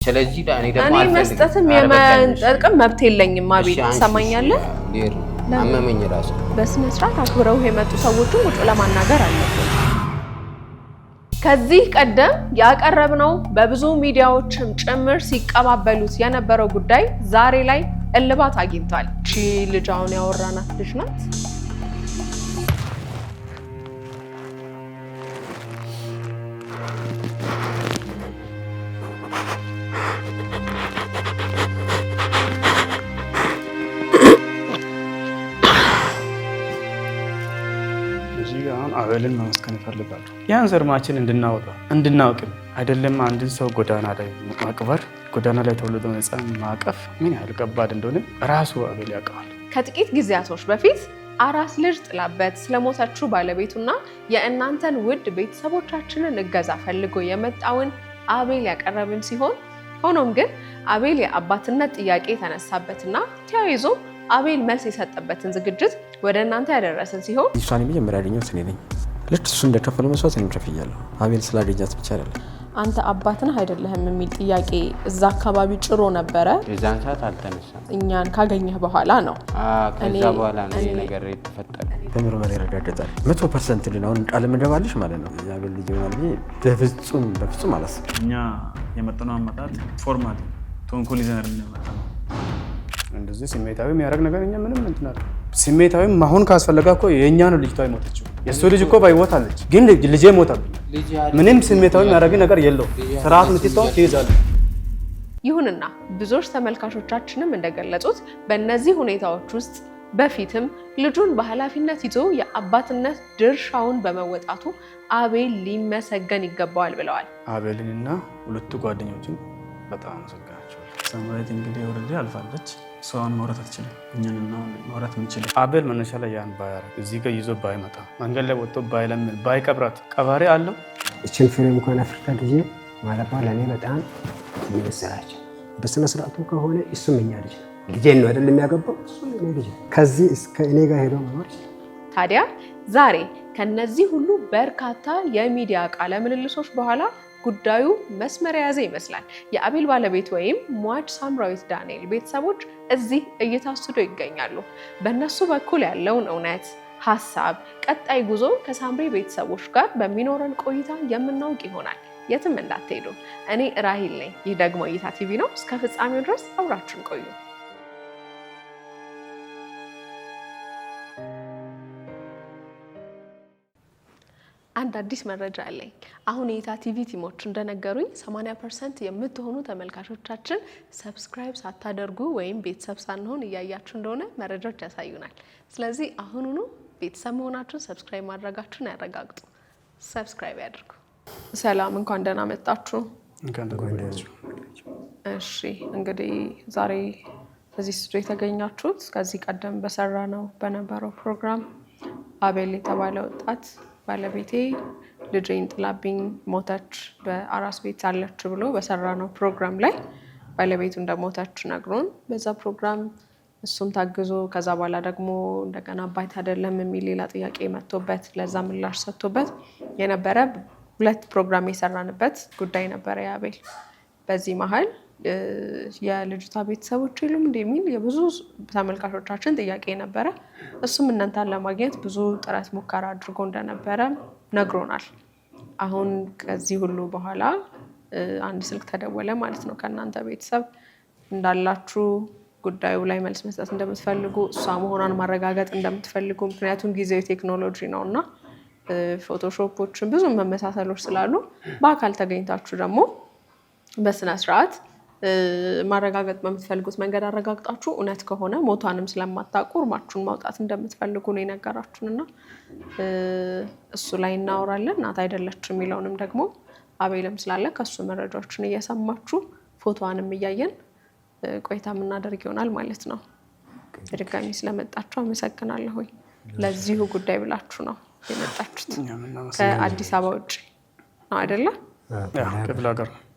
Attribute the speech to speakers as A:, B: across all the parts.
A: ስለዚህ ዳኒ ደግሞ አልፈልግም
B: መስጠትም የማንጠቅም መብት የለኝም አቤል ሰማኛለህ
A: አመመኝ ራስ
B: በስነ ስርዓት አክብረው የመጡ ሰዎችን ቁጭ ለማናገር አለብን ከዚህ ቀደም ያቀረብነው በብዙ ሚዲያዎችም ጭምር ሲቀባበሉት የነበረው ጉዳይ ዛሬ ላይ እልባት አግኝቷል እቺ ልጅአውን ያወራናት ልጅ ናት
C: አቤልን ማመስገን ይፈልጋሉ ያን ዘርማችን እንድናውቅም አይደለም አንድን ሰው ጎዳና ላይ ማቅበር ጎዳና ላይ ተወልዶ ህፃን ማቀፍ ምን ያህል ከባድ እንደሆነ ራሱ አቤል ያውቃል
B: ከጥቂት ጊዜያቶች በፊት አራስ ልጅ ጥላበት ስለሞተችው ባለቤቱና የእናንተን ውድ ቤተሰቦቻችንን እገዛ ፈልጎ የመጣውን አቤል ያቀረብን ሲሆን ሆኖም ግን አቤል የአባትነት ጥያቄ ተነሳበትና ተያይዞ አቤል መልስ የሰጠበትን ዝግጅት ወደ እናንተ ያደረሰን ሲሆን
D: እሷን መጀመሪያ ያገኘው እኔ ነኝ ልክ እሱ እንደከፈለው መስዋዕት እኔም ከፍያለሁ አቤል ስላገኛት ብቻ አይደለም
B: አንተ አባትነህ አይደለህም የሚል ጥያቄ እዛ አካባቢ ጭሮ ነበረ
A: የዛን ሰዓት አልተነሳም
B: እኛን ካገኘህ በኋላ ነው
A: ከዛ በኋላ ነው ይሄ ነገር የተፈጠረ
D: በምርመራ ይረጋገጣል 100% ልናውን ቃል መደባልሽ ማለት ነው የአቤል ልጅ ሆናል በፍጹም አላስብም
C: እኛ የመጣነው አመጣጥ ፎርማት ቶንኮል ይዘን እንመጣው እንደዚህ ስሜታዊ የሚያደርግ ነገር እኛ ምንም እንትናል ስሜታዊ ማሁን ካስፈለጋ እኮ የኛ ነው ልጅቷ ይሞተችው የሱ ልጅ እኮ ባይሞት አለች ግን ልጄ ሞታብኝ ምንም ስሜታዊ የሚያደርግ ነገር የለው ስርዓት ምትተው ትይዛለ
B: ይሁንና ብዙዎች ተመልካቾቻችንም እንደገለጹት በእነዚህ ሁኔታዎች ውስጥ በፊትም ልጁን በኃላፊነት ይዞ የአባትነት ድርሻውን በመወጣቱ አቤል ሊመሰገን ይገባዋል ብለዋል
C: አቤልንና ሁለቱ ጓደኞችን በጣም አመሰግናቸዋለሁ ሰማያት እንግዲህ ወረደ አልፋለች ሰውን መውራት አትችልም እኛንና መውራት እንችል አቤል መነሻ ላይ ያን ባያረግ እዚህ ጋር ይዞ ባይመጣ መንገድ ላይ ወጥቶ ባይለምን ባይቀብራት ቀባሪ አለው
E: እችን ፍሬ እንኳን አፍርታ ጊዜ ማለት ለኔ በጣም ይመስላል በስነ ስርዓቱ ከሆነ እሱም እኛ ልጅ ልጄን ነው አይደል የሚያገባው እሱም እኔ ልጅ ከዚህ እስከ እኔ ጋር ሄዶ መኖር
B: ታዲያ ዛሬ ከነዚህ ሁሉ በርካታ የሚዲያ ቃለ ምልልሶች በኋላ ጉዳዩ መስመር ያዘ ይመስላል የአቤል ባለቤት ወይም ሟች ሳምራዊት ዳንኤል ቤተሰቦች እዚህ እየታስዱ ይገኛሉ በእነሱ በኩል ያለውን እውነት ሐሳብ ቀጣይ ጉዞ ከሳምሪ ቤተሰቦች ጋር በሚኖረን ቆይታ የምናውቅ ይሆናል የትም እንዳትሄዱ እኔ ራሂል ነኝ ይህ ደግሞ እይታ ቲቪ ነው እስከ ፍጻሜው ድረስ አብራችሁን ቆዩ አንድ አዲስ መረጃ አለኝ አሁን የኢታ ቲቪ ቲሞች እንደነገሩኝ 80% የምትሆኑ ተመልካቾቻችን ሰብስክራይብ ሳታደርጉ ወይም ቤተሰብ ሳንሆን እያያችሁ እንደሆነ መረጃዎች ያሳዩናል ስለዚህ አሁኑኑ ቤተሰብ መሆናችሁን ሰብስክራይብ ማድረጋችሁን ያረጋግጡ ሰብስክራይብ ያድርጉ ሰላም እንኳን ደህና መጣችሁ እሺ እንግዲህ ዛሬ በዚህ ስቱዲዮ የተገኛችሁት ከዚህ ቀደም በሰራነው በነበረው ፕሮግራም አቤል የተባለ ወጣት ባለቤቴ ልጄን ጥላብኝ ሞተች በአራስ ቤት አለች ብሎ በሰራነው ፕሮግራም ላይ ባለቤቱ እንደሞተች ነግሮን በዛ ፕሮግራም እሱም ታግዞ ከዛ በኋላ ደግሞ እንደገና አባይት አይደለም የሚል ሌላ ጥያቄ መጥቶበት ለዛ ምላሽ ሰጥቶበት የነበረ ሁለት ፕሮግራም የሰራንበት ጉዳይ ነበረ ያቤል በዚህ መሃል የልጅቷ ቤተሰቦች ይሉም እንደሚል የብዙ ተመልካቾቻችን ጥያቄ ነበረ እሱም እናንተን ለማግኘት ብዙ ጥረት ሙከራ አድርጎ እንደነበረ ነግሮናል አሁን ከዚህ ሁሉ በኋላ አንድ ስልክ ተደወለ ማለት ነው ከናንተ ቤተሰብ እንዳላችሁ ጉዳዩ ላይ መልስ መስጠት እንደምትፈልጉ እሷ መሆኗን ማረጋገጥ እንደምትፈልጉ ምክንያቱም ጊዜው ቴክኖሎጂ ነውና ፎቶሾፖችን ብዙ መመሳሰሎች ስላሉ በአካል ተገኝታችሁ ደግሞ በስነ ስርዓት ማረጋገጥ በምትፈልጉት መንገድ አረጋግጣችሁ እውነት ከሆነ ሞቷንም ስለማታውቁ እርማችሁን ማውጣት እንደምትፈልጉ ነው የነገራችሁንና እሱ ላይ እናወራለን እናት አይደለችም የሚለውንም ደግሞ አቤልም ስላለ ከሱ መረጃዎችን እየሰማችሁ ፎቶዋንም እያየን ቆይታ የምናደርግ ይሆናል ማለት ነው በድጋሚ ስለመጣችሁ አመሰግናለሁ ለዚሁ ጉዳይ ብላችሁ ነው የመጣችሁት ከአዲስ አበባ ውጭ ነው አይደለ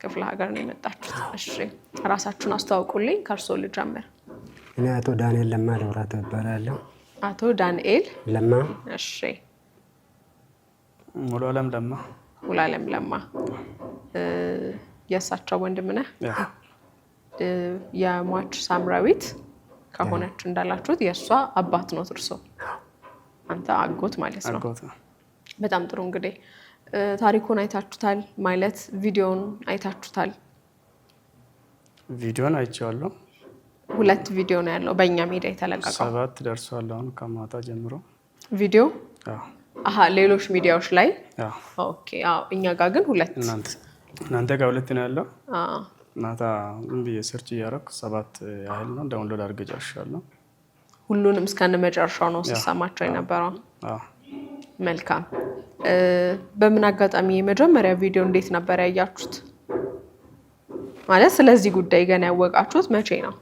B: ክፍለ ሀገር ነው የመጣችሁት እሺ ራሳችሁን አስተዋውቁልኝ ከርሶ ልጀምር
E: እኔ አቶ ዳንኤል ለማ ደብራቶ እባላለሁ
B: አቶ ዳንኤል
E: ለማ
B: እሺ
C: ሙሉ ዓለም ለማ
B: የእሳቸው ወንድም ነህ? የሟች ሳምራዊት ከሆነች እንዳላችሁት የእሷ አባት ነው እርሶ? አንተ አጎት ማለት ነው። በጣም ጥሩ። እንግዲህ ታሪኩን አይታችሁታል ማለት ቪዲዮን አይታችሁታል?
C: ቪዲዮን አይቼዋለሁ።
B: 2 ቪዲዮ ነው ያለው በእኛ ሜዳ የተለቀቀው።
C: 7 ደርሷል አሁን ከማታ ጀምሮ ቪዲዮ።
B: ሌሎች ሚዲያዎች ላይ ኦኬ። እኛ ጋር ግን 2።
C: እናንተ ጋር 2 ነው ያለው። ማታ ብዬ ሰርች እያደረኩ 7 ያህል ነው ዳውንሎድ አድርጌ ጨርሻለሁ።
B: ሁሉንም እስከነ መጨረሻው ነው ሲሰማቸው የነበረው? መልካም። በምን አጋጣሚ የመጀመሪያ ቪዲዮ እንዴት ነበር ያያችሁት? ማለት ስለዚህ ጉዳይ ገና ያወቃችሁት መቼ ነው?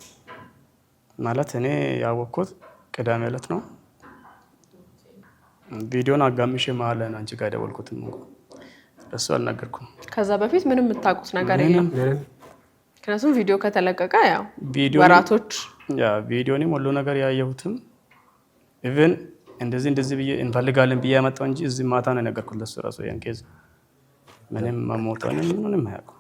C: ማለት እኔ ያወቅኩት ቅዳሜ ዕለት ነው። ቪዲዮን አጋምሼ መሀል ላይ አንቺ ጋር ደወልኩትም እንኳን እሱ አልነገርኩም። ከዛ በፊት ምንም የምታውቁት ነገር የለም?
B: ምክንያቱም ቪዲዮ ከተለቀቀ ያው ወራቶች
C: ቪዲዮንም ሁሉ ነገር ያየሁትም ኢቭን እንደዚህ ብዬ እንፈልጋለን ብዬ ያመጣው እንጂ እዚህ ማታ ነው የነገርኩት ለሱ ራሱ ያን ኬዝ ምንም መሞታንም ምንም አያውቁም።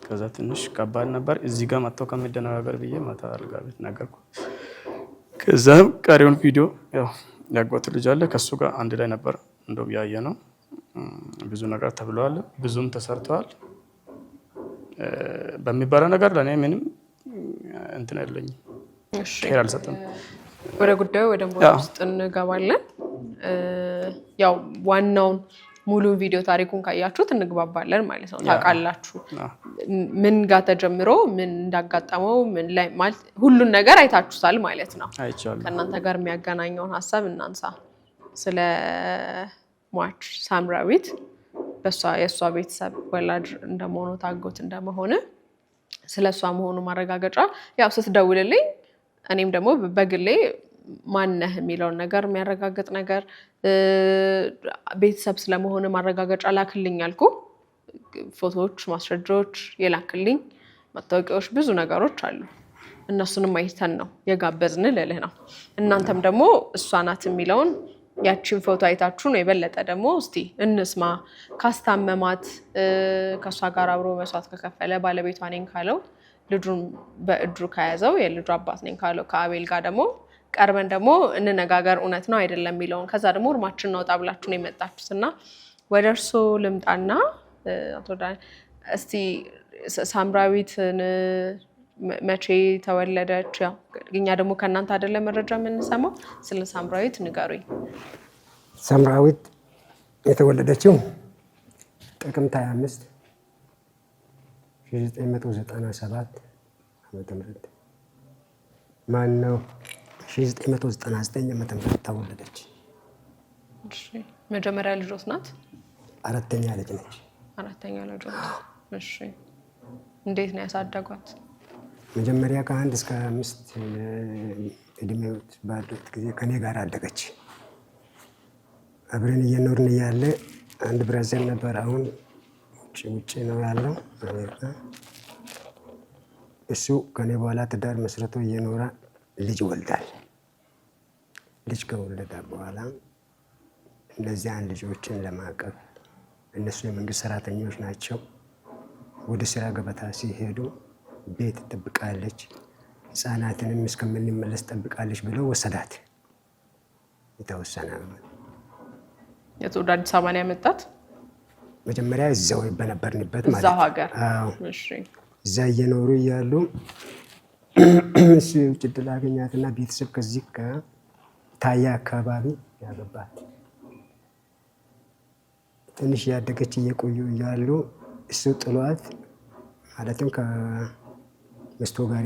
C: ከዛ ትንሽ ከባድ ነበር። እዚህ ጋር መጥተው ከሚደነጋገር ብዬ ማታ አልጋ ቤት ነገርኩት። ከዛም ቀሪውን ቪዲዮ ያው ያጓት ልጅ አለ ከሱ ጋር አንድ ላይ ነበር እንደው ያየ ነው። ብዙ ነገር ተብለዋል፣ ብዙም ተሰርተዋል። በሚባለው ነገር ለኔ ምንም እንትን አይደለኝም። እሺ አልሰጠም።
B: ወደ ጉዳዩ ወደ ውስጥ እንገባለን። ያው ዋናውን ሙሉ ቪዲዮ ታሪኩን ካያችሁት እንግባባለን ማለት ነው። ታውቃላችሁ ምን ጋር ተጀምሮ ምን እንዳጋጠመው ምን ላይ ማለት ሁሉን ነገር አይታችሁታል ማለት ነው። ከእናንተ ጋር የሚያገናኘውን ሀሳብ እናንሳ። ስለ ሟች ሳምራዊት የእሷ ቤተሰብ ወላጅ እንደመሆኑ ታጎት እንደመሆነ ስለሷ መሆኑ ማረጋገጫ ያው ስትደውልልኝ እኔም ደግሞ በግሌ ማነህ የሚለውን ነገር የሚያረጋግጥ ነገር ቤተሰብ ስለመሆነ ማረጋገጫ ላክልኝ አልኩ። ፎቶዎች፣ ማስረጃዎች የላክልኝ መታወቂያዎች፣ ብዙ ነገሮች አሉ። እነሱንም አይተን ነው የጋበዝን ልልህ ነው። እናንተም ደግሞ እሷ ናት የሚለውን ያቺን ፎቶ አይታችሁ ነው የበለጠ ደግሞ እስቲ እንስማ። ካስታመማት ከሷ ጋር አብሮ መስዋዕት ከከፈለ ባለቤቷ ነኝ ካለው ልጁን በእጁ ከያዘው የልጁ አባት ነኝ ካለው ከአቤል ጋር ደግሞ ቀርበን ደግሞ እንነጋገር እውነት ነው አይደለም የሚለውን ከዛ ደግሞ እርማችን ነው ጣብላችሁ ነው የመጣችሁትና ወደ እርሶ ልምጣና አቶ ዳን እስቲ ሳምራዊትን መቼ ተወለደች? ያው እኛ ደግሞ ከእናንተ አይደለም መረጃ የምንሰማው። ስለ ሳምራዊት ንገሩኝ።
E: ሳምራዊት የተወለደችው ጥቅምት 25 1997 ዓመተ ምህረት ማነው 1999 ዓመተ ምህረት ተወለደች።
B: እሺ መጀመሪያ ልጆት ናት?
E: አራተኛ ልጅ ነች።
B: አራተኛ ልጅ። እሺ እንዴት ነው ያሳደጓት?
E: መጀመሪያ ከ1 እስከ 5 እድሜው ባሉት ጊዜ ከኔ ጋር አደገች። አብረን እየኖርን እያለ አንድ ብራዘር ነበር። አሁን ውጭ ነው ያለው አሜሪካ። እሱ ከኔ በኋላ ትዳር መስርቶ እየኖረ ልጅ ወልዳል። ልጅ ከወለደ በኋላ እነዚያን ልጆችን ለማቀፍ እነሱ የመንግስት ሰራተኞች ናቸው። ወደ ስራ ገበታ ሲሄዱ ቤት ትጠብቃለች፣ ህፃናትንም እስከምንመለስ ትጠብቃለች ብለው ወሰዳት። የተወሰነ
B: ወደ አዲስ አበባ ነው ያመጣት።
E: መጀመሪያ እዛው በነበርንበት ማለት
B: እዛው ሀገር።
E: እሺ እዛ እየኖሩ እያሉ እሱ ውጭ ዕድል አገኛትና ቤተሰብ ከዚህ ከታያ አካባቢ ያገባት። ትንሽ ያደገች እየቆዩ እያሉ እሱ ጥሏት ማለትም ከሚስቱ ጋር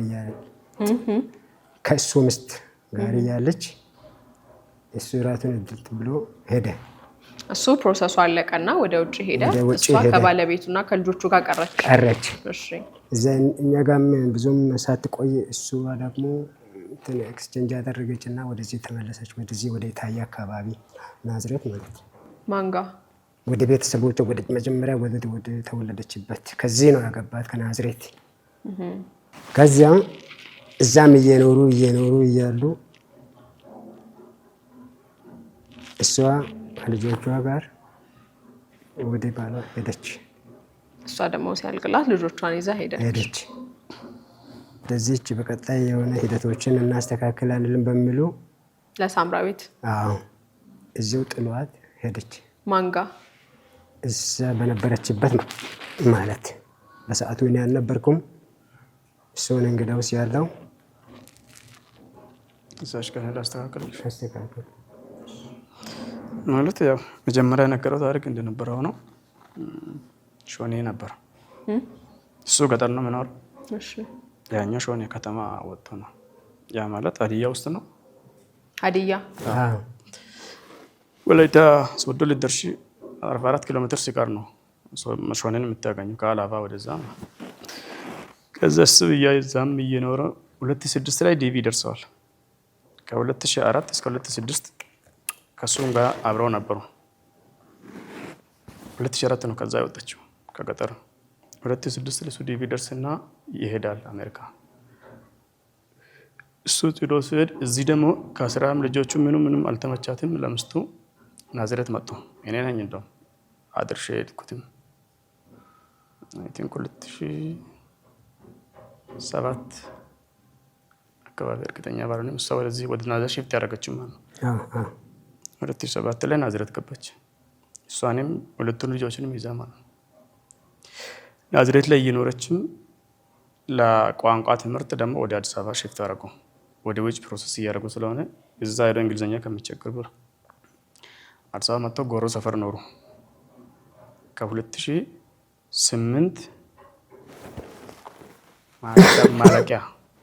E: ከእሱ ሚስት ጋር እያለች እሱ ራቱን እድል ብሎ ሄደ።
B: እሱ ፕሮሰሱ አለቀና ወደ ውጭ ሄደ። እሷ ከባለቤቱና ከልጆቹ ጋር ቀረች። እሺ
E: እዛ እኛ ጋርም ብዙም ሳትቆይ እሱ ደግሞ ኤክስቼንጅ ያደረገችና ወደዚህ ተመለሰች። ወደ ታያ አካባቢ ናዝሬት ማለት
B: ማን ጋር?
E: ወደ ቤተሰቦቿ ወደ መጀመሪያ ወደ ተወለደችበት ከዚህ ነው ያገባት ከናዝሬት። ከዚያ እዛም እየኖሩ እያሉ እሷ ከልጆቿ ጋር ወደ ባሏ ሄደች።
B: እሷ ደግሞ ሲያልቅላት ልጆቿን ይዛ ሄደች።
E: ለዚህች በቀጣይ የሆነ ሂደቶችን እናስተካክላለን በሚሉ
B: ለሳምራዊት
E: እዚሁ ጥሏት ሄደች።
B: ማንጋ
E: እዛ በነበረችበት ማለት በሰዓቱ እኔ አልነበርኩም። እሱን እንግዳውስ ያለው
C: እዛሽ ጋር አስተካክል ማለት ያው መጀመሪያ የነገረው ታሪክ እንደነበረው ነው። ሾኔ ነበር እሱ ገጠር ነው የሚኖር። ያኛው ሾኔ ከተማ ወጥቶ ነው። ያ ማለት ሀዲያ ውስጥ ነው።
B: ሀዲያ
C: ወላይታ ሶዶ ልደርሺ 44 ኪሎ ሜትር ሲቀር ነው ሾኔን የምታገኙ ከአላባ ወደዛ። ከዛ እሱ እዛም እየኖረ 2006 ላይ ዲቪ ደርሰዋል። ከ2004 እስከ 2006 ከሱም ጋር አብረው ነበሩ። 2004 ነው ከዛ የወጣችው ከገጠር። 2006 ለሱ ዲቪ ደርስና ይሄዳል አሜሪካ። እሱ ጥሎ ሲሄድ እዚህ ደግሞ ከስራም ልጆቹ ምንም አልተመቻትም። ለምስቱ ናዝሬት መጡ። እኔ ነኝ እንደውም አድርሼ ሄድኩትም። አይ ቲንክ 2007 አካባቢ እርግጠኛ ባልሆንም እሷ ወደዚህ ወደ ናዝሬት ሽፍት ያደረገችው ማለት ነው። 2007 ላይ ናዝሬት ገባች። እሷንም ሁለቱን ልጆችንም ይዛ ማለት ነው። ናዝሬት ላይ እየኖረችም ለቋንቋ ትምህርት ደግሞ ወደ አዲስ አበባ ሽፍት አደረጉ። ወደ ውጭ ፕሮሰስ እያደረጉ ስለሆነ እዛ ሄደው እንግሊዝኛ ከሚቸግር ብር አዲስ አበባ መጥተው ጎሮ ሰፈር ኖሩ። ከ2008 ማለቂያ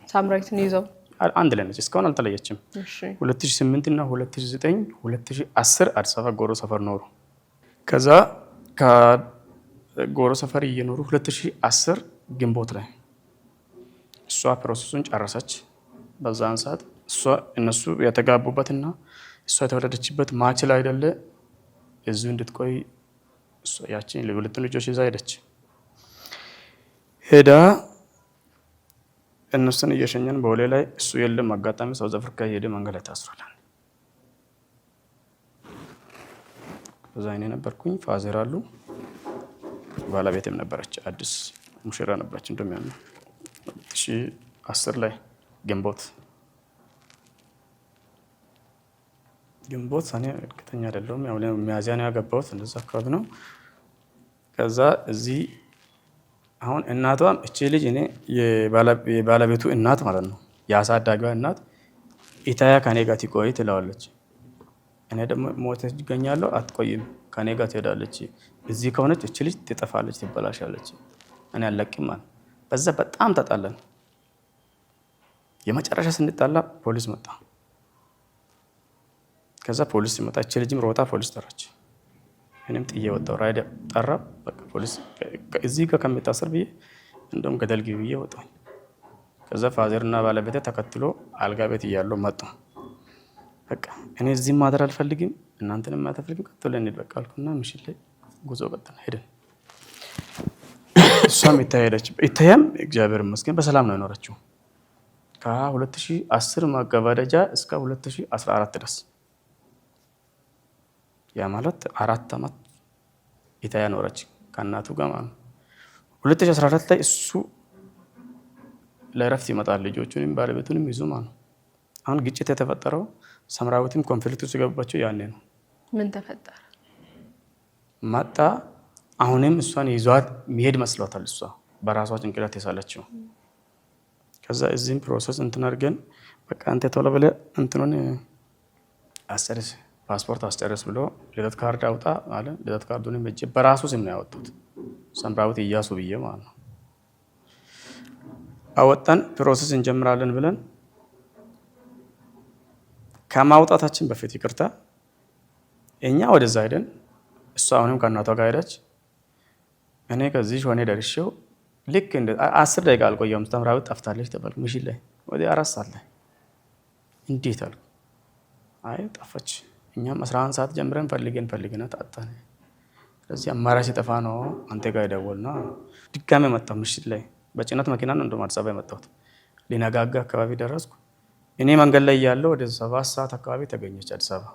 B: ሳምራዊትን ይዘው
C: አንድ ላይ ነች። እስካሁን አልተለየችም። 2008 እና 2009 2010 አዲስ አበባ ጎሮ ሰፈር ኖሩ። ከዛ ከጎሮ ሰፈር እየኖሩ 2010 ግንቦት ላይ እሷ ፕሮሰሱን ጨረሰች። በዛን ሰዓት እነሱ የተጋቡበትና እሷ የተወለደችበት ማች ላይ አይደለ እዚሁ እንድትቆይ ያቺን ሁለቱን ልጆች ይዛ ሄደች። ሄዳ እነሱን እየሸኘን በወሌ ላይ እሱ የለም። አጋጣሚ ሳውዝ አፍሪካ እየሄደ መንገድ ላይ ታስሯል። በዛ እኔ ነበርኩኝ። ፋዘር አሉ፣ ባለቤትም ነበረች። አዲስ ሙሽራ ነበረች። እንደሚያም 2010 ላይ ግንቦት እኔ እርግጠኛ አይደለሁም። ያው ሚያዝያ ነው ያገባሁት፣ እንደዛ አካባቢ ነው። ከዛ እዚህ አሁን እናቷም እቺ ልጅ እኔ የባለቤቱ እናት ማለት ነው የአሳዳጊዋ እናት ኢታያ ከኔ ጋር ትቆይ ትለዋለች። እኔ ደግሞ ሞተች ይገኛለሁ አትቆይም ከኔ ጋር ትሄዳለች። እዚህ ከሆነች እቺ ልጅ ትጠፋለች፣ ትበላሻለች። እኔ አለቅም ማለት በዛ በጣም ተጣለን። የመጨረሻ ስንጣላ ፖሊስ መጣ። ከዛ ፖሊስ ሲመጣ እቺ ልጅም ሮጣ ፖሊስ ጠራች። እኔም ጥዬ ወጣሁ። ራይድ ጠራ። በቃ ፖሊስ እዚህ ጋር ከሚታሰር ብዬ እንደውም ገደል ግቢ ብዬ ወጣሁ። ከዛ ፋዘርና ባለቤቴ ተከትሎ አልጋ ቤት እያለሁ መጡ። በቃ እኔ እዚህም ማደር አልፈልግም፣ እናንተንም ማተፈልግም፣ ቀጥሎ እንሂድ በቃ አልኩና ምሽት ላይ ጉዞ ቀጥለን ሄደን እሷም ይታየደች ይታያም እግዚአብሔር ይመስገን በሰላም ነው የኖረችው ከ2010 ማገባደጃ እስከ 2014 ድረስ። ያ ማለት 4 ዓመት ኢታያ ኖረች ከእናቱ ጋር ማለት ነው። 2014 ላይ እሱ ለእረፍት ይመጣል ልጆቹንም ባለቤቱንም ይዞ ማለት ነው። አሁን ግጭት የተፈጠረው ሳምራዊትም ኮንፍሊክት ውስጥ ገባቸው ያኔ ነው።
B: ምን ተፈጠረ?
C: መጣ። አሁንም እሷን ይዟት መሄድ መስሏታል። እሷ በራሷ ጭንቅላት የሳለችው። ከዛ እዚህም ፕሮሰስ እንትን አድርገን በቃ አንተ ቶሎ ብለህ እንትኑን አስጨርስ ፓስፖርት አስጨርስ ብሎ ልደት ካርድ አውጣ አለ። ልደት ካርዱንም እጄ በራሱ ስም ነው ያወጡት፣ ሳምራዊት እያሱ ብዬ ማለት ነው። አወጣን። ፕሮሰስ እንጀምራለን ብለን ከማውጣታችን በፊት ይቅርታ እኛ ወደዛ ሄደን እሷ አሁንም ከእናቷ ጋር ሄደች። እኔ ከዚህ ሆኔ ደርሼው ልክ እንደ 10 ደቂቃ አልቆየሁም። ሳምራዊት ጠፍታለች ተባልኩ። ምሽት ላይ ወደ 4 ሰዓት ላይ እንዴት አልኩ። አይ ጠፋች። እኛም 11 ሰዓት ጀምረን ፈልገን አጣን። ስለዚህ አማራጭ ሲጠፋ ነው አንተ ጋር የደወልነው። ድጋሜ መጣሁ። ምሽት ላይ በጭነት መኪና ነው እንደውም አዲስ አበባ የመጣሁት። ሊነጋጋ አካባቢ ደረስኩ። እኔ መንገድ ላይ ያለው ወደ 7 ሰዓት አካባቢ ተገኘች አዲስ አበባ።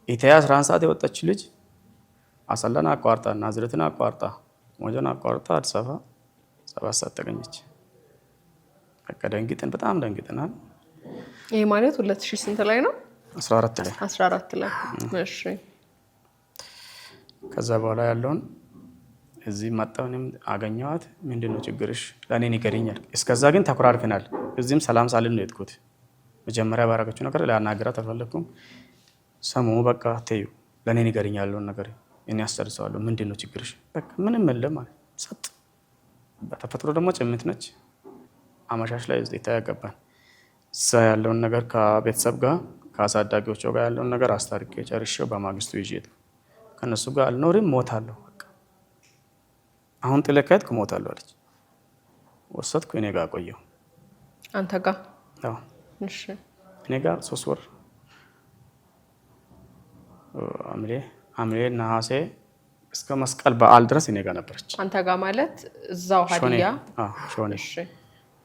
C: ኢታያ 11 ሰዓት የወጣች ልጅ አሰላን አቋርጣ ናዝሬትን አቋርጣ ሞጆን አቋርጣ አዲስ አበባ 7 ሰዓት ተገኘች። በቃ ደንግጠን በጣም ደንግጠናል።
B: ይሄ ማለት 2000 ስንት ላይ ነው?
C: 14 ላይ
B: 14 ላይ። እሺ
C: ከዛ በኋላ ያለውን እዚህ መጣሁንም አገኘኋት። ምንድነው ችግርሽ ለኔ ንገሪኛል። እስከዛ ግን ተኮራርፈናል። እዚህም ሰላም ሳልን ነው የሄድኩት። መጀመሪያ ባረጋችሁ ነገር ላናገራት አልፈለኩም። ሰሙ በቃ ተዩ ለኔ ንገሪኛል ያለውን ነገር እኔ አስተርሰዋለሁ። ምንድነው ችግርሽ? በቃ ምንም የለም ማለት ሰጥ። በተፈጥሮ ደግሞ ጭምት ነች። አመሻሽ ላይ እዚህ ተያገባን። እዛ ያለውን ነገር ከቤተሰብ ጋር ከአሳዳጊዎቿ ጋር ያለውን ነገር አስታርቄ ጨርሼው በማግስቱ ይዤ ከነሱ ጋር አልኖርም ሞታለሁ። በቃ አሁን ጥለካት ሞታለሁ አለች። ወሰድኩ እኔ ጋር ቆየሁ።
B: አንተ ጋር?
C: አዎ
B: እሺ
C: እኔ ጋር 3 ወር ሐምሌ ነሐሴ እስከ መስቀል በዓል ድረስ እኔ ጋር ነበረች።
B: አንተ ጋር ማለት እዛው ሀዲያ?
C: አዎ ሾኔ። እሺ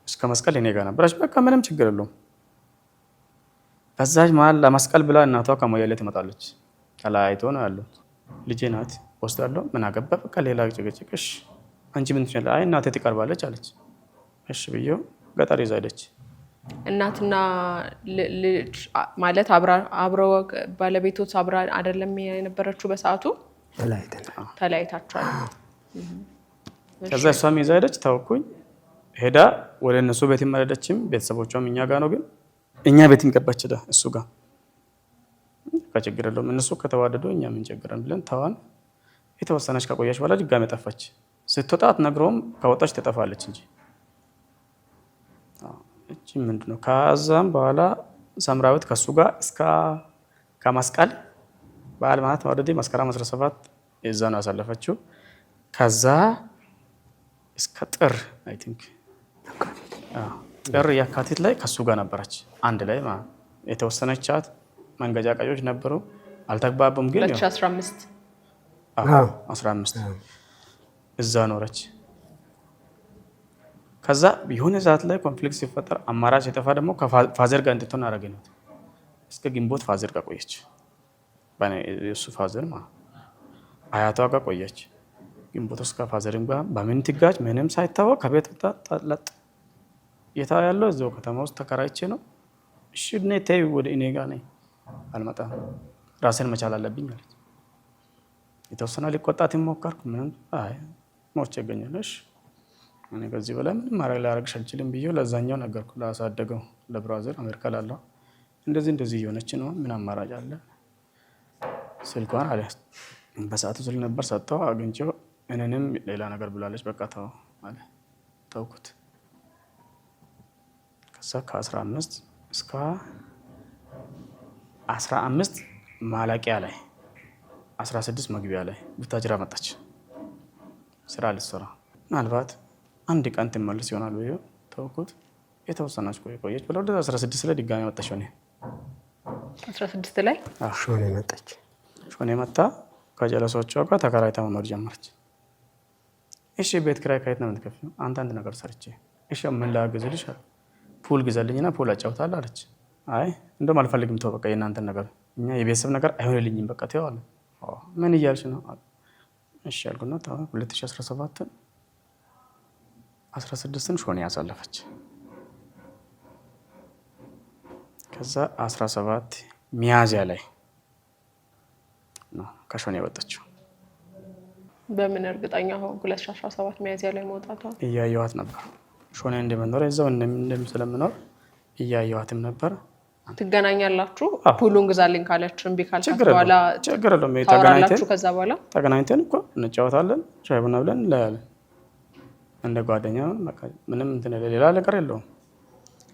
C: እስከ መስቀል እኔ ጋር ነበረች። በቃ ምንም ችግር የለውም። በዛች መሀል ለመስቀል ብላ እናቷ ከሞያሌ ትመጣለች። ተለያይቶ ነው ያሉት። ልጄ ናት ወስዳለሁ። ምን አገባ በቃ ሌላ ጭቅጭቅሽ አንቺ ምን ትችላለሽ? አይ እናቴ ትቀርባለች አለች። እሺ ብዬው ገጠር ይዛ ሄደች። እናትና
B: ልጅ ማለት አብረው ባለቤቶች አብራ አይደለም የነበረችው በሰዓቱ? ተለያይታችኋል።
C: ከዛ እሷም ይዛ ሄደች። ታውኩኝ ሄዳ ወደ እነሱ ቤት መረደችም። ቤተሰቦቿም እኛ ጋር ነው፣ ግን እኛ ቤት ገባች ሄዳ እሱ ጋር። ከችግር የለውም እነሱ ከተዋደዱ እኛ ምን ቸገረን ብለን ተዋን። የተወሰነች ከቆየች በኋላ ድጋሜ ጠፋች። ስትወጣ አትነግረውም፣ ከወጣች ትጠፋለች እንጂ እቺ ምንድነው። ከዛም በኋላ ሰምራዊት ከሱ ጋር እስከ ከመስቀል በዓል ማለት ወደዲ መስከረም 17 የዛ ነው ያሳለፈችው። ከዛ እስከ ጥር አይ ቲንክ ጥር የካቲት ላይ ከሱ ጋር ነበረች አንድ ላይ ማለት የተወሰነች ቻት መንገጃ ቀዮች ነበሩ። አልተግባቡም። ግን
B: 2015
C: 15 እዛ ኖረች። ከዛ የሆነ ሰዓት ላይ ኮንፍሊክት ሲፈጠር አማራጭ የተፋ ደግሞ ከፋዘር ጋር እንድትሆን አደረገናት። እስከ ግንቦት ፋዘር ጋር ቆየች። የእሱ ፋዘር አያቷ ጋር ቆየች። ግንቦት ውስጥ ከፋዘርም ጋር በምን ትጋጭ ምንም ሳይታወቅ ከቤት ወጣ። የታ ያለው እዛው ከተማ ውስጥ ተከራይቼ ነው። እሺ እኔ ተይ ወደ እኔ ጋር ነኝ አልመጣም፣ ራሴን መቻል አለብኝ አለች። የተወሰነ ሊቆጣት ሞከርኩ። ምንም አይ ሞቼ እገኛለሁ። እኔ ከዚህ በላይ ምንም ማድረግ ላደርግሽ አልችልም ብዬው ለዛኛው ነገርኩ፣ ላሳደገው ለብራዘር አሜሪካ ላለው እንደዚህ እየሆነች ነው፣ ምን አማራጭ አለ? ስልኳን አለ በሰዓቱ ስል ነበር ሰጥተው አግኝቼው እኔንም ሌላ ነገር ብላለች። በቃ ተው አለ ተውኩት። ከዛ ከ15 እስከ 15 ማለቂያ ላይ 16 መግቢያ ላይ ቡታጅራ መጣች ስራ ልትሰራ። ምናልባት አንድ ቀን ትመልስ ይሆናል ብዬ ተውኩት። የተወሰነች ቆየች ብለው ወደ 16 ላይ ድጋሚ መጣች። ሆነ
B: 16 ላይ
E: ሾኔ መጣች።
C: ሾኔ መጣ ከጀለሶቿ ጋር ተከራይታ መኖር ጀመረች። እሺ ቤት ኪራይ ከየት ነው የምትከፍይው? አንድ ነገር ሰርቼ። እሺ ምን ላግዝልሽ? ፑል ግዛልኝና ፑል አጫውታለሁ አለች። አይ እንደውም አልፈልግም፣ ተው በቃ የእናንተን ነገር እኛ የቤተሰብ ነገር አይሆንልኝም፣ በቃ ተው አለ። ምን እያልሽ ነው? እሺ ያልኩና 2017 16ን ሾኔ ያሳለፈች። ከዛ 17 ሚያዝያ ላይ ነው ከሾኔ የወጣችው።
B: በምን እርግጠኛ ሆንኩ? 2017 ሚያዝያ ላይ መውጣቷ
C: እያየኋት ነበር። ሾኔ እንደምኖር እዛው ስለምኖር እያየኋትም ነበር።
B: ትገናኛላችሁ? ፑሉን ግዛልኝ ካለች እምቢ ካልካት በኋላ
C: ችግር የለውም
B: ታወራላችሁ። ከዛ በኋላ
C: ተገናኝተን እኮ እንጫወታለን፣ ሻይ ቡና ብለን እንለያለን እንደ ጓደኛ። ምንም እንትን ሌላ ነገር የለውም።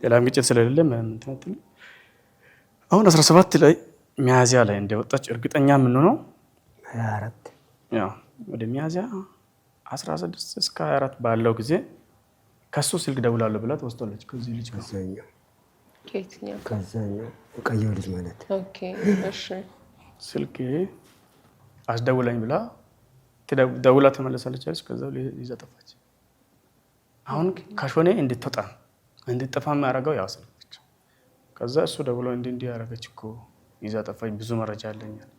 C: ሌላም ግጭት ስለሌለ ምንም እንትን አሁን 17 ላይ ሚያዝያ ላይ እንደወጣች እርግጠኛ የምንሆነው
E: 24
C: ያው ወደ ሚያዝያ 16 እስከ 24 ባለው ጊዜ ከሱ ስልክ ደውላለሁ ብላ ተወስቷለች። ከዚህ ልጅ
E: ከዛኛው ቀየው ልጅ ማለት
B: ኦኬ እሺ
C: ስልክ አስደውለኝ ብላ ደውላ ተመለሳለች። ከዛ ይዛ ጠፋች። አሁን ከሾኔ እንድትጠፋ የሚያደርገው ያው ስልክ። ከዛ እሱ ደውሎ እንዲህ ያደረገች እኮ ይዛ ጠፋች፣ ብዙ መረጃ አለኛል።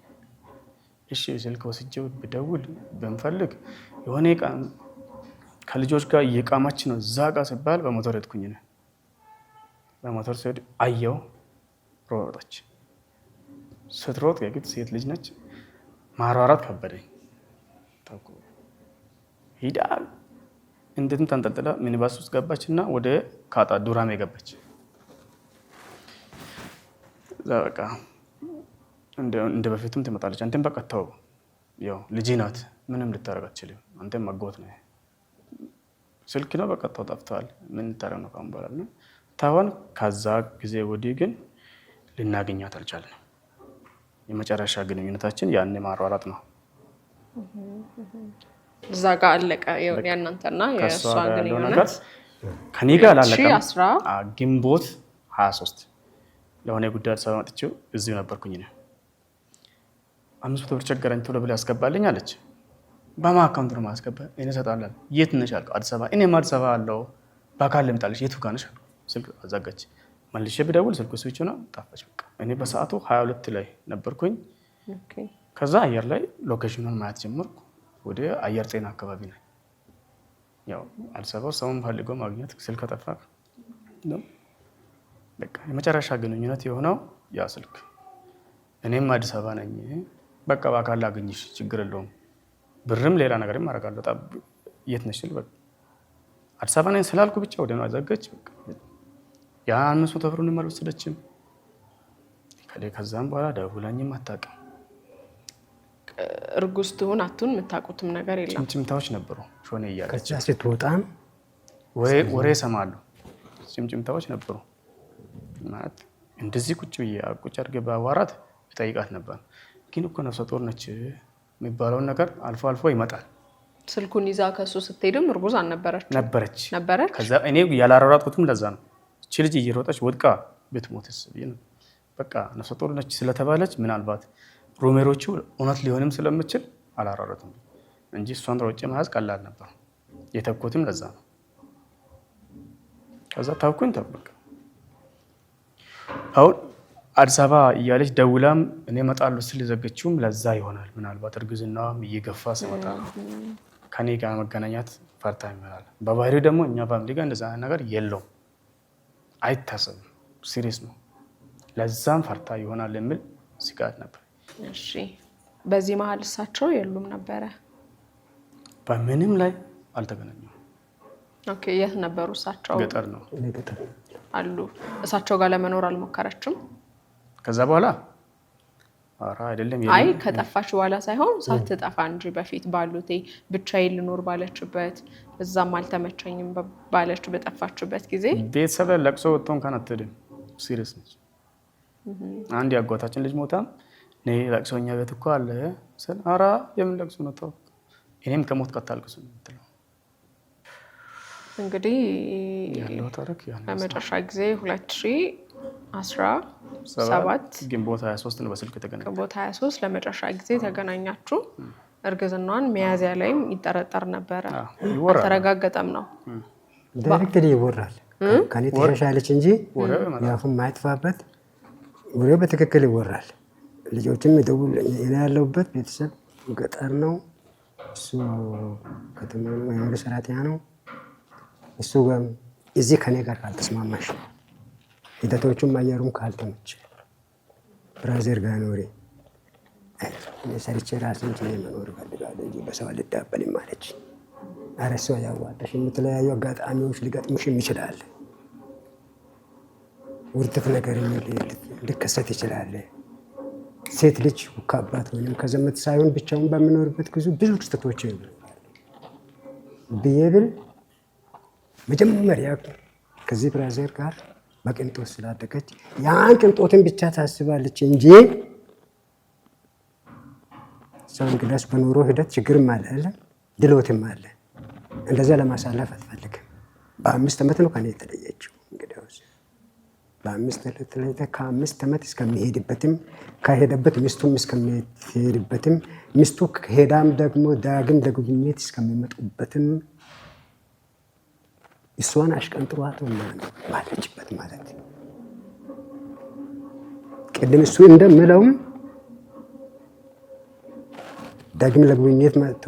C: እሺ ስልክ ወስጄው ብደውል ብንፈልግ የሆነ ዕቃ ከልጆች ጋር እየቃማች ነው እዛ ጋር ሲባል በሞተር ሄድኩኝ ነው። በሞተር ስሄድ አየው ሮጠች። ስትሮጥ የግድ ሴት ልጅ ነች። ማሯሯጥ ከበደኝ። ሂዳ እንዴትም ተንጠልጥላ ሚኒባስ ውስጥ ገባችና ወደ ካጣ ዱራሜ ገባች። እዛ በቃ እንደ በፊቱም ትመጣለች። አንተም በቃ ተው፣ ያው ልጅ ናት፣ ምንም ልታረግ አትችልም። አንተም መጎት ነው፣ ስልክ ነው በቃ ተው፣ ጠፍተዋል፣ ምን ልታረግ ነው ካሁን በኋላ ነው ታውን። ከዛ ጊዜ ወዲህ ግን ልናገኛት አልቻልንም። የመጨረሻ ግንኙነታችን ያኔ ማሯሯጥ ነው።
B: እዛ ጋር አለቀ የእናንተና የእሷ ግንኙነት።
C: ከኔ ጋር አላለቀም። ግንቦት 23 ለሆነ ጉዳይ አዲስ አበባ መጥቼው እዚሁ ነበርኩኝ ነው። 500 ብር ቸገረኝ ቶሎ ብለህ ያስገባልኝ አለች። በማ አካውንት ነው ማስገባ እኔ እሰጣለሁ። የት ነሽ አልኩ። አዲስ አበባ። እኔም አዲስ አበባ አለው በአካል ልምጣልሽ። የቱ ጋር ነሽ? ስልክ አዘጋች። መልሼ ብደውል ስልኩ ስዊች ነው ጠፋች። በቃ እኔ በሰዓቱ 22 ላይ ነበርኩኝ። ከዛ አየር ላይ ሎኬሽኑን ማየት ጀመርኩ። ወደ አየር ጤና አካባቢ ነኝ። ያው አዲስ አበባ ሰውን ፈልጎ ማግኘት ስልክ ጠፋ ነው። በቃ የመጨረሻ ግንኙነት የሆነው ያ ስልክ። እኔም አዲስ አበባ ነኝ፣ በቃ በአካል ላገኝሽ ችግር የለውም፣ ብርም ሌላ ነገርም አደርጋለሁ። የት ነሽ ስል በቃ አዲስ አበባ ነኝ ስላልኩ ብቻ ወደ ነው አዘጋች። በቃ ያ 500 ብሩን አልወሰደችም። ከዛም በኋላ ደውላኝም አታውቅም።
B: እርጉዝ ትሁን አትሁን የምታውቁትም ነገር የለም።
C: ጭምጭምታዎች ነበሩ። ሾኔ እያለች
E: ከዛ ስትወጣም
C: ወሬ እሰማለሁ። ጭምጭምታዎች ነበሩ። ማለት እንደዚህ ቁጭ አድርጌ በአዋራት እጠይቃት ነበር። ግን እኮ ነፍሰ ጡር ነች የሚባለውን ነገር አልፎ አልፎ ይመጣል።
B: ስልኩን ይዛ ከሱ ስትሄድም እርጉዝ
C: ነበረች።
B: ነበረች።
C: ከዛ እኔ ያላራራጥኩትም ለዛ ነው። እቺ ልጅ እየሮጠች ወድቃ ብትሞትስ ብዬ ነው። በቃ ነፍሰ ጡር ነች ስለተባለች ምናልባት ሩሜሮቹ እውነት ሊሆንም ስለምችል አላራራጥም እንጂ እሷን ሮጬ መያዝ ቀላል ነበር። የተኩትም ለዛ ነው። ከዛ ታውኩኝ ተበቃ። አሁን አዲስ አበባ እያለች ደውላም እኔ እመጣለሁ ስል ዘገችውም ለዛ ይሆናል። ምናልባት እርግዝናዋም እየገፋ ሲመጣ ከኔ ጋር መገናኛት ፈርታ ይመላል። በባህሪው ደግሞ እኛ ፋሚሊ ጋር እንደዛ ነገር የለውም፣ አይታሰብም፣ ሲሪየስ ነው። ለዛም ፈርታ ይሆናል የሚል ስጋት ነበር።
B: እሺ፣ በዚህ መሀል እሳቸው የሉም ነበረ?
C: በምንም ላይ አልተገናኙም።
B: ኦኬ፣ የት ነበሩ እሳቸው?
C: ገጠር ነው
B: አሉ። እሳቸው ጋር ለመኖር አልሞከረችም?
C: ከዛ በኋላ አይደለም።
B: አይ ከጠፋች በኋላ ሳይሆን ሳትጠፋ እንጂ በፊት ባሉት ብቻዬን ልኖር ባለችበት እዛም አልተመቸኝም ባለች በጠፋችበት ጊዜ
C: ቤተሰብ ለቅሶ ወጥቶ እንኳን አትሄድም። ሲሪየስ ነች። አንድ ያጓታችን ልጅ ሞታም ነይ ለቅሶኛ ቤት እኮ አለ ስል ኧረ የምን ለቅሶ ነው ተው፣ እኔም ከሞት ቀጣልኩ የምትለው
B: እንግዲህ
C: ያለው ታሪክ
B: ለመጨረሻ ጊዜ 2017
C: ግንቦት 23 ነው በስልክ የተገናኘው።
B: ግንቦት 23 ለመጨረሻ ጊዜ ተገናኛችሁ። እርግዝናዋን ሚያዝያ ላይም ይጠረጠር ነበረ፣ አልተረጋገጠም ነው
E: ዳይሬክትሊ ይወራል። ከኔ ተሻሻለች እንጂ ያፉን ማይጥፋበት ወሬ በትክክል ይወራል። ልጆችም ይደውል እኔ ያለሁበት ቤተሰብ ገጠር ነው፣ እሱ ከተማ ነው፣ የመንግስት ሰራተኛ ነው። እሱ ጋር እዚህ ከኔ ጋር ካልተስማማሽ ሂደቶቹም አየሩም ካልተመቸ ብራዘር ጋር ኖሬ ሰርቼ ራሴን ችዬ መኖር እፈልጋለሁ እንጂ በሰው አልዳበልም አለች። ኧረ እሷ ያዋጣሽ፣ የምትለያዩ አጋጣሚዎች ሊገጥሙሽም ይችላል። ውርደት ነገር ሊከሰት ይችላል። ሴት ልጅ ከአባት ወይም ከዘመድ ሳይሆን ብቻውን በምኖርበት ጊዜ ብዙ ክስተቶች ብዬ ብል መጀመሪያ ከዚህ ብራዘር ጋር በቅንጦት ስላደገች ያን ቅንጦትን ብቻ ታስባለች እንጂ ሰው እንግዳስ በኑሮ ሂደት ችግርም አለ ድሎትም አለ። እንደዛ ለማሳለፍ አትፈልግም። በ5 ዓመት ነው ከኔ የተለየችው። እንግዲያውስ በ5 ዓመት እስከሚሄድበትም ከሄደበት ሚስቱም እስከሚሄድበትም ሚስቱ ከሄዳም ደግሞ ዳግም ለጉብኝት እስከሚመጡበትም እሷን አሽቀንጥሯት ነው ባለችበት ማለት ቅድም እሱ እንደምለውም ዳግም ለጉብኝት መጥቶ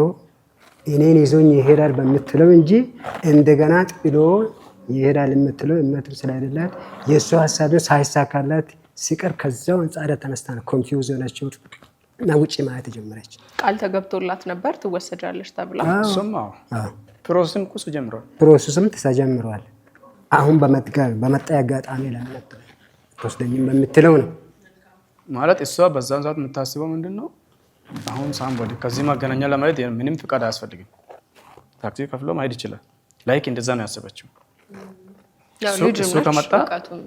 E: እኔን ይዞኝ ይሄዳል በምትለው እንጂ እንደገና ጥሎ ይሄዳል የምትለው እምነትም ስላይደላት የእሱ ሀሳብ ሳይሳካላት ሲቀር ከዛው አንጻር ተነስታ ነው ኮንፊውዝ ሆነችው እና ውጪ ማለት ጀመረች።
B: ቃል ተገብቶላት ነበር ትወሰጃለሽ ተብላ።
C: እሱም ፕሮሰስም ቁስ ጀምሯል።
E: ፕሮሰስም ተጀምሯል። አሁን በመጣ አጋጣሚ ለምን ተወስደኝም በምትለው ነው
C: ማለት እሷ በዛን ሰዓት የምታስበው ምንድነው? አሁን ሳምቦዲ ከዚህ ማገናኛ ለማለት ምንም ፍቃድ አያስፈልግም። ታክሲ ከፍሎ ማሄድ ይችላል። ላይክ እንደዛ ነው ያሰበችው። እሱ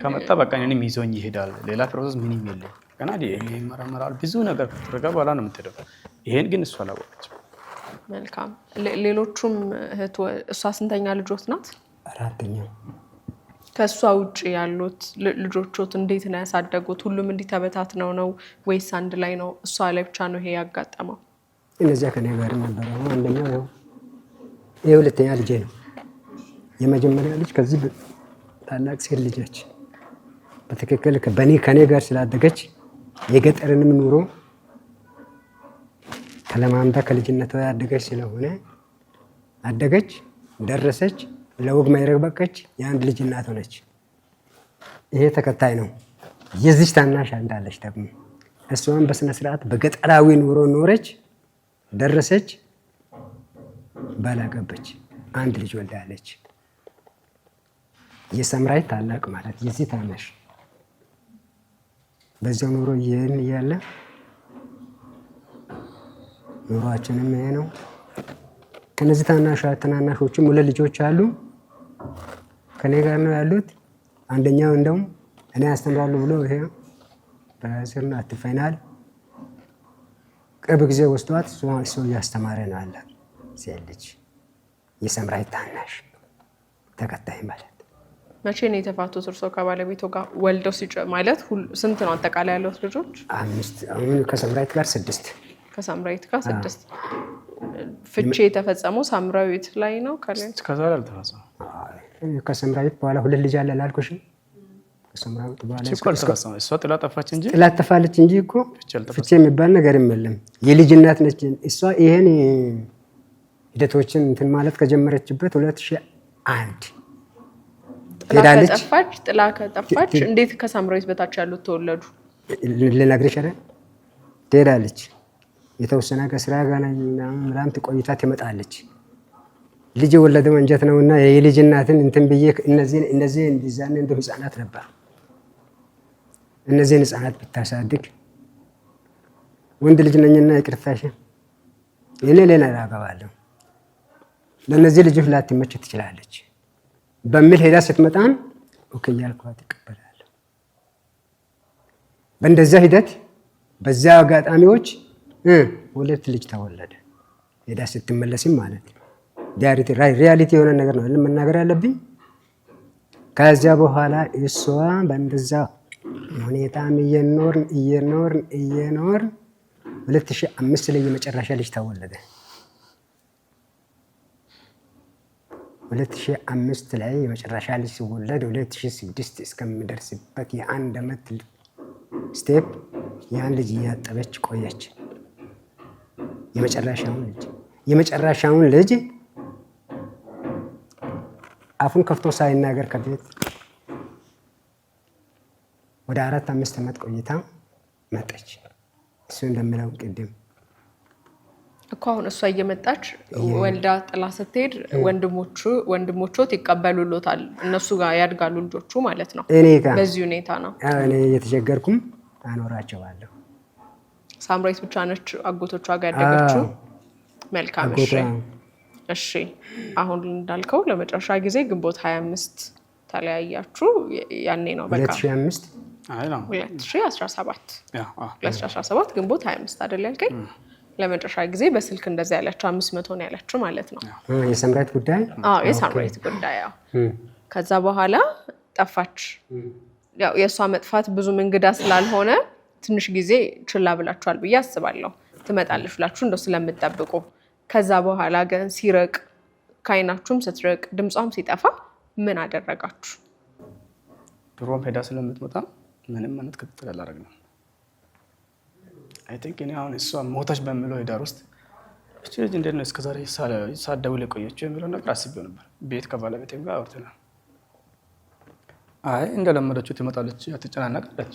C: ከመጣ በቃ እኔንም ይዞኝ ይሄዳል። ሌላ ፕሮሰስ ምንም የለም። ገና ይመረመራል። ብዙ ነገር ከተደረገ በኋላ ነው የምትሄደው። ይሄን ግን እሷ አላወቀችም።
B: መልካም። ሌሎቹም እሷ ስንተኛ ልጆት ናት?
E: አራተኛ።
B: ከእሷ ውጭ ያሉት ልጆቾት እንዴት ነው ያሳደጉት? ሁሉም እንዲህ ተበታትነው ነው ወይስ አንድ ላይ ነው? እሷ ላይ ብቻ ነው ይሄ ያጋጠመው?
E: እነዚያ ከኔ ጋር ነበር። አንደኛው ይሄ ሁለተኛ ልጄ ነው። የመጀመሪያ ልጅ ከዚህ ታላቅ ሴት ልጅ በትክክል ከኔ ጋር ስላደገች የገጠርንም ኑሮ ከለማምዳ ከልጅነቷ ያደገች ስለሆነ አደገች፣ ደረሰች፣ ለወግ ማይረግ በቀች፣ የአንድ ልጅ እናት ሆነች። ይሄ ተከታይ ነው። የዚህ ታናሽ አንዳለች ደግሞ እሷን በስነ ስርዓት በገጠራዊ ኑሮ ኖረች፣ ደረሰች፣ ባላገበች፣ አንድ ልጅ ወልዳለች። የሰምራዊት ታላቅ ማለት የዚህ ታናሽ በዚያው ኑሮ ይሄን እያለ ኑሯችንም ይሄ ነው። ከነዚህ ታናሾችም ሁለት ልጆች አሉ ከኔ ጋር ነው ያሉት። አንደኛው እንደውም እኔ አስተምራለሁ ብሎ ይሄ በስር ነው አትፋይናል ቅርብ ጊዜ ወስዷት እሱ እያስተማረ ነው አለ። ሴት ልጅ የሰምራዊት ታናሽ ተከታይ ማለት።
B: መቼ ነው የተፋቱት? እርሶ ከባለቤቱ ጋር ወልደው ማለት ስንት ነው አጠቃላይ ያሉት ልጆች?
E: 5። አሁን ከሰምራዊት ጋር 6።
B: ከሰምራዊት ጋር 6። ፍቺ የተፈጸመው ሳምራዊት ላይ ነው።
C: ከዛ ላይ አልተፈጸመም።
E: ከሰምራዊት በኋላ 2 ልጅ አለ ላልኩሽ። ከሰምራዊት በኋላ
C: እሷ ጥላ ጠፋች እንጂ
E: ጥላ ጠፋለች እንጂ እኮ ፍቺ የሚባል ነገር የለም። የልጅ እናት ነች እሷ። ይሄን ሂደቶችን እንትን ማለት ከጀመረችበት 2001
B: ጥላ ከጠፋች እንዴት ከሳምራዊት በታች ያሉት ተወለዱ?
E: ልነግርሽ አይደል? ትሄዳለች የተወሰነ ከስራ ጋር ምናምን ቆይታ ትመጣለች። ልጅ የወለደው እንጀት ነውና የልጅ እናትን እንትን ብዬ እነዚህ እንዲዛን እንደ ህፃናት ነበር። እነዚህን ህፃናት ብታሳድግ ወንድ ልጅ ነኝና ይቅርታሽ እኔ ሌላ አገባለሁ ለነዚህ ልጆች ላትመች ትችላለች በሚል ሄዳ ስትመጣን ኦኬ ያልኳት እቀበላለሁ። በእንደዛ ሂደት በዛ አጋጣሚዎች 2 ልጅ ተወለደ። ሄዳ ስትመለስም ማለት ሪያሊቲ የሆነ ነገር ነው ለመናገር ያለብኝ። ከዚያ በኋላ እሷ በእንደዛ ሁኔታም እየኖርን 2005 ላይ የመጨረሻ ልጅ ተወለደ። 2005 ላይ የመጨረሻ ልጅ ሲወለድ 2006 እስከሚደርስበት የ1 ዓመት ስቴፕ ያን ልጅ እያጠበች ቆየች። የመጨረሻውን ልጅ አፉን ከፍቶ ሳይናገር ከቤት ወደ 4-5 ዓመት ቆይታ መጣች። እሱ እንደምለው ቅድም
B: እኮ አሁን እሷ እየመጣች ወልዳ ጥላ ስትሄድ ወንድሞቹ ይቀበሉሎታል። እነሱ ጋር ያድጋሉ ልጆቹ ማለት ነው። በዚህ ሁኔታ ነው
E: እኔ እየተቸገርኩም አኖራቸዋለሁ።
B: ሳምራዊት ብቻ ነች አጎቶቿ ጋር ያደገችው። መልካም። እሺ አሁን እንዳልከው ለመጨረሻ ጊዜ ግንቦት 25 ተለያያችሁ። ያኔ ነው በቃ
E: 2005
B: 2017 ግንቦት 25 አይደል ያልከኝ? ለመጨረሻ ጊዜ በስልክ እንደዛ ያላችሁ 500 ነው ያላችሁ ማለት ነው።
E: የሳምራዊት ጉዳይ
B: የሳምራዊት ጉዳይ ከዛ በኋላ ጠፋች። ያው የእሷ መጥፋት ብዙም እንግዳ ስላልሆነ ትንሽ ጊዜ ችላ ብላችኋል ብዬ አስባለሁ። ትመጣለች ብላችሁ እንደው ስለምትጠብቁ። ከዛ በኋላ ግን ሲርቅ ካይናችሁም ስትርቅ ድምጿም ሲጠፋ ምን አደረጋችሁ?
C: ድሮም ሄዳ ስለምትመጣ ምንም አይነት ክትትል አላደረግንም። አይ ቲንክ እኔ አሁን እሷ ሞተች በሚለው ሄዳር ውስጥ እቺ ልጅ እንዴት ነው እስከዛሬ ሳትደውል የቆየችው የሚለው ነገር አስቤው ነበር። ቤት ከባለቤቴም ጋር አውርተናል። አይ እንደለመደችው ትመጣለች፣ አትጨናነቃለች።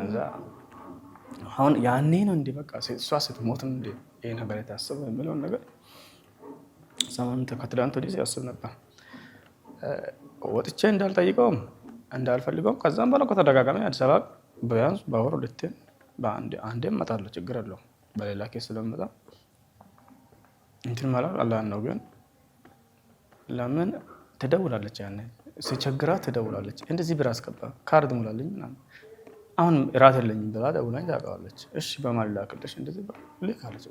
C: እዛ አሁን ያኔ ነው እንዲህ በቃ እሷ ስትሞት ነው እንዲህ ይሄ ነገር የታሰበው የሚለውን ነገር ሰሞኑን ከትላንት ወዲህ ሲያስብ ነበር። ወጥቼ እንዳልጠይቀውም እንዳልፈልገውም ከዛም በኋላ ከተደጋጋሚ አዲስ አበባ ቢያንስ በወር ሁለቴ አንዴም እመጣለሁ፣ ችግር የለውም። በሌላ ኬስ ስለምመጣ እንትን ማለት አላህ ነው። ግን ለምን ትደውላለች? ያኔ ሲቸግራት ትደውላለች። እንደዚህ ብር አስገባ ካርድ ሙላልኝ ምናምን። አሁን እራት የለኝም ብላ ደውላኝ ታውቃለች። እሺ በማን ላክልሽ? እንደዚህ ልክ አለች።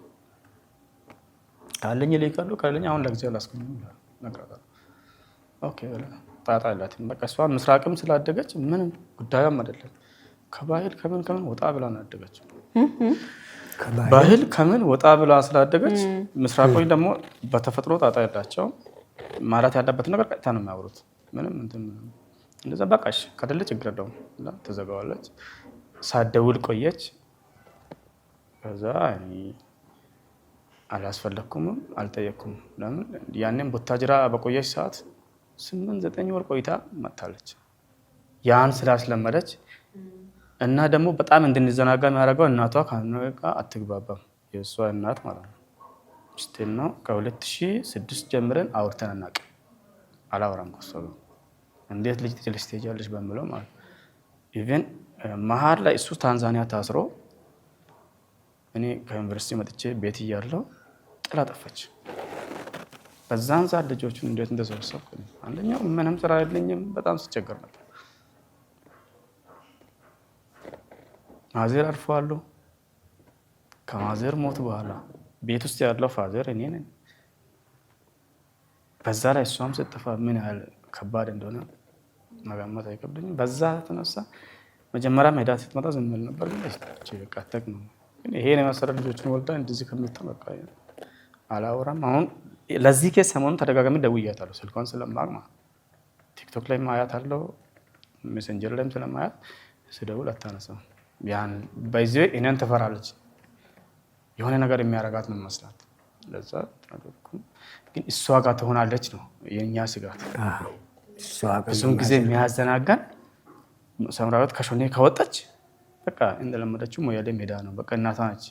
C: ካለኝ ልካለሁ፣ ካለኝ አሁን ለጊዜው አላስገኝም እነግራታለሁ። ኦኬ ጣጣ የላትም። በቃ እሷ ምስራቅም ስላደገች ምንም ጉዳዩም አይደለም። ከባህል ከምን ወጣ ብላ ነው ያደገችው። ባህል ከምን ወጣ ብላ ስላደገች ምስራቆች ደግሞ በተፈጥሮ ጣጣ የላቸውም። ማለት ያለበት ነገር ቀጥታ ነው የሚያወሩት። ምንም እንትን እንደዛ በቃሽ ከደለ ችግር የለውም ብላ ተዘጋዋለች። ሳትደውል ቆየች። ከዛ አላስፈለግኩምም አልጠየቅኩም። ለምን ያኔም ቦታጅራ በቆየች ሰዓት 8-9 ወር ቆይታ መጥታለች። ያን ስላስለመደች እና ደግሞ በጣም እንድንዘናጋ የሚያደርገው እናቷ ከነጋ አትግባባም። የእሷ እናት ማለት ነው ስቲል ነው። ከ2006 ጀምረን አውርተን አናውቅም። አላወራም ከእሷ ጋር እንዴት ልጅ ትሄጃለሽ በሚለው ማለት ነው። ኢቨን መሀል ላይ እሱ ታንዛኒያ ታስሮ እኔ ከዩኒቨርሲቲ መጥቼ ቤት እያለሁ ጥላ ጠፋች። በዛን ሰዓት ልጆቹን እንዴት እንደሰበሰብኩ አንደኛው ምንም ስራ የለኝም፣ በጣም ስቸገር ነበር። ማዘር አርፈዋል። ከማዘር ሞት በኋላ ቤት ውስጥ ያለው ፋዘር እኔ ነኝ። በዛ ላይ እሷም ስትጠፋ ምን ያህል ከባድ እንደሆነ መገመት አይከብደኝም። በዛ ተነሳ መጀመሪያ ሜዳ ስትመጣ ዝም ብል ነበር። ግን ቀተክ ነው ይሄን የመሰለ ልጆችን ወልዳ እንደዚህ ከምትጠበቃ አላወራም። አሁን ለዚህ ኬስ ሰሞኑን ተደጋጋሚ ደውያታለሁ። ስልኳን ስለማቅ ማለት ቲክቶክ ላይ ማያት አለው፣ ሜሴንጀር ላይም ስለማያት ስደውል አታነሳም። ያን በዚህ እኔን ትፈራለች። የሆነ ነገር የሚያረጋት ነው መስላት። ለዛ ተናገርኩ። ግን እሷ ጋር ትሆናለች ነው የኛ ስጋት። ብዙም ጊዜ የሚያዘናጋን ሰምራዊት ከሾኔ ከወጣች በቃ እንደለመደችው ሞያሌ ሜዳ ነው። በቃ እናቷ ነች።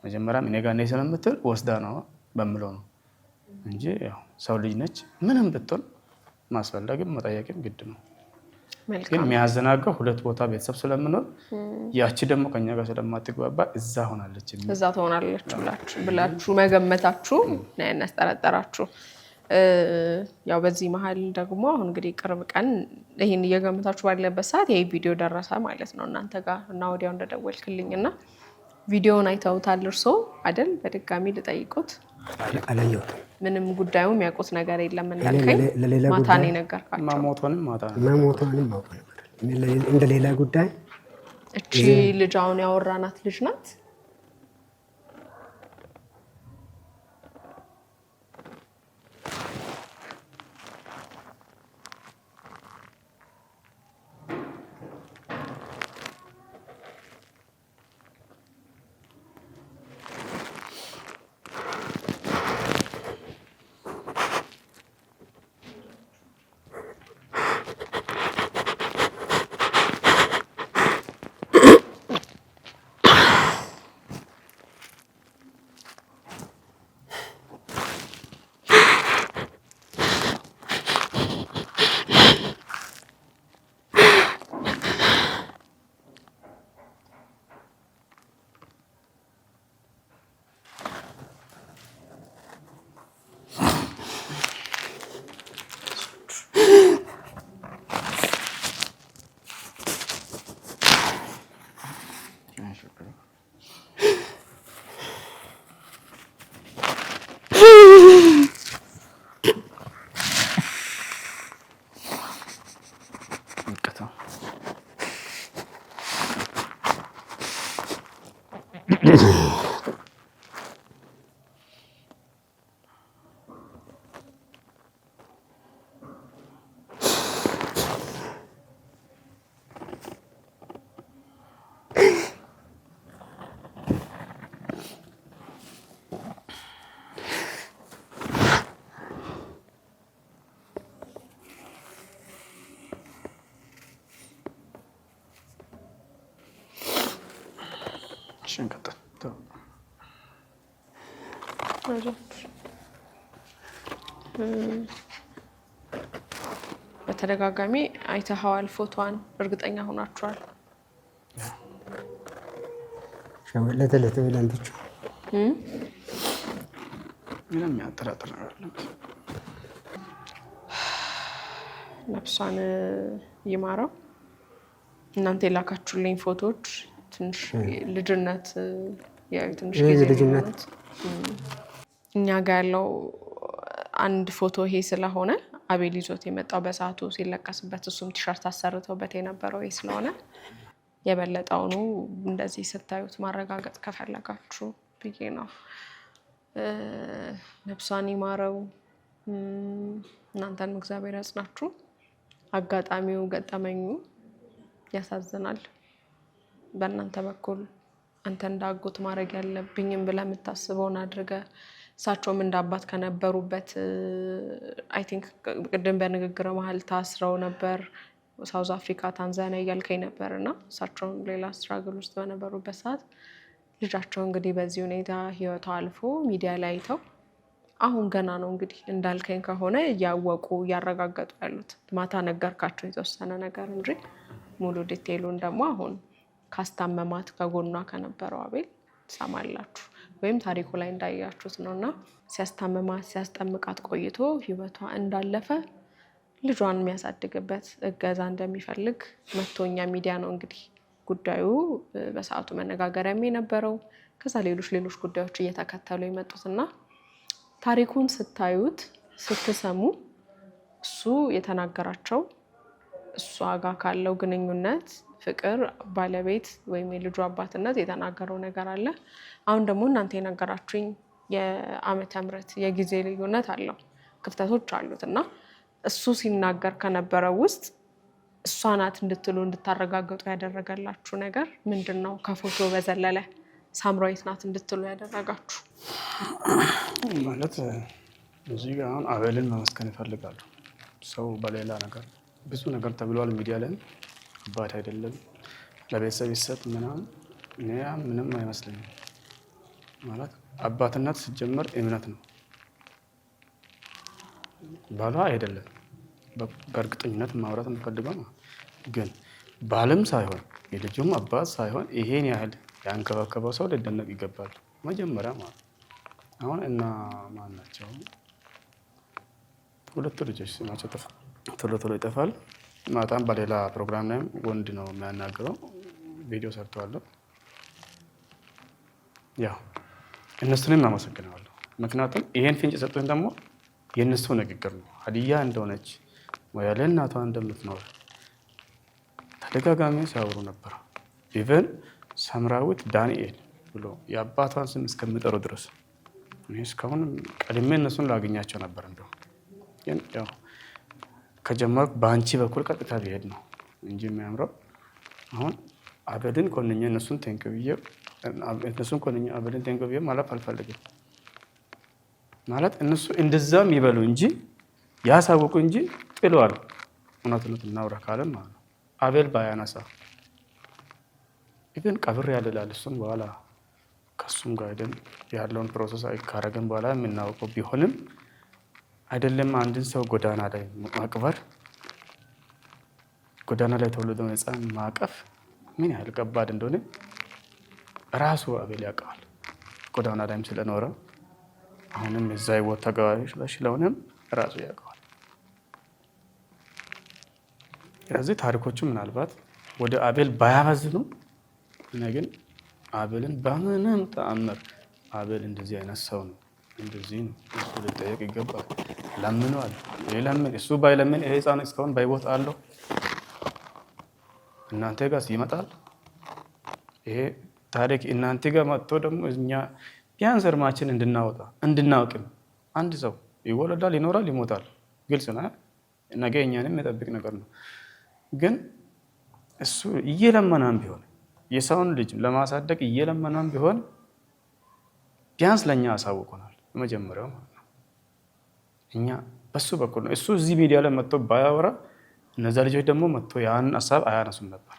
C: መጀመሪያም እኔ ጋር ነኝ ስለምትል ወስዳ ነው በምለው ነው እንጂ ያው ሰው ልጅ ነች። ምንም ብትሆን ማስፈለግም መጠየቅም ግድ ነው። ግን የሚያዘናጋው ሁለት ቦታ ቤተሰብ ስለምኖር ያቺ ደግሞ ከኛ ጋር ስለማትግባባ እዛ ሆናለች
B: እዛ ትሆናለች ብላችሁ መገመታችሁ ነው ያስጠረጠራችሁ። ያው በዚህ መሀል ደግሞ አሁን እንግዲህ ቅርብ ቀን ይሄን እየገመታችሁ ባለበት ሰዓት ይሄ ቪዲዮ ደረሰ ማለት ነው እናንተ ጋር እና ወዲያው እንደደወልክልኝና ቪዲዮውን አይተውታል እርሶ አይደል? በድጋሚ ልጠይቁት።
E: አላየሁትም።
B: ምንም ጉዳዩ የሚያውቁት ነገር የለም እንዳልከኝ ማታ ነው የነገርካቸው።
C: ማሞቷንም ማታ
E: ማውቀው ነበር እንደ ሌላ ጉዳይ።
B: እቺ ልጅ አሁን ያወራናት ልጅ ናት።
C: እሺ እንቀጥል።
B: በተደጋጋሚ አይተኸዋል ፎቶዋን፣ እርግጠኛ ሆናችኋል?
E: ሸወለተ ለተበላንቶች
C: ምንም ያጠራጥር ነገር አለ?
B: ነፍሷን ይማረው። እናንተ የላካችሁልኝ ፎቶዎች ትንሽ ልጅነት ትንሽ ጊዜ ልጅነት እኛ ጋር ያለው አንድ ፎቶ ይሄ ስለሆነ አቤል ይዞት የመጣው በሰዓቱ ሲለቀስበት እሱም ቲሸርት አሰርተውበት የነበረው ይሄ ስለሆነ የበለጠውኑ እንደዚህ ስታዩት ማረጋገጥ ከፈለጋችሁ ብዬ ነው። ነፍሷን ይማረው። እናንተን እግዚአብሔር ያጽናችሁ። አጋጣሚው ገጠመኙ ያሳዝናል። በእናንተ በኩል አንተ እንዳጎት ማድረግ ያለብኝም ብለህ የምታስበውን አድርገህ እሳቸውም እንደ አባት ከነበሩበት አይ ቲንክ ቅድም በንግግር መሀል ታስረው ነበር ሳውዝ አፍሪካ፣ ታንዛኒያ እያልከኝ ነበር እና እሳቸውም ሌላ ስትራግል ውስጥ በነበሩበት ሰዓት ልጃቸው እንግዲህ በዚህ ሁኔታ ህይወቷ አልፎ ሚዲያ ላይ አይተው አሁን ገና ነው እንግዲህ እንዳልከኝ ከሆነ እያወቁ እያረጋገጡ ያሉት። ማታ ነገርካቸው የተወሰነ ነገር እንጂ ሙሉ ዲቴይሉን ደግሞ አሁን ካስታመማት ከጎኗ ከነበረው አቤል ትሰማላችሁ ወይም ታሪኩ ላይ እንዳያችሁት ነውና ሲያስታመማት ሲያስጠምቃት ቆይቶ ህይወቷ እንዳለፈ ልጇን የሚያሳድግበት እገዛ እንደሚፈልግ መቶኛ ሚዲያ ነው እንግዲህ ጉዳዩ በሰዓቱ መነጋገሪያም የነበረው። ከዛ ሌሎች ጉዳዮች እየተከተሉ የመጡትና ታሪኩን ስታዩት ስትሰሙ እሱ የተናገራቸው እሷ ጋር ካለው ግንኙነት ፍቅር ባለቤት ወይም የልጁ አባትነት የተናገረው ነገር አለ። አሁን ደግሞ እናንተ የነገራችሁኝ የዓመተ ምህረት የጊዜ ልዩነት አለው፣ ክፍተቶች አሉት እና እሱ ሲናገር ከነበረው ውስጥ እሷ ናት እንድትሉ እንድታረጋግጡ ያደረገላችሁ ነገር ምንድን ነው? ከፎቶ በዘለለ ሳምራዊት ናት እንድትሉ ያደረጋችሁ
C: ማለት እዚህ ጋር አሁን አቤልን መመስገን ይፈልጋሉ። ሰው በሌላ ነገር ብዙ ነገር ተብሏል ሚዲያ ላይ አባት አይደለም ለቤተሰብ ይሰጥ ምናምን ምንም አይመስለኝም። ማለት አባትነት ሲጀመር እምነት ነው። ባሏ አይደለም በእርግጠኝነት ማውራት የምፈልገው ነው። ግን ባልም ሳይሆን የልጁም አባት ሳይሆን ይሄን ያህል ያንከባከበው ሰው ሊደነቅ ይገባል። መጀመሪያ ማለት አሁን እና ማን ናቸው ሁለቱ ልጆች ስማቸው ቶሎ ይጠፋል። ማታም በሌላ ፕሮግራም ላይ ወንድ ነው የሚያናግረው ቪዲዮ ሰርተዋል። ያው እነሱንም አመሰግናለሁ። ምክንያቱም ይሄን ፍንጭ ሰጡኝ ደግሞ የእነሱ ንግግር ነው። ሀዲያ እንደሆነች ወያለ እናቷ እንደምትኖር ተደጋጋሚ ሲያወሩ ነበር። ኢቨን ሳምራዊት ዳንኤል ብሎ የአባቷን ስም እስከሚጠሩ ድረስ እስካሁን ቀድሜ እነሱን ላገኛቸው ነበር። እንደው ግን ያው ከጀመርኩ በአንቺ በኩል ቀጥታ ቢሄድ ነው እንጂ የሚያምረው አሁን አቤልን ኮንኜ እነሱን ኮንኜ አቤልን ቴንክ ብዬ ማለፍ አልፈልግም። ማለት እነሱ እንደዛም ይበሉ እንጂ ያሳውቁ እንጂ ጥለዋል። እውነት እናውራ ካለም ማለት ነው አቤል ባያነሳ ግን ቀብር ያልላል። እሱም በኋላ ከሱም ጋር ሄደን ያለውን ፕሮሰስ ካረገን በኋላ የምናውቀው ቢሆንም አይደለም አንድን ሰው ጎዳና ላይ ማቅበር፣ ጎዳና ላይ ተወልዶ ሕፃን ማቀፍ ምን ያህል ከባድ እንደሆነ ራሱ አቤል ያውቀዋል። ጎዳና ላይም ስለኖረ አሁንም እዛ ህይወት ተጋባዥ ስለሆነም ራሱ ያውቀዋል። ስለዚህ ታሪኮቹ ምናልባት ወደ አቤል ባያመዝኑ እኔ ግን አቤልን በምንም ተአምር አቤል እንደዚህ አይነት ሰው ነው እንደዚህ ነው እሱ ሊጠየቅ ይገባል። ለምኗል። ለምን እሱ ባይለምን ይሄ ህፃን እስካሁን በህይወት አለው? እናንተ ጋር ይመጣል ይሄ ታሪክ እናንተ ጋር መጥቶ ደግሞ እኛ ቢያንስ እርማችን እንድናውቅም አንድ ሰው ይወለዳል፣ ይኖራል፣ ይሞታል። ግልጽ ነው። ነገ እኛንም የሚጠብቅ ነገር ነው። ግን እሱ እየለመናም ቢሆን የሰውን ልጅ ለማሳደግ እየለመናም ቢሆን ቢያንስ ለእኛ አሳውቁናል። መጀመሪያው ማለት ነው እኛ በሱ በኩል ነው። እሱ እዚህ ሚዲያ ላይ መጥቶ ባያወራ እነዛ ልጆች ደግሞ መጥቶ ያን ሀሳብ አያነሱም ነበር።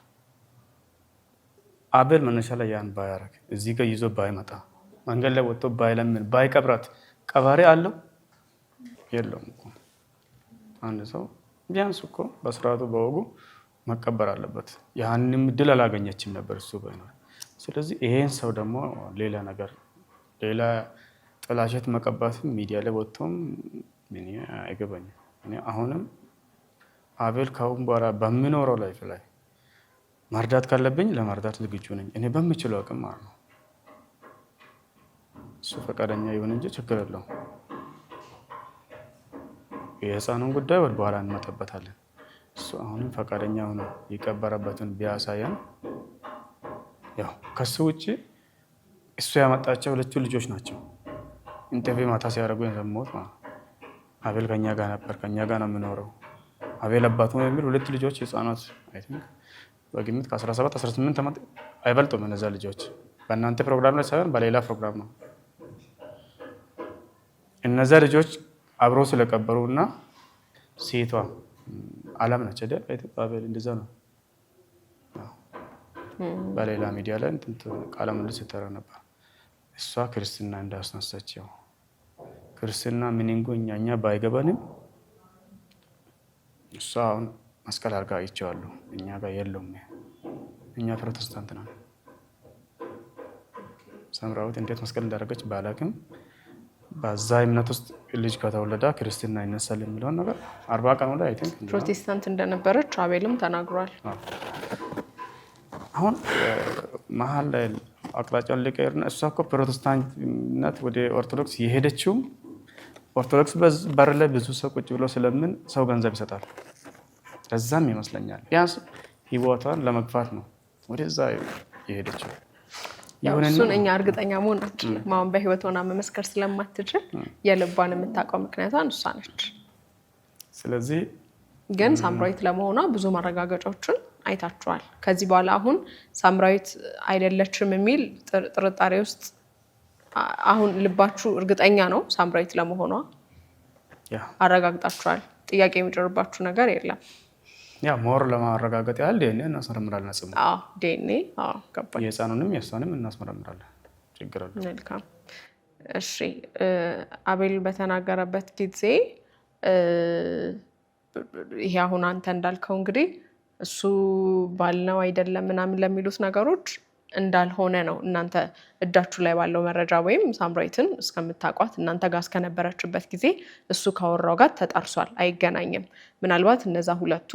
C: አቤል መነሻ ላይ ያን ባያረግ እዚህ ጋር ይዞ ባይመጣ መንገድ ላይ ወጥቶ ባይለምን ባይቀብራት ቀባሪ አለው የለውም እኮ። አንድ ሰው ቢያንስ እኮ በስርዓቱ በወጉ መቀበር አለበት። ያንንም እድል አላገኘችም ነበር እሱ ባይኖር። ስለዚህ ይሄን ሰው ደግሞ ሌላ ነገር ሌላ ጥላሸት መቀባትም ሚዲያ ላይ ወጥቶም ምን አይገባኝም። እኔ አሁንም አቤል ካሁን በኋላ በሚኖረው ላይፍ ላይ መርዳት ካለብኝ ለመርዳት ዝግጁ ነኝ እኔ በምችለው አቅም ማለት ነው። እሱ ፈቃደኛ ይሁን እንጂ ችግር የለውም። የህፃኑን ጉዳይ ወደ በኋላ እንመጣበታለን። እሱ አሁንም ፈቃደኛ ሆኖ የቀበረበትን ቢያሳየን ያው ከሱ ውጭ እሱ ያመጣቸው 2 ልጆች ናቸው። ኢንተርቪው ማታ ሲያደርጉ የሰማሁት አቤል ከኛ ጋር ነበር፣ ከኛ ጋር ነው የሚኖረው። አቤል አባቱ ነው የሚል 2 ልጆች ህፃናት አይ ቲንክ በግምት ከ17 18 ዓመት አይበልጡም እነዛ ልጆች። በእናንተ ፕሮግራም ላይ ሳይሆን በሌላ ፕሮግራም ነው። እነዛ ልጆች አብሮ ስለቀበሩና ሴቷ አለም ነች አይደል? አቤል እንደዛ ነው። በሌላ ሚዲያ ላይ ቃለ ምልልስ ሲተራ ነበር። እሷ ክርስትና እንዳስነሳቸው ክርስትና ምንንጎ እኛ ባይገባንም እሷ አሁን መስቀል አድርጋ አይቼዋለሁ። እኛ ጋር የለውም። እኛ ፕሮቴስታንት ነን። ሳምራዊት እንዴት መስቀል እንዳደረገች ባላቅም በዛ እምነት ውስጥ ልጅ ከተወለደ ክርስትና ይነሳል የሚለውን ነገር 40 ቀን ላይ አይ ቲንክ
B: ፕሮቴስታንት እንደነበረች አቤልም ተናግሯል።
C: አሁን መሀል ላይ አቅጣጫውን ሊቀይርና እሷ እኮ ፕሮቴስታንትነት ወደ ኦርቶዶክስ የሄደችው ኦርቶዶክስ በር ላይ ብዙ ሰው ቁጭ ብሎ ስለምን ሰው ገንዘብ ይሰጣል። ከዛም ይመስለኛል ቢያንስ ህይወቷን ለመግፋት ነው ወደዛ የሄደችው።
B: እሱን እኛ እርግጠኛ መሆን አንችልም። አሁን በህይወት ሆና መመስከር ስለማትችል የልቧን የምታውቀው ምክንያቷን እሷ ነች።
C: ስለዚህ
B: ግን ሳምራዊት ለመሆኗ ብዙ ማረጋገጫዎችን አይታችኋል። ከዚህ በኋላ አሁን ሳምራዊት አይደለችም የሚል ጥርጣሬ ውስጥ አሁን ልባችሁ እርግጠኛ ነው ሳምራዊት ለመሆኗ አረጋግጣችኋል። ጥያቄ የሚጭርባችሁ ነገር የለም።
C: ያ ሞር ለማረጋገጥ ያህል ዲኤንኤ እናስመረምራለን። ጽሙ
B: ዲኤንኤ ገባኝ።
C: የህፃኑንም የእሷንም እናስመረምራለን። ችግር አለ።
B: መልካም እሺ። አቤል በተናገረበት ጊዜ ይሄ አሁን አንተ እንዳልከው እንግዲህ እሱ ባልነው አይደለም ምናምን ለሚሉት ነገሮች እንዳልሆነ ነው እናንተ እጃችሁ ላይ ባለው መረጃ ወይም ሳምራዊትን እስከምታውቋት እናንተ ጋር እስከነበረችበት ጊዜ እሱ ካወራው ጋር ተጣርሷል፣ አይገናኝም። ምናልባት እነዛ ሁለቱ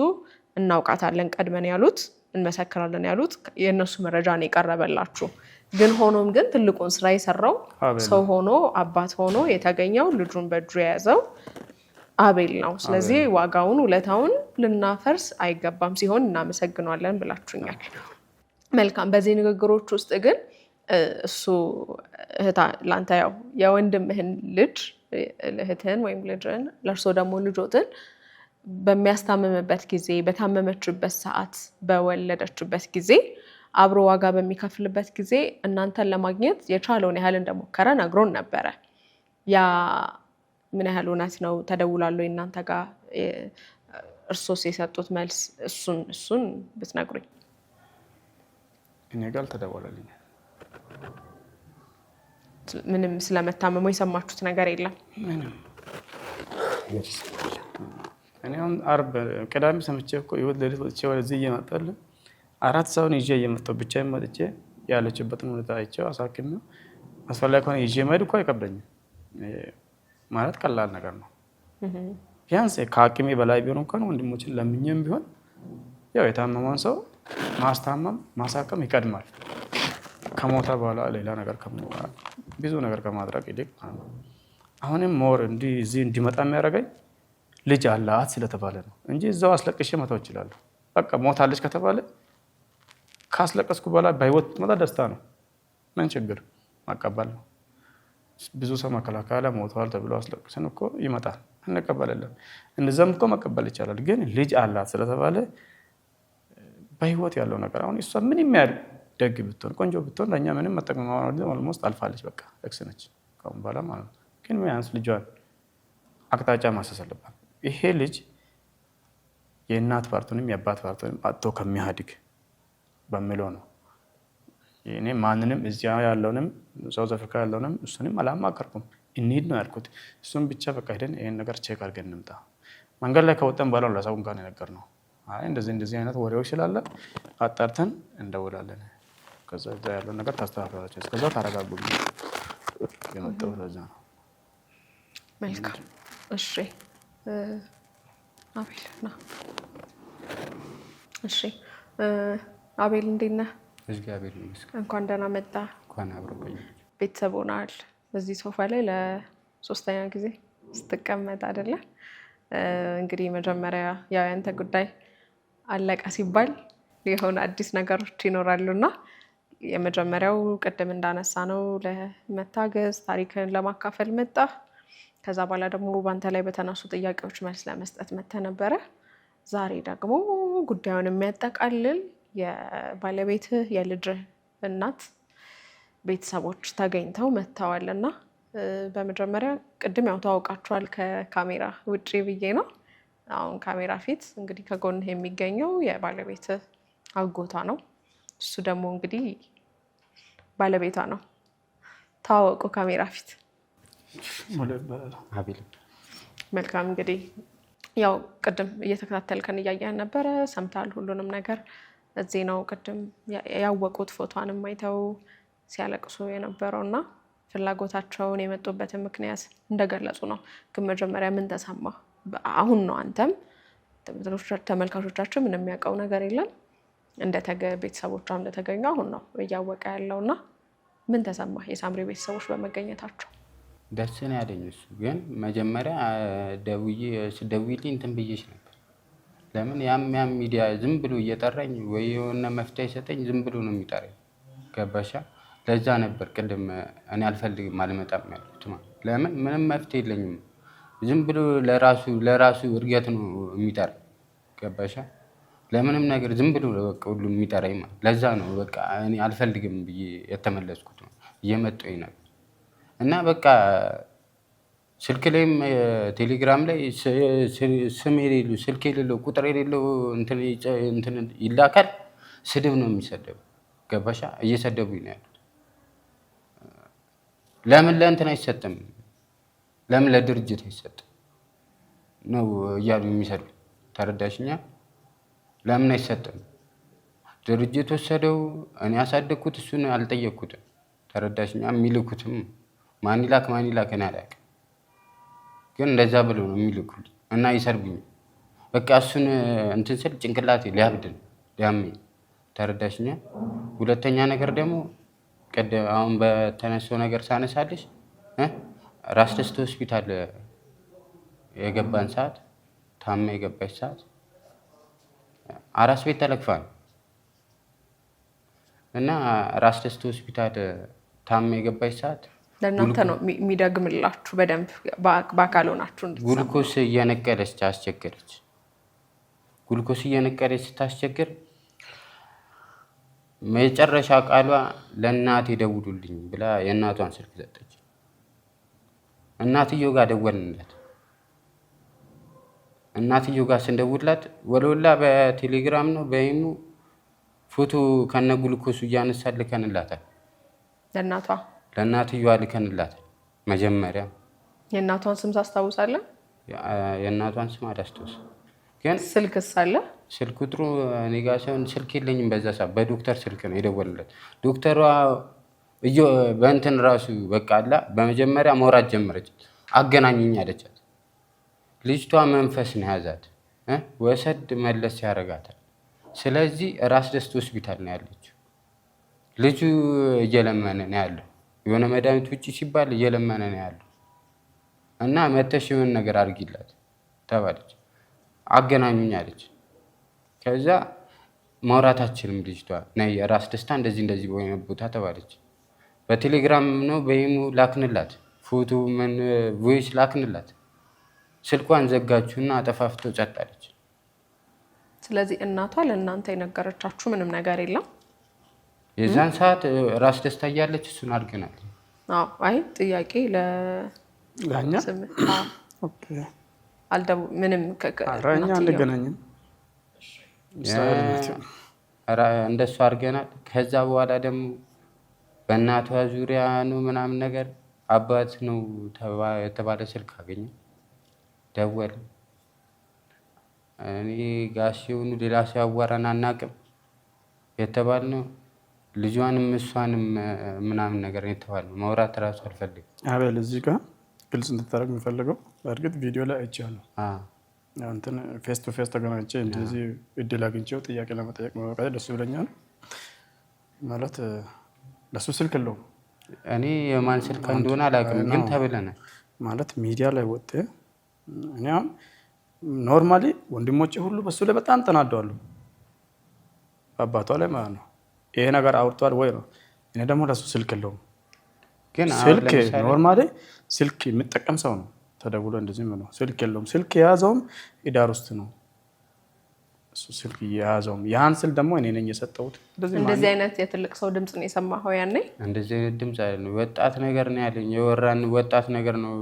B: እናውቃታለን ቀድመን ያሉት እንመሰክራለን ያሉት የእነሱ መረጃ ነው የቀረበላችሁ። ግን ሆኖም ግን ትልቁን ስራ የሰራው ሰው ሆኖ አባት ሆኖ የተገኘው ልጁን በእጁ የያዘው አቤል ነው። ስለዚህ ዋጋውን ውለታውን ልናፈርስ አይገባም፣ ሲሆን እናመሰግናለን ብላችሁኛል። መልካም። በዚህ ንግግሮች ውስጥ ግን እሱ ለአንተ ያው የወንድምህን ልጅ እህትህን ወይም ልጅን ለእርሶ ደግሞ ልጆትን በሚያስታምምበት ጊዜ በታመመችበት ሰዓት በወለደችበት ጊዜ አብሮ ዋጋ በሚከፍልበት ጊዜ እናንተን ለማግኘት የቻለውን ያህል እንደሞከረ ነግሮን ነበረ። ያ ምን ያህል እውነት ነው? ተደውላሉ እናንተ ጋር እርሶስ የሰጡት መልስ እሱን ብትነግሩኝ።
C: እኔ ጋር አልተደወለልኝም።
B: ምንም ስለመታመሙ የሰማችሁት ነገር የለም?
C: ምንም። እኔ አሁን ዓርብ ቅዳሜ ሰምቼ እኮ ይወት ለሊት ወጥቼ ወደዚህ እየመጣለሁ 4 ሰውን ይዤ እየመጣሁ ብቻዬን መጥቼ ያለችበትን ሁኔታ አይቼው አሳክሜው አስፈላጊ ከሆነ ይዤ መሄድ እኮ አይከብደኝም። ማለት ቀላል ነገር ነው። ቢያንስ ከአቅሜ በላይ ቢሆን እንኳን ወንድሞችን ለምኜም ቢሆን ያው የታመመውን ሰው ማስታመም ማሳከም ይቀድማል ከሞታ በኋላ ሌላ ነገር ብዙ ነገር ከማድረግ ይልቅ። አሁንም ሞር እዚህ እንዲመጣ የሚያደርገኝ ልጅ አላት ስለተባለ ነው እንጂ እዛው አስለቅሼ መተው እችላለሁ። በቃ ሞታለች ከተባለ ካስለቀስኩ በኋላ በህይወት መጣ ደስታ ነው። ምን ችግር ማቀበል ነው። ብዙ ሰው መከላከያ ላይ ሞተዋል ተብሎ አስለቅሰን እኮ ይመጣል እንቀበላለን። እንደዛም እኮ መቀበል ይቻላል። ግን ልጅ አላት ስለተባለ በህይወት ያለው ነገር አሁን እሷ ምን የሚያል ደግ ብትሆን ቆንጆ ብትሆን ለእኛ ምንም መጠቀም ኦልሞስት አልፋለች። በቃ ኤክስ ነች ከአሁን በኋላ ማለት ነው። ግን ቢያንስ ልጇን አቅጣጫ ማሰስ አለባት። ይሄ ልጅ የእናት ፓርቱንም የአባት ፓርቱንም አጥቶ ከሚያድግ በሚለው ነው እኔ ማንንም እዚያ ያለውንም ሳውዝ አፍሪካ ያለውንም እሱንም አላማከርኩም። እንሂድ ነው ያልኩት። እሱም ብቻ በቃ ሄደን ይሄን ነገር ቼክ አድርገን እንምጣ። መንገድ ላይ ከወጣን በኋላ ለሰው እንኳን የነገርነው አይ እንደዚህ አይነት ወሬዎች ስላለ አጣርተን እንደውላለን፣ ከዛ እዛ ያለውን ነገር ታስተካክላላችሁ፣ እስከዛ ታረጋጉ የመጣው ለዛ ነው።
B: መልካም እሺ አቤል ና። እሺ አቤል እንዴት ነህ?
A: እግዚአብሔር ይመስገን።
B: እንኳን ደህና መጣ።
A: እንኳን አብሮ ቆየ።
B: ቤተሰብ ሆነሃል። እዚህ ሶፋ ላይ ለ3ኛ ጊዜ ስትቀመጥ አይደለ? እንግዲህ መጀመሪያ ያው ያንተ ጉዳይ አለቀ ሲባል የሆነ አዲስ ነገሮች ይኖራሉና የመጀመሪያው ቅድም እንዳነሳ ነው ለመታገዝ ታሪክን ለማካፈል መጣ። ከዛ በኋላ ደግሞ ባንተ ላይ በተነሱ ጥያቄዎች መልስ ለመስጠት መጥተህ ነበረ። ዛሬ ደግሞ ጉዳዩን የሚያጠቃልል የባለቤትህ የልጅህ እናት ቤተሰቦች ተገኝተው መጥተዋልና በመጀመሪያ ቅድም ያው ተዋውቃችኋል ከካሜራ ውጪ ብዬ ነው። አሁን ካሜራ ፊት እንግዲህ ከጎንህ የሚገኘው የባለቤትህ አጎቷ ነው። እሱ ደግሞ እንግዲህ ባለቤቷ ነው። ተዋወቁ ካሜራ ፊት።
A: አቤል
B: መልካም እንግዲህ ያው ቅድም እየተከታተልከን እያየን ነበረ፣ ሰምታል ሁሉንም ነገር። እዚህ ነው ቅድም ያወቁት ፎቶንም አይተው ሲያለቅሱ የነበረውና ፍላጎታቸውን የመጡበትን ምክንያት እንደገለጹ ነው። ግን መጀመሪያ ምን ተሰማ? አሁን ነው አንተም ተመልካቾቻችን ምንም የሚያውቀው ነገር የለም ቤተሰቦቿ እንደተገኙ አሁን ነው እያወቀ ያለውና ምን ተሰማ የሳምሪ ቤተሰቦች በመገኘታቸው?
A: ደስ ነው ያለኝ። እሱ ግን መጀመሪያ ደውዬልኝ እንትን ብዬሽ ነበር። ለምን ያም ሚዲያ ዝም ብሎ እየጠራኝ ወይ የሆነ መፍትሄ ይሰጠኝ ዝም ብሎ ነው የሚጠራኝ። ገባሻ? ለዛ ነበር ቅድም እኔ አልፈልግም አልመጣም ያልኩት። ለምን ምንም መፍትሄ የለኝም። ዝም ብሎ ለራሱ እርገት ነው የሚጠራኝ። ገባሻ? ለምንም ነገር ዝም ብሎ በቃ ሁሉ የሚጠራኝ ማለት ለዛ ነው በቃ እኔ አልፈልግም ብዬ የተመለስኩት ነው። እየመጣኝ ነበር እና በቃ ስልክ ላይም ቴሌግራም ላይ ስም የሌለው ስልክ የሌለው ቁጥር የሌለው እንትን ይላካል። ስድብ ነው የሚሰደቡ። ገባሻ? እየሰደቡኝ ነው ያሉት። ለምን ለእንትን አይሰጥም? ለምን ለድርጅት አይሰጥም ነው እያሉ የሚሰዱ። ተረዳሽኛ? ለምን አይሰጥም? ድርጅት ወሰደው። እኔ ያሳደግኩት እሱን አልጠየቅኩትም። ተረዳሽኛ? የሚልኩትም ማን ይላክ እኔ አላውቅም። ግን እንደዛ ብለው ነው የሚልኩልኝ እና ይሰርቡኝ። በቃ እሱን እንትን ስል ጭንቅላቴ ሊያመኝ። ተረዳሽኛ? ሁለተኛ ነገር ደግሞ አሁን በተነሳው ነገር ሳነሳልሽ ራስ ደስታ ሆስፒታል የገባን ሰዓት ታማ የገባች ሰዓት አራስ ቤት ተለክፋ ነው እና ራስ ደስታ ሆስፒታል ታማ የገባች ሰዓት
B: ለእናንተ ነው የሚደግምላችሁ በደንብ በአካል ሆናችሁ እንድትሰሙ።
A: ጉልኮስ እየነቀለች አስቸገረች። ጉልኮስ እየነቀለች ስታስቸግር መጨረሻ ቃሏ ለእናቴ ደውሉልኝ ብላ የእናቷን ስልክ ሰጠች። እናትየው ጋር ደወልንላት። እናትየው ጋር ስንደውልላት ወለወላ በቴሌግራም ነው በኢሞ ፎቶ ከነ ጉልኮሱ እያነሳን ልከንላታል። ለእናትየዋ ልከንላታል። መጀመሪያ
B: የእናቷን ስም ታስታውሳለህ?
A: የእናቷን ስም አላስታውስም። ግን
B: ስልክስ አለ?
A: ስልክ ቁጥሩ እኔ ጋር ሳይሆን ስልክ የለኝም። በዛ ሰዓት በዶክተር ስልክ ነው የደወልለት። ዶክተሯ በእንትን ራሱ በቃ አላ በመጀመሪያ መውራት ጀመረች። አገናኝኝ አለቻት። ልጅቷ መንፈስ ነው ያዛት፣ ወሰድ መለስ ያደርጋታል። ስለዚህ ራስ ደስታ ሆስፒታል ነው ያለችው። ልጁ እየለመነ ነው ያለው። የሆነ መድኃኒት ውጭ ሲባል እየለመነ ነው ያለው እና መተሽ የሆነ ነገር አድርጊላት ተባለች። አገናኙኝ አለች። ከዛ ማውራት አትችልም ልጅቷ። ነይ ራስ ደስታ እንደዚህ በሆነ ቦታ ተባለች። በቴሌግራም ነው በኢሞ ላክንላት፣ ፎቶ ምን ቮይስ ላክንላት። ስልኳን ዘጋችሁና አጠፋፍተው ጸጥ አለች።
B: ስለዚህ እናቷ ለእናንተ የነገረቻችሁ ምንም ነገር የለም?
A: የዛን ሰዓት ራስ ደስታ እያለች እሱን አድርገናል።
B: አይ ጥያቄ ለኛ ምንም
C: እኛ አንገናኝም
A: እንደሱ አድርገናል። ከዛ በኋላ ደግሞ በእናቷ ዙሪያ ነው ምናምን ነገር አባት ነው የተባለ ስልክ አገኘ፣ ደወለ። እኔ ጋሼውን ሌላ ሲያዋራን አናውቅም የተባልነው ልጇንም እሷንም ምናምን ነገር የተባልነው ማውራት እራሱ አልፈልግም።
C: አቤል እዚህ ጋር ግልጽ እንድታደርግ የሚፈልገው በእርግጥ ቪዲዮ ላይ አይቻለሁ። እንትን ፌስ ቱ ፌስ ተገናኝቼ እንደዚህ እድል አግኝቼው ጥያቄ ለመጠየቅ መበቃቴ ደስ ብሎኛል። ማለት ለሱ ስልክ የለውም።
A: እኔ የማን ስልክ እንደሆነ አላውቅም፣ ግን ተብለናል።
C: ማለት ሚዲያ ላይ ወጥቼ እኔ አሁን ኖርማሊ ወንድሞቼ ሁሉ በሱ ላይ በጣም ተናደዋሉ፣ አባቷ ላይ ማለት ነው። ይሄ ነገር አውርቷል ወይ ነው። እኔ ደግሞ ለሱ ስልክ የለውም።
A: ግን
C: ስልክ ኖርማሊ ስልክ የሚጠቀም ሰው ነው። ተደውሎ እንደዚህ ነው። ስልክ የለውም። ስልክ የያዘውም ኢዳር ውስጥ ነው። እሱ ስልክ የያዘውም ያን ስልክ ደግሞ እኔ ነኝ የሰጠሁት።
B: እንደዚህ አይነት የትልቅ ሰው ድምጽ ነው የሰማኸው ያኔ?
A: እንደዚህ አይነት ድምጽ አይደለም፣ ወጣት ነገር ነው ያለኝ። የወራን ወጣት ነገር ነው።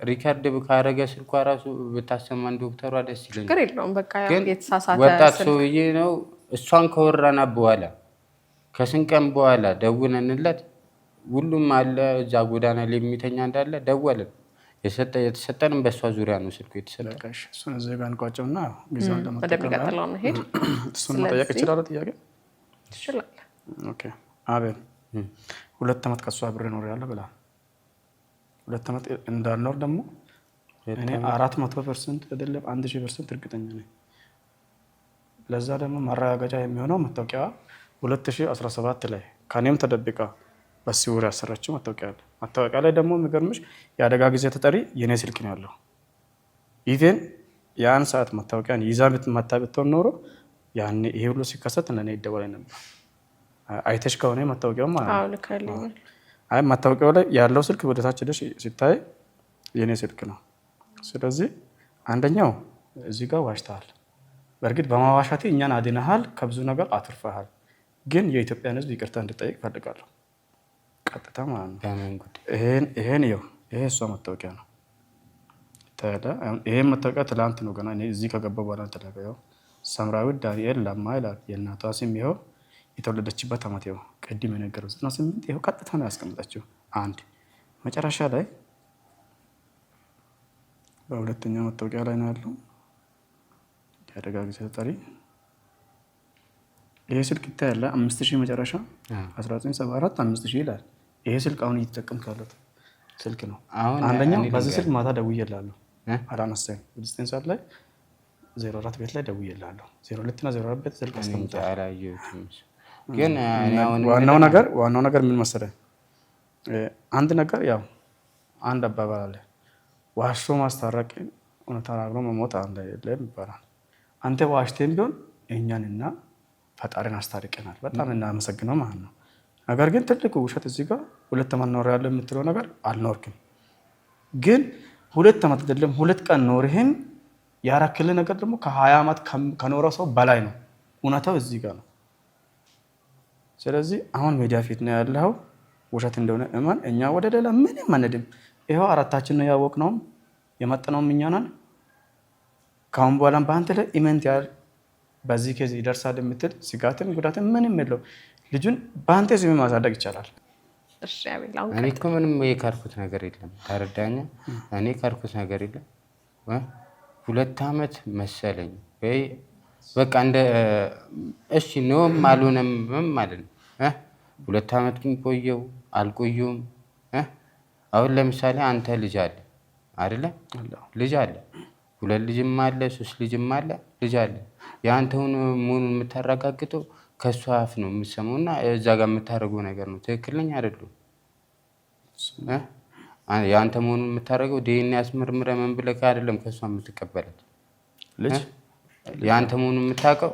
A: ሪከርድ ካረገ ስልኳ ራሱ ብታሰማን ዶክተሯ ደስ ይለኛል።
B: ችግር የለውም። በቃ የተሳሳተ
A: ወጣት ሰውዬ ነው። እሷን ከወራና በኋላ ከስንት ቀን በኋላ ደውለንለት ሁሉም አለ እዛ ጎዳና ላይ የሚተኛ እንዳለ ደወልን። የተሰጠንም በእሷ ዙሪያ ነው ስልኩ የተሰጠ።
C: እሱን እዚህ ጋር እንቋጨውና ጊዜውን
B: ወደሚቀጥለው ነው ሄድ።
C: እሱን መጠየቅ ይችላል። ጥያቄ
B: ትችላለህ።
C: ኦኬ አቤል 2 ዓመት ከእሷ አብሬ እኖራለሁ ብላ 2 ዓመት እንዳልኖር ደግሞ እኔ 400% አይደለም 1000% እርግጠኛ ነኝ። ለዛ ደግሞ ማረጋገጫ የሚሆነው መታወቂያ 2017 ላይ ከኔም ተደብቃ በስውር ያሰራችው መታወቂያ አለ። መታወቂያ ላይ ደግሞ የሚገርምሽ የአደጋ ጊዜ ተጠሪ የኔ ስልክ ነው ያለው። ኢቨን ያን ሰዓት መታወቂያን ይዛ መታ ብትሆን ኖሮ ያኔ ይሄ ሁሉ ሲከሰት ለኔ ይደወል ነበር። አይተሽ ከሆነ መታወቂያው ማለት ነው። አይ መታወቂያው ላይ ያለው ስልክ ወደ ታች ደሽ ሲታይ የኔ ስልክ ነው። ስለዚህ አንደኛው እዚህ ጋር ዋሽተሃል። በእርግጥ በማዋሻቴ እኛን አድነሃል፣ ከብዙ ነገር አትርፈሃል። ግን የኢትዮጵያን ሕዝብ ይቅርታ እንድጠይቅ ፈልጋለሁ። ቀጥታ ማለት ነው። ይሄን ይሄ እሷ መታወቂያ ነው። ይሄን መታወቂያ ትላንት ነው ገና እዚህ ከገባ በኋላ ተላቀየው። ሰምራዊት ዳንኤል ለማ ይላል የእናቷ ስም። ይኸው የተወለደችበት ዓመት ይኸው ቅድም የነገረው 98 ይኸው ቀጥታ ነው ያስቀምጣችው። አንድ መጨረሻ ላይ በሁለተኛ መታወቂያ ላይ ነው ያለው የአደጋ ጊዜ ተጠሪ። ይሄ ስልክ ይታያል 5000 መጨረሻ 1974 5000 ይላል። ይሄ ስልክ አሁን እየተጠቀምክ ያለው ስልክ ነው። አንደኛው በዚህ ስልክ ማታ ደውዬልሃለሁ አላነሳኝ። 9 ሰዓት ላይ 04 ቤት ላይ ደውዬልሃለሁ። 02 እና 04 ቤት ስልክ አስቀምጣለሁ።
A: ግን
C: ዋናው ነገር ምን መሰለህ? አንድ ነገር ያው አንድ አባባል አለ፣ ዋሽቶ ማስታረቅ እውነት ተናግሮ መሞት አንድ አይደለም ይባላል። አንተ ዋሽቴም ቢሆን እኛንና ፈጣሪን አስታርቀናል። በጣም እናመሰግነው ማለት ነው። ነገር ግን ትልቁ ውሸት እዚህ ጋር 2 ዓመት ኖር ያለው የምትለው ነገር አልኖርክም። ግን 2 ዓመት አይደለም 2 ቀን ኖርህን ያራክልህ ነገር ደግሞ ከ20 ዓመት ከኖረው ሰው በላይ ነው። እውነታው እዚህ ጋር ነው። ስለዚህ አሁን ሚዲያ ፊት ነው ያለው፣ ውሸት እንደሆነ እማን። እኛ ወደ ሌላ ምንም አንድም። ይኸው አራታችን ነው ያወቅነውም የመጠነውም እኛ ነን። ካሁን በኋላም በአንተ ላይ ኢሜንት ያህል በዚህ ኬዝ ይደርሳል የምትል ስጋትም ጉዳትም ምንም የለው። ልጁን በአንተ ስም ማሳደግ ይቻላል።
A: እኔ እኮ ምንም የካርኩት ነገር የለም። ተረዳኛ። እኔ የካርኩት ነገር የለም። 2 ዓመት መሰለኝ ወይ በቃ እንደ እሺ ነውም አልሆነም ማለት ነው። 2 ዓመት ግን ቆየው አልቆየውም። አሁን ለምሳሌ አንተ ልጅ አለ አይደለ? ልጅ አለ፣ 2 ልጅም አለ፣ 3 ልጅም አለ፣ ልጅ አለ። የአንተውን መሆኑን የምታረጋግጠው ከእሱ አፍ ነው የምትሰማው እና እዛ ጋር የምታደርገው ነገር ነው። ትክክል ነኝ አይደለም? የአንተ መሆኑን የምታደርገው ዲኤንኤ አስመርምረህ ምን ብለህ አይደለም ከእሷ የምትቀበላት ልጅ። የአንተ መሆኑን የምታውቀው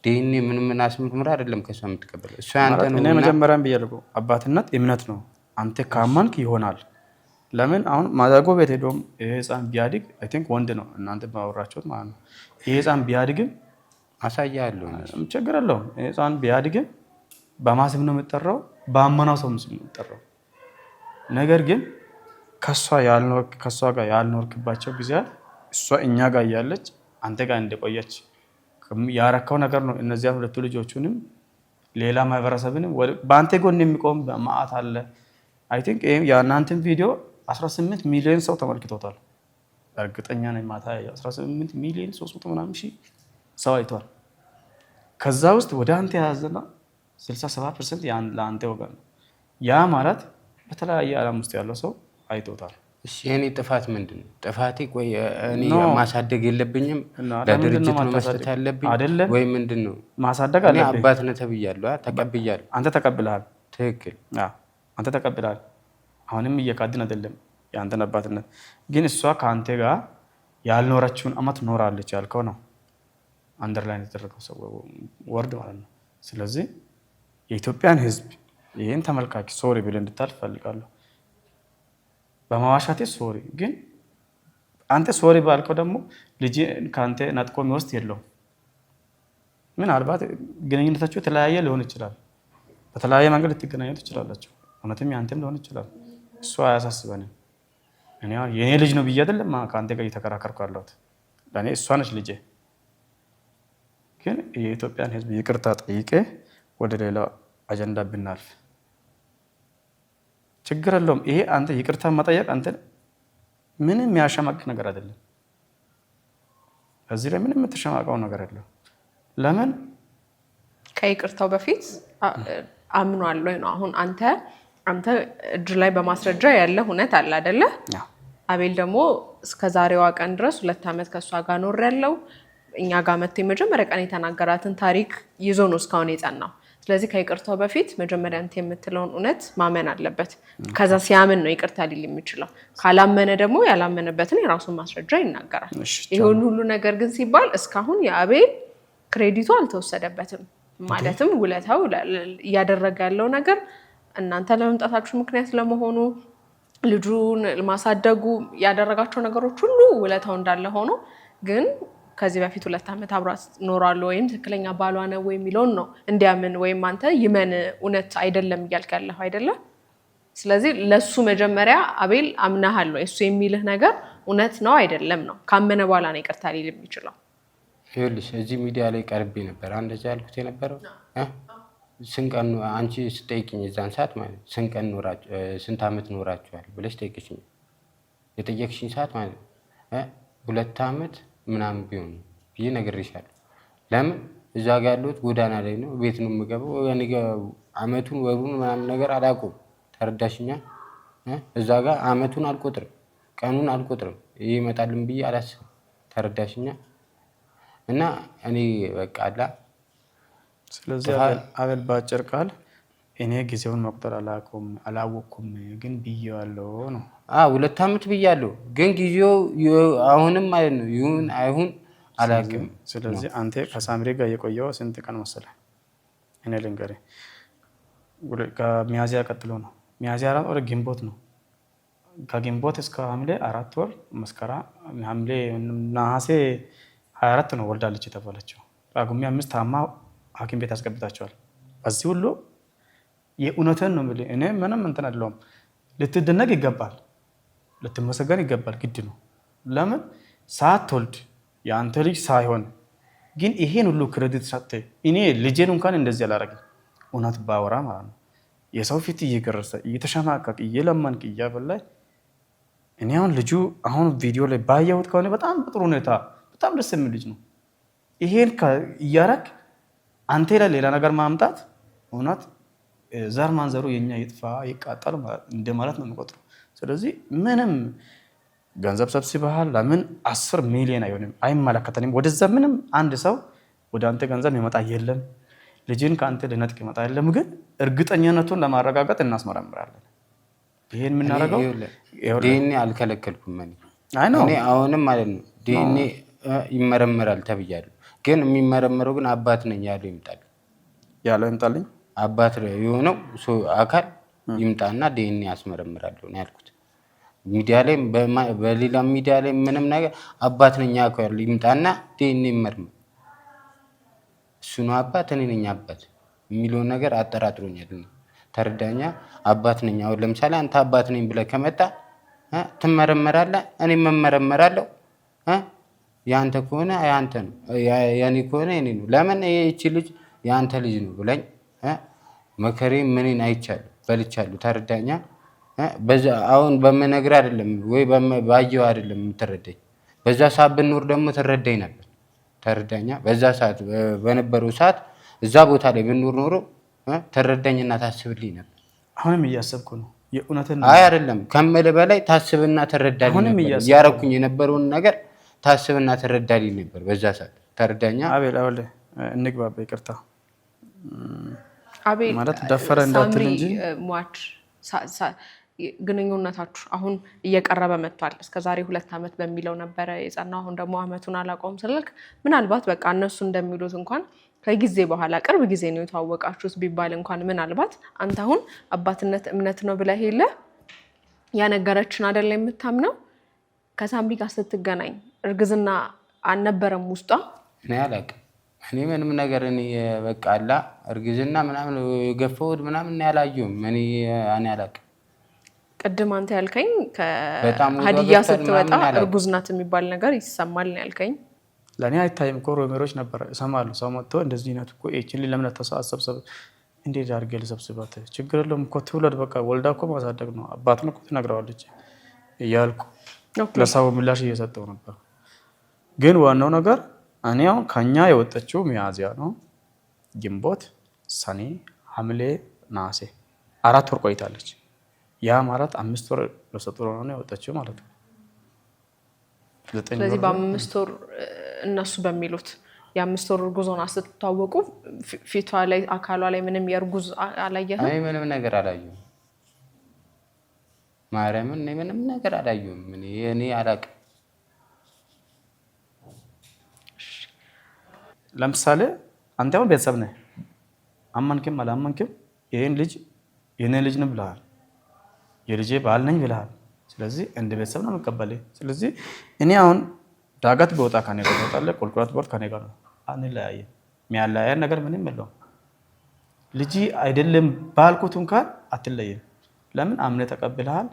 A: ዲኤንኤ ምን አስመርምረህ አይደለም ከእሷ የምትቀበላት እሷ ያንተ ነው።
C: እኔ መጀመሪያም ብያለሁ፣ አባትነት እምነት ነው። አንተ ካመንክ ይሆናል። ለምን አሁን ማዛጎ ቤት ሄዶም ይሄ ህፃን ቢያድግ አይ ቲንክ ወንድ ነው እናንተ ባወራችሁት ማለት ነው። ይሄ ህፃን ቢያድግም
A: አሳያለሁ፣
C: ችግር የለውም። ይሄ ህፃን ቢያድግም በማስም ነው የምጠራው፣ በአመናው ሰው ምስል ነው የምጠራው። ነገር ግን ከሷ ጋር ያልኖርክባቸው ጊዜያት እሷ እኛ ጋር እያለች አንተ ጋር እንደቆየች ያረከው ነገር ነው። እነዚያ 2 ልጆቹንም ሌላ ማህበረሰብን በአንተ ጎን የሚቆም ማአት አለ። አይ ቲንክ የእናንተን ቪዲዮ 18 ሚሊዮን ሰው ተመልክቶታል። እርግጠኛ ነኝ ማታ 18 ሚሊዮን 300 ምናምን ሺህ ሰው አይቷል። ከዛ ውስጥ ወደ አንተ የያዘና 67% ለአንተ ወገን ነው። ያ ማለት በተለያየ ዓለም ውስጥ ያለው ሰው አይቶታል።
A: እሺ የኔ ጥፋት ምንድን ነው? ጥፋቴ ቆይ እኔ ማሳደግ የለብኝም ለድርጅት ነው መስጠት ያለብኝ ወይ ምንድን ነው?
C: ማሳደግ አለብኝ።
A: እኔ አባት ነህ ተብያለሁ፣ ተቀብያለሁ።
C: አንተ ተቀብለሃል።
A: ትክክል።
C: አንተ ተቀብለሃል። አሁንም እየካድን አይደለም የአንተን አባትነት። ግን እሷ ከአንተ ጋር ያልኖረችውን አመት ኖራለች ያልከው ነው አንደርላይን የተደረገው ሰው ወርድ ማለት ነው። ስለዚህ የኢትዮጵያን ሕዝብ ይህን ተመልካች ሶሪ ብለህ እንድታልፍ እፈልጋለሁ። በማዋሻቴ ሶሪ። ግን አንተ ሶሪ ባልከው ደግሞ ልጅ ከአንተ ነጥቆ የሚወስድ የለውም። ምናልባት ግንኙነታቸው የተለያየ ሊሆን ይችላል። በተለያየ መንገድ ልትገናኙ ትችላላችሁ። እውነትም ያንተም ሊሆን ይችላል። እሱ አያሳስበንም። የኔ ልጅ ነው ብዬ አይደለም ከአንተ ጋር እየተከራከርኩ ያለሁት። ለእኔ እሷ ነች ልጄ። ግን የኢትዮጵያን ሕዝብ ይቅርታ ጠይቄ ወደ ሌላ አጀንዳ ብናልፍ ችግር የለውም። ይሄ አንተ ይቅርታ መጠየቅ አንተ ምንም የሚያሸማቅቅ ነገር አይደለም። እዚህ ላይ ምንም የምትሸማቀው ነገር የለም። ለምን
B: ከይቅርታው በፊት አምኗል ወይ ነው። አሁን አንተ እጅ ላይ በማስረጃ ያለ እውነት አለ አይደለ? አቤል ደግሞ እስከ ዛሬዋ ቀን ድረስ 2 ዓመት ከእሷ ጋር ኖር ያለው እኛ ጋር መጥቶ የመጀመሪያ ቀን የተናገራትን ታሪክ ይዞ ነው እስካሁን የጸናው። ስለዚህ ከይቅርታው በፊት መጀመሪያ አንተ የምትለውን እውነት ማመን አለበት። ከዛ ሲያምን ነው ይቅርታ ሊል የሚችለው። ካላመነ ደግሞ ያላመነበትን የራሱን ማስረጃ ይናገራል። ይሄን ሁሉ ነገር ግን ሲባል እስካሁን የአቤል ክሬዲቱ አልተወሰደበትም። ማለትም ውለታው እያደረገ ያለው ነገር እናንተ ለመምጣታችሁ ምክንያት ለመሆኑ ልጁን ማሳደጉ ያደረጋቸው ነገሮች ሁሉ ውለታው እንዳለ ሆኖ ግን ከዚህ በፊት 2 ዓመት አብራት ኖራሉ ወይም ትክክለኛ ባሏ ነው ወይ የሚለውን ነው እንዲያምን ወይም አንተ ይመን እውነት አይደለም እያልክ ያለኸው አይደለም። ስለዚህ ለሱ መጀመሪያ አቤል አምናሃል ወይ እሱ የሚልህ ነገር እውነት ነው አይደለም ነው። ካመነ በኋላ ነው ይቅርታ ሊል የሚችለው።
A: ይኸውልሽ እዚህ ሚዲያ ላይ ቀርቤ ነበር እንደዛ ያልኩት የነበረው ስንቀን አንቺ ስጠይቅኝ የዛን ሰዓት ማለት ስንቀን ኖራችሁ ስንት ዓመት ኖራችኋል ብለሽ ጠይቅሽኝ የጠየቅሽኝ ሰዓት ማለት 2 ዓመት ምናምን ቢሆን ይሄ ነግሬሻለሁ። ለምን እዛ ጋር ያለሁት ጎዳና ላይ ነው፣ ቤት ነው የምገባው። ያኔ ዓመቱን ወሩን ምናምን ነገር አላውቅም። ተረዳሽኛ? እዛ ጋር ዓመቱን አልቆጥርም፣ ቀኑን አልቆጥርም። ይሄ ይመጣልን ብዬ አላስብም። ተረዳሽኛ? እና እኔ በቃ አላ
C: ስለዚህ አቤል ባጭር ቃል እኔ ጊዜውን መቁጠር አላወቅኩም ግን ብዬዋለሁ ነው።
A: 2 ዓመት ብያለሁ፣ ግን ጊዜው አሁንም ማለት ነው ይሁን አይሁን አላውቅም።
C: ስለዚህ አንተ ከሳምሪ ጋር የቆየው ስንት ቀን መሰለህ? እኔ ልንገርህ፣ ከሚያዝያ ቀጥሎ ነው። ሚያዝያ 4 ወር ግንቦት ነው። ከግንቦት እስከ ሐምሌ 4 ወር መስከረም፣ ሐምሌ፣ ነሐሴ 24 ነው ወልዳለች የተባለችው። ጳጉሜ 5 ታማ ሐኪም ቤት አስገብታቸዋል። በዚህ ሁሉ የእውነትን ነው የምልህ። እኔ ምንም እንትን አይደለሁም። ልትደነቅ ይገባል፣ ልትመሰገን ይገባል፣ ግድ ነው። ለምን ሳትወልድ የአንተ ልጅ ሳይሆን ግን ይሄን ሁሉ ክሬዲት ሰጥተህ እኔ ልጄን እንኳን እንደዚህ አላደረግም። እውነት ባወራ ማለት ነው የሰው ፊት እየገረሰ እየተሸማቀቅ እየለመንክ እያበላህ እኔ አሁን ልጁ አሁን ቪዲዮ ላይ ባየሁት ከሆነ በጣም በጥሩ ሁኔታ በጣም ደስ የሚል ልጅ ነው። ይሄን እያደረግ አንተ ላይ ሌላ ነገር ማምጣት እውነት ዘር ማንዘሩ የኛ ይጥፋ ይቃጠል እንደማለት ነው የምቆጥረው። ስለዚህ ምንም ገንዘብ ሰብስበሃል ለምን 10 ሚሊዮን አይሆንም፣ አይመለከተንም። ወደዛ ምንም አንድ ሰው ወደ አንተ ገንዘብ ይመጣ የለም፣ ልጅን ከአንተ ልነጥቅ ይመጣ የለም። ግን እርግጠኛነቱን ለማረጋገጥ እናስመረምራለን። ይሄን የምናደርገው
A: ዲኤንኤ አልከለከልኩም። እኔ አሁንም ማለት ነው ዲኤንኤ ይመረመራል ተብያለሁ። ግን የሚመረመረው ግን አባት ነኝ ያለው ይምጣልኝ አባት የሆነው አካል ይምጣና ዲኤንኤ ያስመረምራለሁ ነው ያልኩት። ሚዲያ ላይ በሌላ ሚዲያ ላይ ምንም ነገር አባት ነኝ ያለው ይምጣና ዲኤንኤ ይመርመር። እሱ ነው አባት እኔ ነኝ አባት የሚለውን ነገር አጠራጥሮኛል። ተረዳኛ? አባት ነኝ። አሁን ለምሳሌ አንተ አባት ነኝ ብለህ ከመጣ ትመረመራለህ፣ እኔ መመረመራለሁ። ያንተ ከሆነ ያንተ ነው፣ ያኔ ከሆነ የኔ ነው። ለምን እቺ ልጅ ያንተ ልጅ ነው ብለኝ መከሬ ምንን አይቻለሁ በልቻለሁ ተረዳኛ በዛ አሁን በመነግር አይደለም ወይ ባየው አይደለም የምትረዳኝ በዛ ሰዓት ብንኖር ደግሞ ትረዳኝ ነበር ተረዳኛ በዛ ሰዓት በነበረው ሰዓት እዛ ቦታ ላይ ብንኖር ኖሮ ተረዳኝና ታስብልኝ ነበር
C: አሁንም እያሰብኩ ነው የኡነትን
A: አይ አይደለም ከመለ በላይ ታስብና ተረዳልኝ ነበር ያረኩኝ የነበረውን ነገር ታስብና ተረዳልኝ ነበር በዛ ሰዓት ተረዳኛ
C: አቤል አወለ እንግባባ ይቅርታ
B: አቤል
C: ማለት ደፈረ እንዳትል እንጂ
B: ሟች ግንኙነታችሁ አሁን እየቀረበ መጥቷል እስከዛሬ 2 አመት በሚለው ነበር የጸናው አሁን ደግሞ አመቱን አላቆም ስልክ ምናልባት በቃ እነሱ እንደሚሉት እንኳን ከጊዜ በኋላ ቅርብ ጊዜ ነው የተዋወቃችሁት ቢባል እንኳን ምናልባት አንተ አሁን አባትነት እምነት ነው ብለህ ሄለ ያነገረችን አይደል የምታምነው ከሳምሪ ጋር ስትገናኝ እርግዝና አልነበረም ውስጧ
A: እኔ አላውቅም እኔ ምንም ነገር እኔ በቃ አላ እርግዝና ምናምን ገፈውድ ምናምን ያላየሁም እኔ አላውቅም
B: ቅድም አንተ ያልከኝ ከሀዲያ ስትወጣ እርጉዝ ናት የሚባል ነገር ይሰማል ነው ያልከኝ
C: ለኔ አይታይም እኮ ሮሜሮች ነበር እሰማለሁ ሰው መጥቶ እንደዚህ ነው እኮ እቺን ለምን ተሳሰብሰብ እንዴት አድርጌ ልሰብስባት ችግር የለውም እኮ ትውለድ በቃ ወልዳ እኮ ማሳደግ ነው አባት ነው እኮ ትነግረዋለች እያልኩ ለሰው ምላሽ እየሰጠው ነበር ግን ዋናው ነገር እኔ አሁን ከኛ የወጣችው ሚያዝያ ነው ግንቦት ሰኔ ሐምሌ ነሐሴ 4 ወር ቆይታለች ያ ማለት 5 ወር ለሰጥሮ ነው የወጣችው ማለት ነው
B: ስለዚህ በ5 ወር እነሱ በሚሉት የ5 ወር ጉዞና ስትታወቁ ፊቷ ላይ አካሏ ላይ ምንም የርጉዝ አላየህም
A: አይ ምንም ነገር አላየሁም ማርያምን ምንም ነገር አላየሁም እኔ አላውቅም
C: ለምሳሌ አንተ አሁን ቤተሰብ ነህ አማንከም አላማንከም ይሄን ልጅ የኔ ልጅ ነው ብለሃል የልጄ ባል ነኝ ብለሃል ስለዚህ እንደ ቤተሰብ ነው መቀበልህ ስለዚህ እኔ አሁን ዳጋት በወጣ ካኔ ጋር ወጣለ ቁልቁላት ቦርት ካኔ ጋር ነው አንለያየ የሚያለያየን ነገር ምንም የለውም ልጅ አይደለም ባልኩት እንኳን አትለይም ለምን አምነ ተቀብለሃል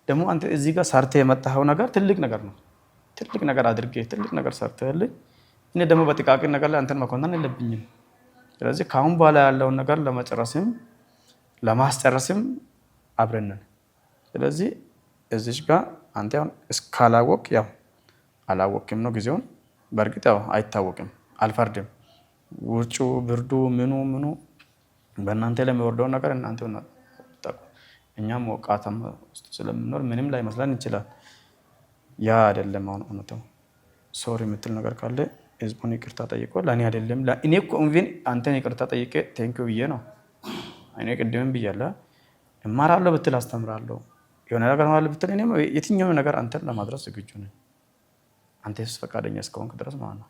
C: ደግሞ አንተ እዚህ ጋር ሰርተ የመጣው ነገር ትልቅ ነገር ነው ትልቅ ነገር አድርጌ ትልቅ ነገር ሰርተህልኝ እኔ ደግሞ በጥቃቅን ነገር ላይ አንተን መኮንነን የለብኝም ስለዚህ ካሁን በኋላ ያለውን ነገር ለመጨረስም ለማስጨረስም አብረን ነን ስለዚህ እዚህ ጋር አንተ አሁን እስካላወቅ ያው አላወቅም ነው ጊዜውን በርግጥ ያው አይታወቅም አልፈርድም ውርጩ ብርዱ ምኑ በእናንተ ላይ የሚወርደው ነገር እናንተ ነው እኛም ወቃታም ውስጥ ስለምንኖር ምንም ላይ መስለን ይችላል ያ አይደለም አሁን እውነታው ሶሪ የምትል ነገር ካለ ህዝቡን ይቅርታ ጠይቆ ለኔ አይደለም እኔ እኮ እንቪን አንተን ይቅርታ ጠይቄ ቴንኪው ብዬ ነው እኔ ቅድምም ብያለሁ እማራለሁ ብትል አስተምራለሁ የሆነ ነገር ማለት ብትል እኔ የትኛው ነገር አንተን ለማድረስ ዝግጁ ነኝ አንተስ ፈቃደኛ እስከሆንክ ድረስ ማለት ነው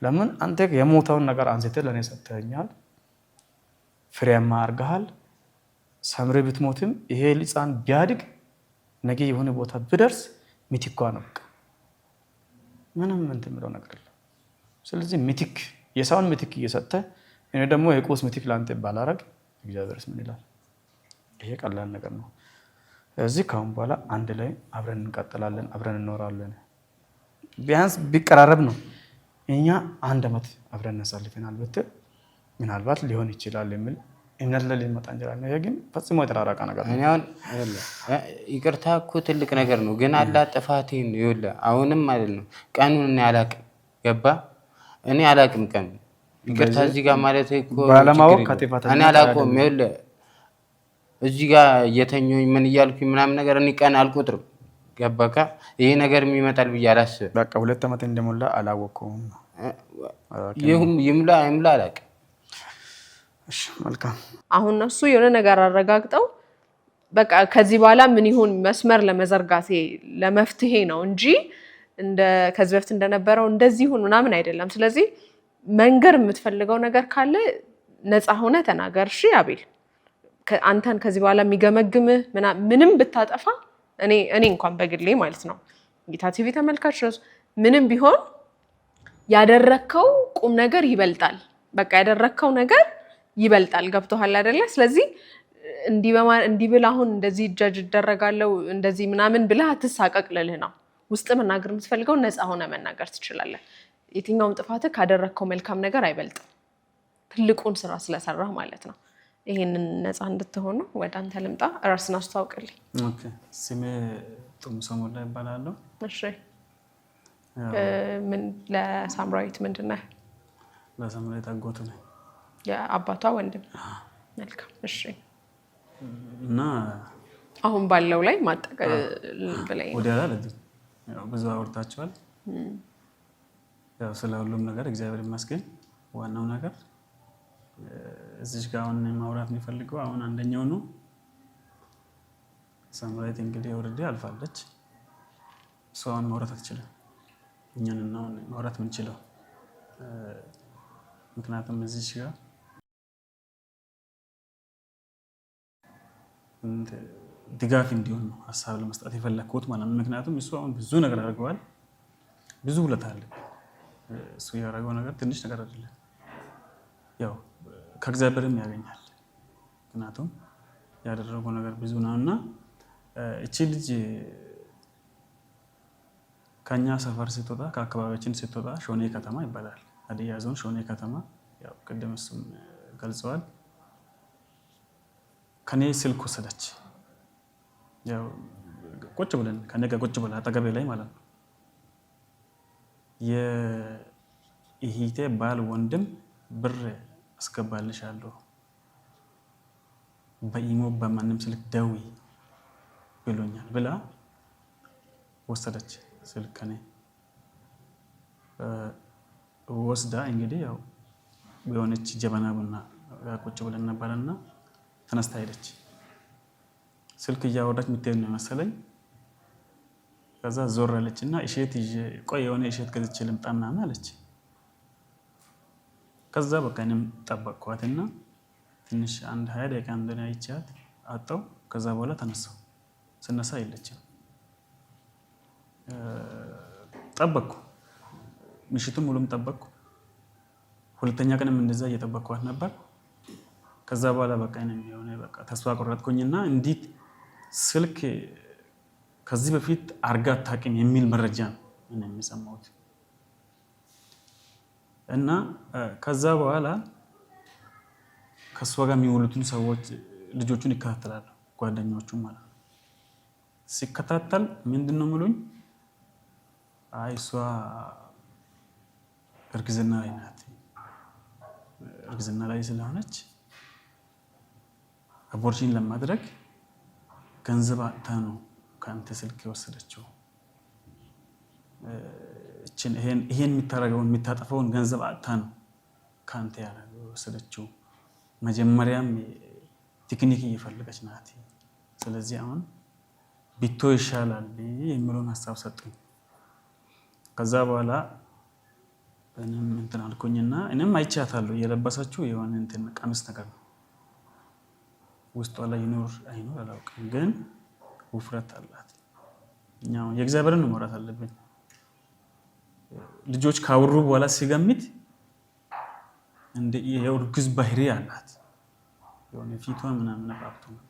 C: ለምን አንተ የሞተውን ነገር አንስተህ ለኔ ሰጥተኛል ፍሬያማ አድርገሃል ሰምሬ ብትሞትም ይሄ ልጻን ቢያድግ ነገ የሆነ ቦታ ብደርስ ሚቲኳ ነው ምንም እንትን ምለው ነገር የለም ስለዚህ ሚቲክ የሳውን ሚቲክ እየሰጠ እኔ ደግሞ የቁስ ሚቲክ ላንተ ባላረግ እግዚአብሔርስ ምን ይላል ይሄ ቀላል ነገር ነው እዚህ ካሁን በኋላ አንድ ላይ አብረን እንቀጥላለን አብረን እንኖራለን ቢያንስ ቢቀራረብ ነው እኛ 1 አመት አብረን እናሳልፈናል ብትል ምናልባት ሊሆን ይችላል የሚል እምነት ላይ ሊመጣ እንጀራለን ይሄ ግን ፈጽሞ የተራራቀ ነገር ነው
A: እኔ አሁን ይቅርታ እኮ ትልቅ ነገር ነው ግን አላ ጥፋቴን ይወለ አሁንም ማለት ነው ቀኑን እኔ አላውቅም ገባ እኔ አላውቅም ቀን ይቅርታ እዚህ ጋር ማለት እኮ
C: ባለማወቅ ከጥፋት
A: እኔ አላውቅም ይወለ እዚህ ጋር እየተኙኝ ምን እያልኩኝ ምናምን ነገር እኔ ቀን አልቆጥርም ገባካ ይሄ ነገር የሚመጣል ብዬ አላስብም
C: በቃ 2 አመት እንደሞላ አላወቅኩም
A: ይምላ አላውቅም
C: እሺ መልካም
B: አሁን እነሱ የሆነ ነገር አረጋግጠው በቃ ከዚህ በኋላ ምን ይሁን መስመር ለመዘርጋቴ ለመፍትሄ ነው እንጂ እንደ ከዚህ በፊት እንደነበረው እንደዚህ ይሁን ምናምን አይደለም ስለዚህ መንገር የምትፈልገው ነገር ካለ ነፃ ሆነ ተናገር እሺ አቤል አንተን ከዚህ በኋላ የሚገመግምህ ምንም ብታጠፋ እኔ እንኳን በግሌ ማለት ነው ጌታ ቲቪ ተመልካች ነው ምንም ቢሆን ያደረከው ቁም ነገር ይበልጣል በቃ ያደረከው ነገር ይበልጣል ገብቶሃል አይደለ ስለዚህ እንዲ ብላ አሁን እንደዚህ ጀጅ ይደረጋለው እንደዚህ ምናምን ብለህ አትሳቀቅልህ ነው ውስጥ መናገር የምትፈልገው ነፃ ሆነ መናገር ትችላለህ የትኛውም ጥፋት ካደረከው መልካም ነገር አይበልጥም ትልቁን ስራ ስለሰራህ ማለት ነው ይሄንን ነፃ እንድትሆኑ ወደ አንተ ልምጣ። ራስን አስተዋውቅልኝ።
C: ኦኬ። ስሜ ጡምሳ ሞላ ይባላለሁ።
B: እሺ። ምን ለሳምራዊት ምንድን ነህ?
C: ለሳምራዊት አጎቱ ነኝ።
B: የአባቷ ወንድም። መልካም። እሺ።
C: እና
B: አሁን ባለው ላይ ማጠቀል ብለኝ
C: ወዲያ ላይ ብዙ አውርታችኋል። ያው ስለ ሁሉም ነገር እግዚአብሔር ይመስገን። ዋናው ነገር እዚህ ጋር አሁን ማውራት የሚፈልገው አሁን አንደኛው ነው። ሳምራዊት እንግዲህ ኦልሬዲ አልፋለች። እሷን ማውራት አትችልም። እኛን ነው ማውራት የምንችለው። ምክንያቱም እዚህ ጋር ድጋፍ እንዲሆን ነው ሀሳብ ለመስጠት የፈለግኩት ማለት ነው። ምክንያቱም እሱ አሁን ብዙ ነገር አድርገዋል። ብዙ ውለታ አለ። እሱ ያደረገው ነገር ትንሽ ነገር አይደለም። ያው ከእግዚአብሔርም ያገኛል። ምክንያቱም ያደረገው ነገር ብዙ ነው እና እቺ ልጅ ከኛ ሰፈር ስትወጣ ከአካባቢያችን ስትወጣ ሾኔ ከተማ ይባላል። ሀዲያ ዞን ሾኔ ከተማ። ያው ቅድም እሱም ገልጸዋል። ከኔ ስልክ ወሰደች። ያው ቁጭ ብለን ከኔ ጋር ቁጭ ብለን አጠገቤ ላይ ማለት ነው። የእህቴ ባል ወንድም ብር አስገባልሻለሁ በኢሞ በማንም ስልክ ደዊ ብሎኛል ብላ ወሰደች ስልክ ከኔ ወስዳ እንግዲህ ያው የሆነች ጀበና ቡና ቁጭ ብለን ነበረና ተነስታ ሄደች። ስልክ እያወራች የምትሄድ ነው መሰለኝ። ከዛ ዞር አለች እና እሸት ይዤ ቆይ የሆነ እሸት ገዝቼ ልምጣ ምናምን አለች። ከዛ በቃ እኔም ጠበቅኳትና ትንሽ አንድ 20 ደቂቃ እንደኔ አይቻት አጣው። ከዛ በኋላ ተነሳው። ስነሳ የለችም። ጠበቅኩ። ምሽቱን ሙሉም ጠበቅኩ። ሁለተኛ ቀንም እንደዛ እየጠበቅኳት ነበር። ከዛ በኋላ በቃ እኔም የሆነ በቃ ተስፋ ቆረጥኩኝና እንዴት ስልክ ከዚህ በፊት አርጋ አታውቅም የሚል መረጃ ነው የሚሰማሁት። እና ከዛ በኋላ ከእሷ ጋር የሚውሉትን ሰዎች ልጆቹን ይከታተላሉ፣ ጓደኞቹ ማለት ነው። ሲከታተል ምንድን ነው የሚሉኝ? አይ እሷ እርግዝና ላይ ናት። እርግዝና ላይ ስለሆነች አቦርሽን ለማድረግ ገንዘብ አጥታ ነው ከአንተ ስልክ የወሰደችው። ይሄን የምታደርገውን የምታጠፈውን ገንዘብ አጥታ ነው ከአንተ የወሰደችው። መጀመሪያም ቴክኒክ እየፈለገች ናት። ስለዚህ አሁን ቢቶ ይሻላል የሚለውን ሀሳብ ሰጡኝ። ከዛ በኋላ እኔም እንትን አልኩኝና እኔም አይቻታለሁ እየለበሰችው የሆነ እንትን ቀሚስ ነገር ነው። ውስጧ ላይ ይኖር አይኖር አላውቅም፣ ግን ውፍረት አላት። እኛው የእግዚአብሔርን ማውራት አለብን። ልጆች ካወሩ በኋላ ሲገምት እንደ የእርግዝ ባህሪ አላት። የሆነ ፊቷ ምናምን ነቃቅቶ ነበር።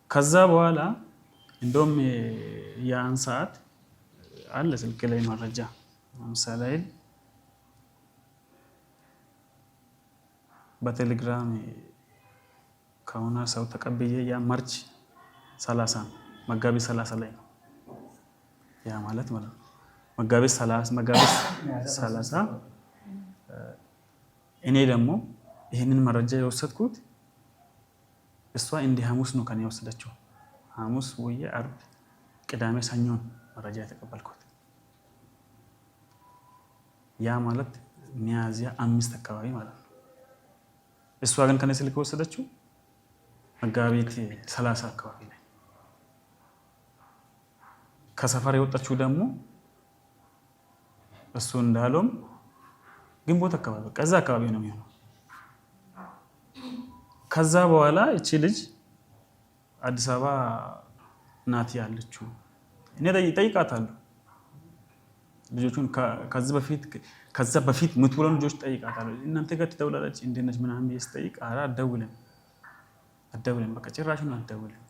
C: ከዛ በኋላ እንደውም ያን ሰዓት አለ ስልክ ላይ መረጃ ለምሳሌ በቴሌግራም ከሆነ ሰው ተቀብዬ ያ ማርች 30 መጋቢት 30 ላይ ነው ያ ማለት ነው። መጋቢት 30 እኔ ደግሞ ይህንን መረጃ የወሰድኩት እሷ እንደ ሐሙስ ነው ከኔ የወሰደችው። ሐሙስ ወይ አርብ፣ ቅዳሜ፣ ሰኞን መረጃ የተቀበልኩት። ያ ማለት ሚያዝያ 5 አካባቢ ማለት ነው። እሷ ግን ከኔ ስልክ የወሰደችው መጋቢት 30 አካባቢ ላይ። ከሰፈር የወጣችው ደግሞ እሱ እንዳለውም ግንቦት አካባቢ ከዛ አካባቢ ነው የሚሆነው። ከዛ በኋላ እቺ ልጅ አዲስ አበባ ናት ያለችው። እኔ ጠይቃታለሁ ልጆቹን ከዛ በፊት የምትውለው ልጆች ጠይቃታለሁ። እናንተ ጋር ትደውላለች እንዴት ነች ምናምን ስጠይቅ ኧረ አትደውልም በቃ ጭራሹን አትደውልም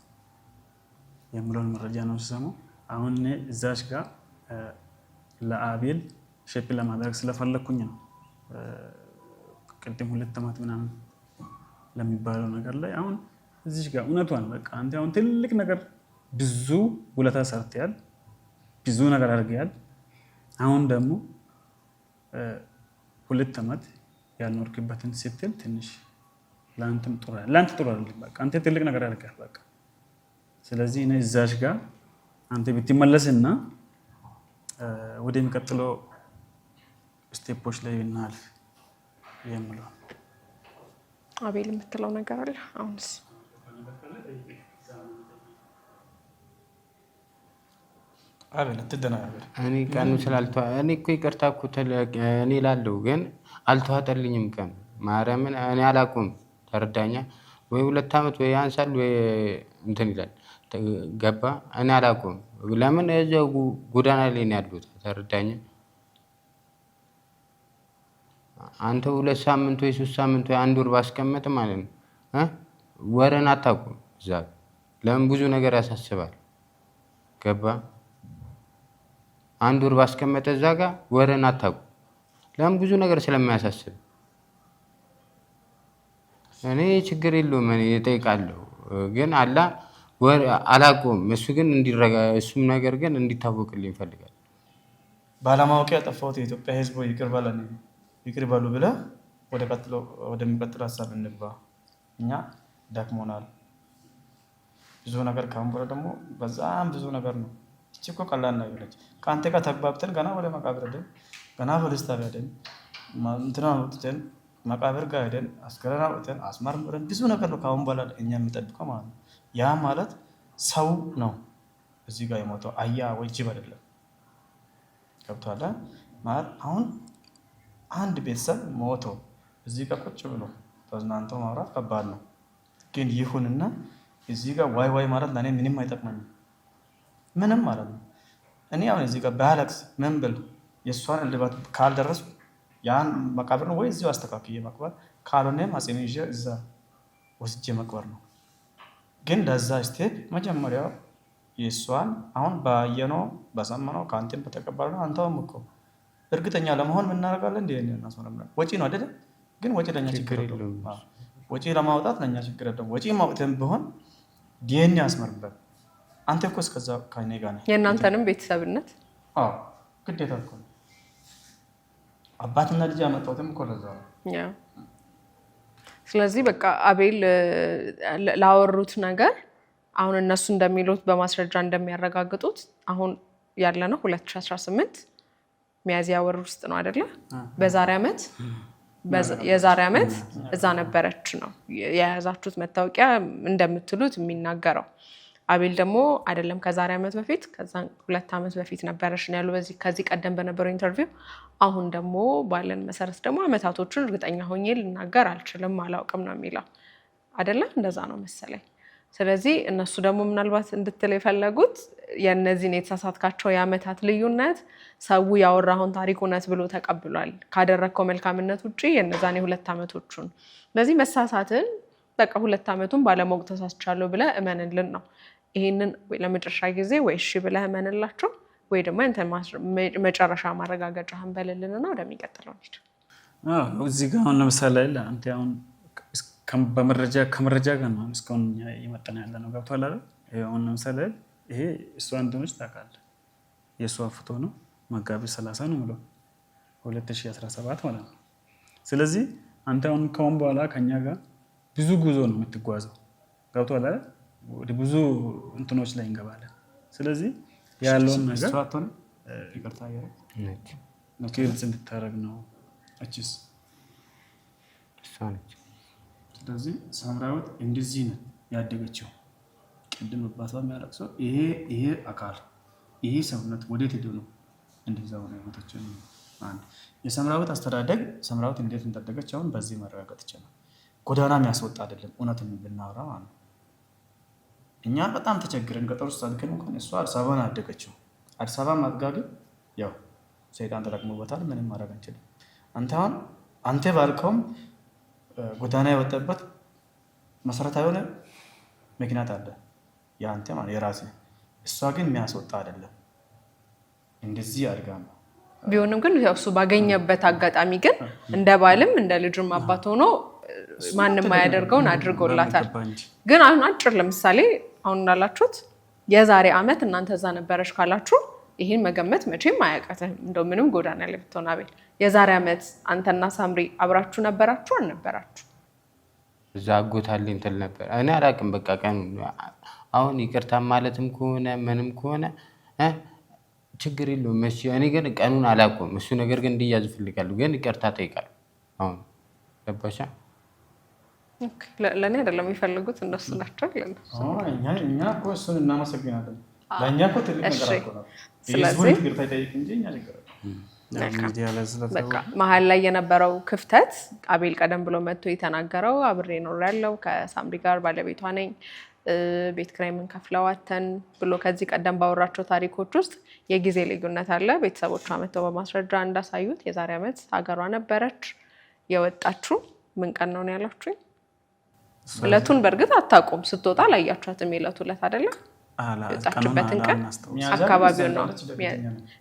C: የምለውን መረጃ ነው ሲሰማው። አሁን እኔ እዛች ጋር ለአቤል ሼፕ ለማድረግ ስለፈለኩኝ ነው ቅድም 2 ዓመት ምናምን ለሚባለው ነገር ላይ አሁን እዚህ ጋር እውነቷን በቃ አንተ አሁን ትልቅ ነገር ብዙ ውለታ ሰርተሃል፣ ብዙ ነገር አድርገሃል። አሁን ደግሞ 2 ዓመት ያልኖርክበትን ስትል ትንሽ ለአንተም ጥሩ አይደለም። በቃ አንተ ትልቅ ነገር አድርገሃል በቃ። ስለዚህ እኔ እዛሽ ጋር አንተ ብትመለስና ወደሚቀጥለው ስቴፖች ላይ ብናልፍ የምለው።
B: አቤል የምትለው ነገር አለ? አሁንስ
C: አቤል አትደናገር።
A: እኔ ቀኑ እኔ እኮ ይቅርታ እኮ እኔ እላለሁ ግን አልተዋጠልኝም ቀኑ። ማርያምን እኔ አላውቅም። ተረዳኛ ወይ 2 ዓመት ወይ ያንሳል ወይ እንትን ይላል። ገባ? እኔ አላውቅም። ለምን እዛው ጎዳና ላይ ነው ያሉት። ተረዳኛ አንተ 2 ሳምንት ወይ 3 ሳምንት ወይ 1 ወር ባስቀመጥ ማለት ነው ወረን አታውቁም። እዛ ለምን ብዙ ነገር ያሳስባል። ገባ? 1 ወር ባስቀመጠ እዛ ጋር ወረን አታውቁም። ለምን ብዙ ነገር ስለማያሳስብ እኔ ችግር የለውም እኔ እጠይቃለሁ ግን አላውቅም። እሱ ግን እሱም ነገር ግን እንዲታወቅልኝ ይፈልጋል።
C: ባለማወቅ ያጠፋሁት የኢትዮጵያ ሕዝብ ይቅር በሉ ብለህ ወደሚቀጥለው ሀሳብ እንግባ። እኛ ደክሞናል ብዙ ነገር። ካሁን በኋላ ደግሞ በዛም ብዙ ነገር ነው። እቺ እኮ ቀላል ነገር ነች። ከአንተ ጋር ተግባብተን ገና ወደ መቃብር ሄደን ገና ፖሊስ ጣቢያ ሄደን እንትና ወጥተን መቃብር ጋር ሄደን አስከሬን አውጥተን አስመርምረን ብዙ ነገር ነው ካሁን በኋላ እኛ የምንጠብቀው ማለት ነው። ያ ማለት ሰው ነው እዚህ ጋር የሞተው አያ ወይ ጅብ አይደለም። ገብቶሃል ማለት አሁን አንድ ቤተሰብ ሞቶ እዚህ ጋር ቁጭ ብሎ ተዝናንቶ ማውራት ከባድ ነው። ግን ይሁንና እዚህ ጋር ዋይ ማለት ለእኔ ምንም አይጠቅመኝም ምንም ማለት ነው። እኔ አሁን እዚህ ጋር ባለቅስ ምን ብል የእሷን እልባት ካልደረሱ ያን መቃብር ነው ወይ እዚሁ አስተካክዬ መቅበር ካልሆነም አጼን ይዤ እዛ ወስጄ መቅበር ነው። ግን ለዛ ስቴፕ መጀመሪያ የእሷን አሁን ባየነው በሰማነው ከአንተም በተቀበልነው አንተውም እኮ እርግጠኛ ለመሆን ምን እናደርጋለን? ወጪ ነው አይደለም? ግን ወጪ ለእኛ ችግር የለውም። ወጪ ለማውጣት ለእኛ ችግር የለውም። ወጪ ማውጣትም ቢሆን ዲኤንኤ ያስመርበት። አንተ እኮ እስከዛ ከእኔ ጋር ነህ።
B: የእናንተንም ቤተሰብነት
C: ግዴታ እኮ ነው። አባትና ልጅ ያመጣሁትም እኮ ለዛ ነው።
B: ስለዚህ በቃ አቤል ላወሩት ነገር አሁን እነሱ እንደሚሉት በማስረጃ እንደሚያረጋግጡት አሁን ያለነው 2018 ሚያዝያ ወር ውስጥ ነው አይደለ? የዛሬ ዓመት እዛ ነበረች ነው የያዛችሁት መታወቂያ እንደምትሉት የሚናገረው። አቤል ደግሞ አይደለም ከዛሬ ዓመት በፊት ከዛ 2 ዓመት በፊት ነበረች ነው ያሉ ከዚህ ቀደም በነበረው ኢንተርቪው። አሁን ደግሞ ባለን መሰረት ደግሞ አመታቶቹን እርግጠኛ ሆኜ ልናገር አልችልም አላውቅም ነው የሚለው አይደለ? እንደዛ ነው መሰለኝ። ስለዚህ እነሱ ደግሞ ምናልባት እንድትል የፈለጉት የነዚህን የተሳሳትካቸው የአመታት ልዩነት ሰው ያወራውን ታሪክ እውነት ብሎ ተቀብሏል ካደረከው መልካምነት ውጪ የነዛን የ2 ዓመቶቹን። ስለዚህ መሳሳትን በቃ 2 ዓመቱን ባለማወቅ ተሳስቻለሁ ብለህ እመንልን ነው። ይሄንን ወይ ለመጨረሻ ጊዜ ወይ እሺ ብለህ እመንላቸው ወይ ደግሞ አንተ መጨረሻ ማረጋገጫህን በልልንና ወደሚቀጥለው እንሂድ።
C: እዚህ ጋር አሁን ለምሳሌ አንተ አሁን ከመረጃ ጋር ነው እስካሁን እየመጣን ያለ ነው። ገብቶሃል አይደል? አሁን ለምሳሌ ይሄ እሷ እንደሆነች ታውቃለህ። የእሷ ፎቶ ነው መጋቢት 30 ነው ብለው 2017 ማለት ነው። ስለዚህ አንተ አሁን ከአሁን በኋላ ከኛ ጋር ብዙ ጉዞ ነው የምትጓዘው። ገብቶሃል አይደል? ወደ ብዙ እንትኖች ላይ እንገባለን። ስለዚህ ያለውን ነገር ይቅርታ ግልጽ እንድታደርግ ነው። እቺስ
A: እሷ ነች።
C: ስለዚህ ሳምራዊት እንደዚህ ነው ያደገችው። ቅድም አባቷ የሚያለቅሰው ይሄ አካል ይሄ ሰውነት ወዴት ሄዶ ነው እንደዛ ሆነ የሞተችው? አንድ የሳምራዊት አስተዳደግ ሳምራዊት እንዴት እንዳደገች አሁን በዚህ መረጋገጥ ይችላል። ጎዳና የሚያስወጣ አይደለም። እውነትን ብናወራ ማለት ነው። እኛ በጣም ተቸግረን ገጠር ውስጥ አድገን እንኳን እሷ አዲስ አበባ ነው ያደገችው። አዲስ አበባ ማጥጋግ ያው ሰይጣን ተጠቅሞበታል። ምንም ማድረግ አንችልም። አንተ ባልከውም ጎዳና የወጣበት መሰረታዊ የሆነ ምክንያት አለ። የአንተ ማለት የራሴ እሷ ግን የሚያስወጣ አይደለም። እንደዚህ አድጋ ነው
B: ቢሆንም ግን እሱ ባገኘበት አጋጣሚ ግን እንደ ባልም እንደ ልጅም አባት ሆኖ ማንም ማያደርገውን አድርጎላታል። ግን አሁን አጭር ለምሳሌ አሁን እንዳላችሁት የዛሬ አመት እናንተ እዛ ነበረሽ ካላችሁ ይሄን መገመት መቼም አያቀተም። እንደው ምንም ጎዳና ላይ ብትሆን አቤል የዛሬ አመት አንተና ሳምሪ አብራችሁ ነበራችሁ አልነበራችሁ?
A: እዛ አጎታልኝ እንትን ነበር እኔ አላውቅም። በቃ ቀኑ አሁን ይቅርታ ማለትም ከሆነ ምንም ከሆነ ችግር የለውም። እሺ እኔ ግን ቀኑን አላውቅም። እሱ ነገር ግን እንዲያዝ ፈልጋለሁ። ግን ይቅርታ ጠይቃለሁ። አሁን ገባሻ?
B: ኦኬ ለኔ አይደለም የሚፈልጉት እነሱ ናቸው።
C: እኛ እኮ እሱን እናመሰግናለን። ለእኛ እኮ ትልቅ ነገር እኮ ነው።
B: ስለዚህ
C: ይቅርታ ይጠይቅ እንጂ እኛ ችግር
B: በቃ መሀል ላይ የነበረው ክፍተት አቤል ቀደም ብሎ መጥቶ የተናገረው አብሬ ኖሬያለሁ ከሳምሪ ጋር ባለቤቷ ነኝ ቤት ኪራይ የምንከፍለው አተን ብሎ ከዚህ ቀደም ባወራቸው ታሪኮች ውስጥ የጊዜ ልዩነት አለ። ቤተሰቦቿ መጥተው በማስረጃ እንዳሳዩት የዛሬ አመት ሀገሯ ነበረች የወጣችሁ። ምን ቀን ነው ያላችሁ? እለቱን በእርግጥ አታውቁም። ስትወጣ ላያችኋትም የዕለቱ ዕለት አይደለም የወጣችበትን ቀን አካባቢውን ነው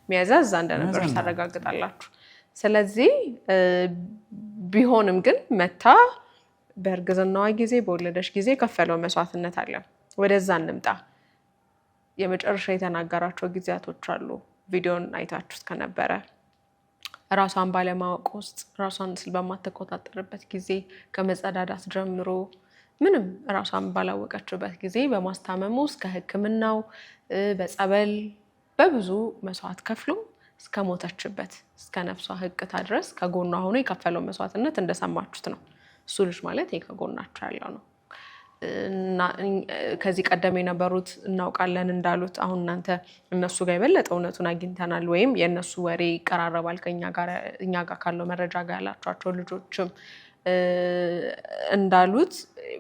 B: ሚያዝያ እዛ እንደነበር ታረጋግጣላችሁ። ስለዚህ ቢሆንም ግን መታ በእርግዝናዋ ጊዜ በወለደች ጊዜ ከፈለው መስዋዕትነት አለ። ወደዛ እንምጣ። የመጨረሻ የተናገራቸው ጊዜያቶች አሉ። ቪዲዮን አይታችሁት ከነበረ ራሷን ባለማወቅ ውስጥ ራሷን በማትቆጣጠርበት ጊዜ ከመጸዳዳት ጀምሮ ምንም ራሷን ባላወቀችበት ጊዜ በማስታመሙ እስከ ሕክምናው በጸበል በብዙ መስዋዕት ከፍሎ እስከ ሞተችበት እስከ ነፍሷ ህቅታ ድረስ ከጎኗ ሆኖ የከፈለው መስዋዕትነት እንደሰማችሁት ነው። እሱ ልጅ ማለት ከጎናቸው ያለው ነው። እና ከዚህ ቀደም የነበሩት እናውቃለን እንዳሉት አሁን እናንተ እነሱ ጋር የበለጠ እውነቱን አግኝተናል ወይም የእነሱ ወሬ ይቀራረባል እኛ ጋር ካለው መረጃ ጋር ያላቸዋቸው ልጆችም እንዳሉት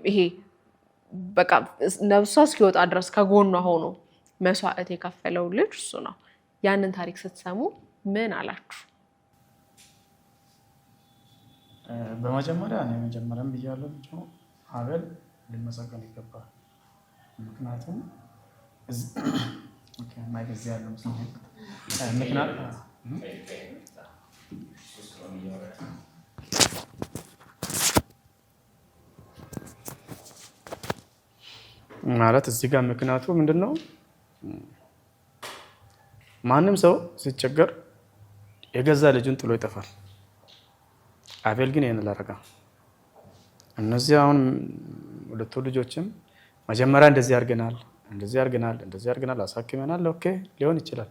B: ይሄ በቃ ነፍሷ እስኪወጣ ድረስ ከጎኗ ሆኖ መስዋዕት የከፈለው ልጅ እሱ ነው። ያንን ታሪክ ስትሰሙ ምን አላችሁ?
C: በመጀመሪያ እኔ መጀመሪያም ብያለሁ ልጅ ነው አቤል ሊመሰገን ይገባል። ምክንያቱም ማይገዛ ያለው ማለት እዚህ ጋር ምክንያቱ ምንድነው? ማንም ሰው ሲቸገር የገዛ ልጁን ጥሎ ይጠፋል። አቤል ግን ይሄን አላረጋም። እነዚህ አሁን ሁለቱ ልጆችም መጀመሪያ እንደዚህ አድርገናል አሳክመናል። ኦኬ ሊሆን ይችላል።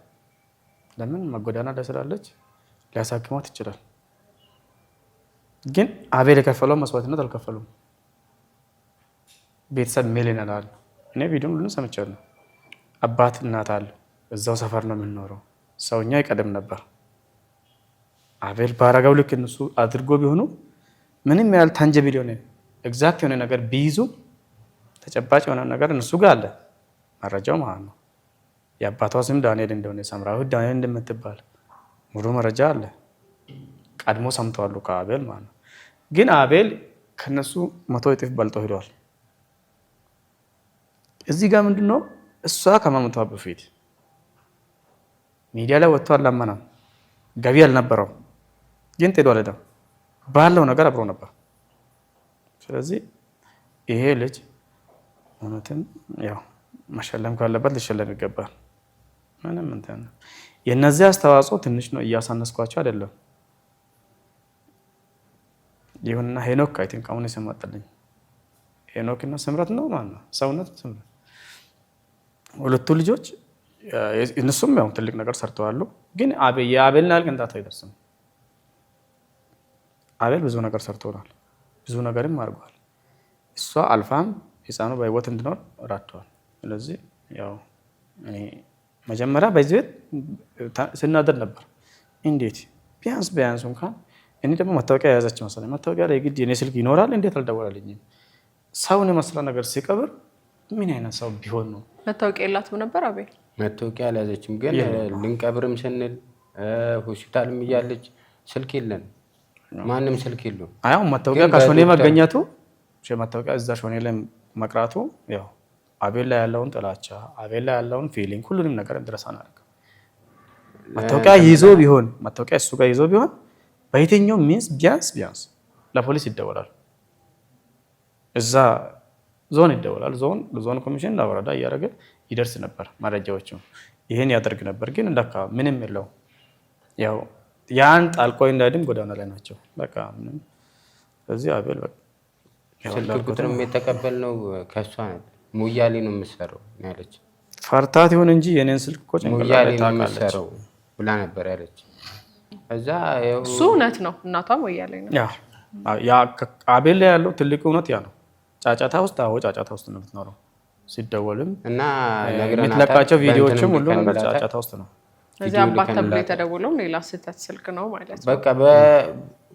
C: ለምን መጎዳና ላይ ስላለች ሊያሳክሟት ይችላል። ግን አቤል የከፈለው መስዋዕትነት አልከፈሉም። ቤተሰብ ሚሊዮነር አለ። እኔ ቪዲዮም ሁሉ ሰምቻለሁ። አባት እናት አለ። እዛው ሰፈር ነው የምንኖረው። ሰውኛ ይቀደም ነበር። አቤል ባረጋው ልክ እነሱ አድርጎ ቢሆኑ ምንም ያህል ታንጀብል የሆነ ኤግዛክት የሆነ ነገር ቢይዙ ተጨባጭ የሆነ ነገር እነሱ ጋር አለ መረጃው ማለት ነው። የአባቷ ስም ዳንኤል እንደሆነ ሳምራዊት ዳንኤል እንደምትባል ሙሉ መረጃ አለ። ቀድሞ ሰምተዋል ከአቤል ማለት ነው። ግን አቤል ከነሱ 100 እጥፍ በልጦ ሄዷል። እዚህ ጋር ምንድነው እሷ ከመሞቷ በፊት ሚዲያ ላይ ወጥቶ አላመናም። ገቢ አልነበረው ግን ጥሎ አልሄደም። ባለው ነገር አብሮ ነበር። ስለዚህ ይሄ ልጅ እውነትም ያው መሸለም ካለበት ሊሸለም ይገባል። ምንም እንትን የነዚህ አስተዋጽኦ ትንሽ ነው፣ እያሳነስኳቸው አይደለም። ይሁንና ሄኖክ አይ ቲንክ አሁን የሰማጠልኝ ሄኖክ እና ስምረት ነው ማለት ነው። ሰውነት ስምረት ሁለቱ ልጆች እነሱም ያው ትልቅ ነገር ሰርተዋል። ግን የአቤልና ቅንጣት አይደርስም። አቤል ብዙ ነገር ሰርተዋል፣ ብዙ ነገርም አድርጓል። እሷ አልፋም ህፃኑ በህይወት እንዲኖር ራቷል። ስለዚህ ያው እኔ መጀመሪያ በዚህ ስናደድ ነበር። እንዴት ቢያንስ እንኳን እኔ ደግሞ መታወቂያ የያዘች መሰለኝ። መታወቂያ ላይ ግድ የኔ ስልክ ይኖራል፣ እንዴት አልደወላለኝም? ሰውን የመሰለ ነገር ሲቀብር ምን አይነት ሰው ቢሆን ነው?
B: መታወቂያ የላትም ነበር አቤል።
A: መታወቂያ አልያዘችም። ግን ልንቀብርም ስንል ሆስፒታልም እያለች ስልክ የለን፣ ማንም ስልክ የለውም። አሁን
C: መታወቂያ ከሾኔ መገኘቱ መታወቂያ እዛ ሾኔ ላይ መቅራቱ ያው አቤል ላይ ያለውን ጥላቻ፣ አቤል ላይ ያለውን ፊሊንግ ሁሉንም ነገር እንደረሳን አደረገ። መታወቂያ እሱ ጋር ይዞ ቢሆን በየትኛው ሚንስ ቢያንስ ለፖሊስ ይደወላል። እዛ ዞን ይደወላል። ዞን ኮሚሽን ለወረዳ እያደረገ ይደርስ ነበር መረጃዎቹ። ይሄን ያደርግ ነበር። ግን እንደካ ምንም የለው። ያው ያን ጣልቆ እንዳይድም ጎዳና ላይ ናቸው። በቃ ምንም። ስለዚህ አቤል በቃ
A: ስልክ ቁጥርም የተቀበልነው ከሷ ነበር። ሙያሌ ነው የምትሰራው ያለች።
C: ፈርታት ይሁን እንጂ የኔን ስልክ እኮ
A: ሙያሌ ነው የምትሰራው ብላ ነበር ያለች። እዛ
B: እሱ እውነት ነው። እናቷ ሙያሌ ነው።
C: ያ አቤል ላይ ያለው ትልቅ እውነት ያ ነው። ጫጫታ ውስጥ ጫጫታ ውስጥ ነው የምትኖረው። ሲደወልም
A: እና
C: የምትለቃቸው ቪዲዮዎችም ሁሉ ነገር ጫጫታ ውስጥ ነው።
B: እዚህ አባት ተብሎ የተደወለው ሌላ ስህተት ስልክ ነው ማለት ነው።
A: በቃ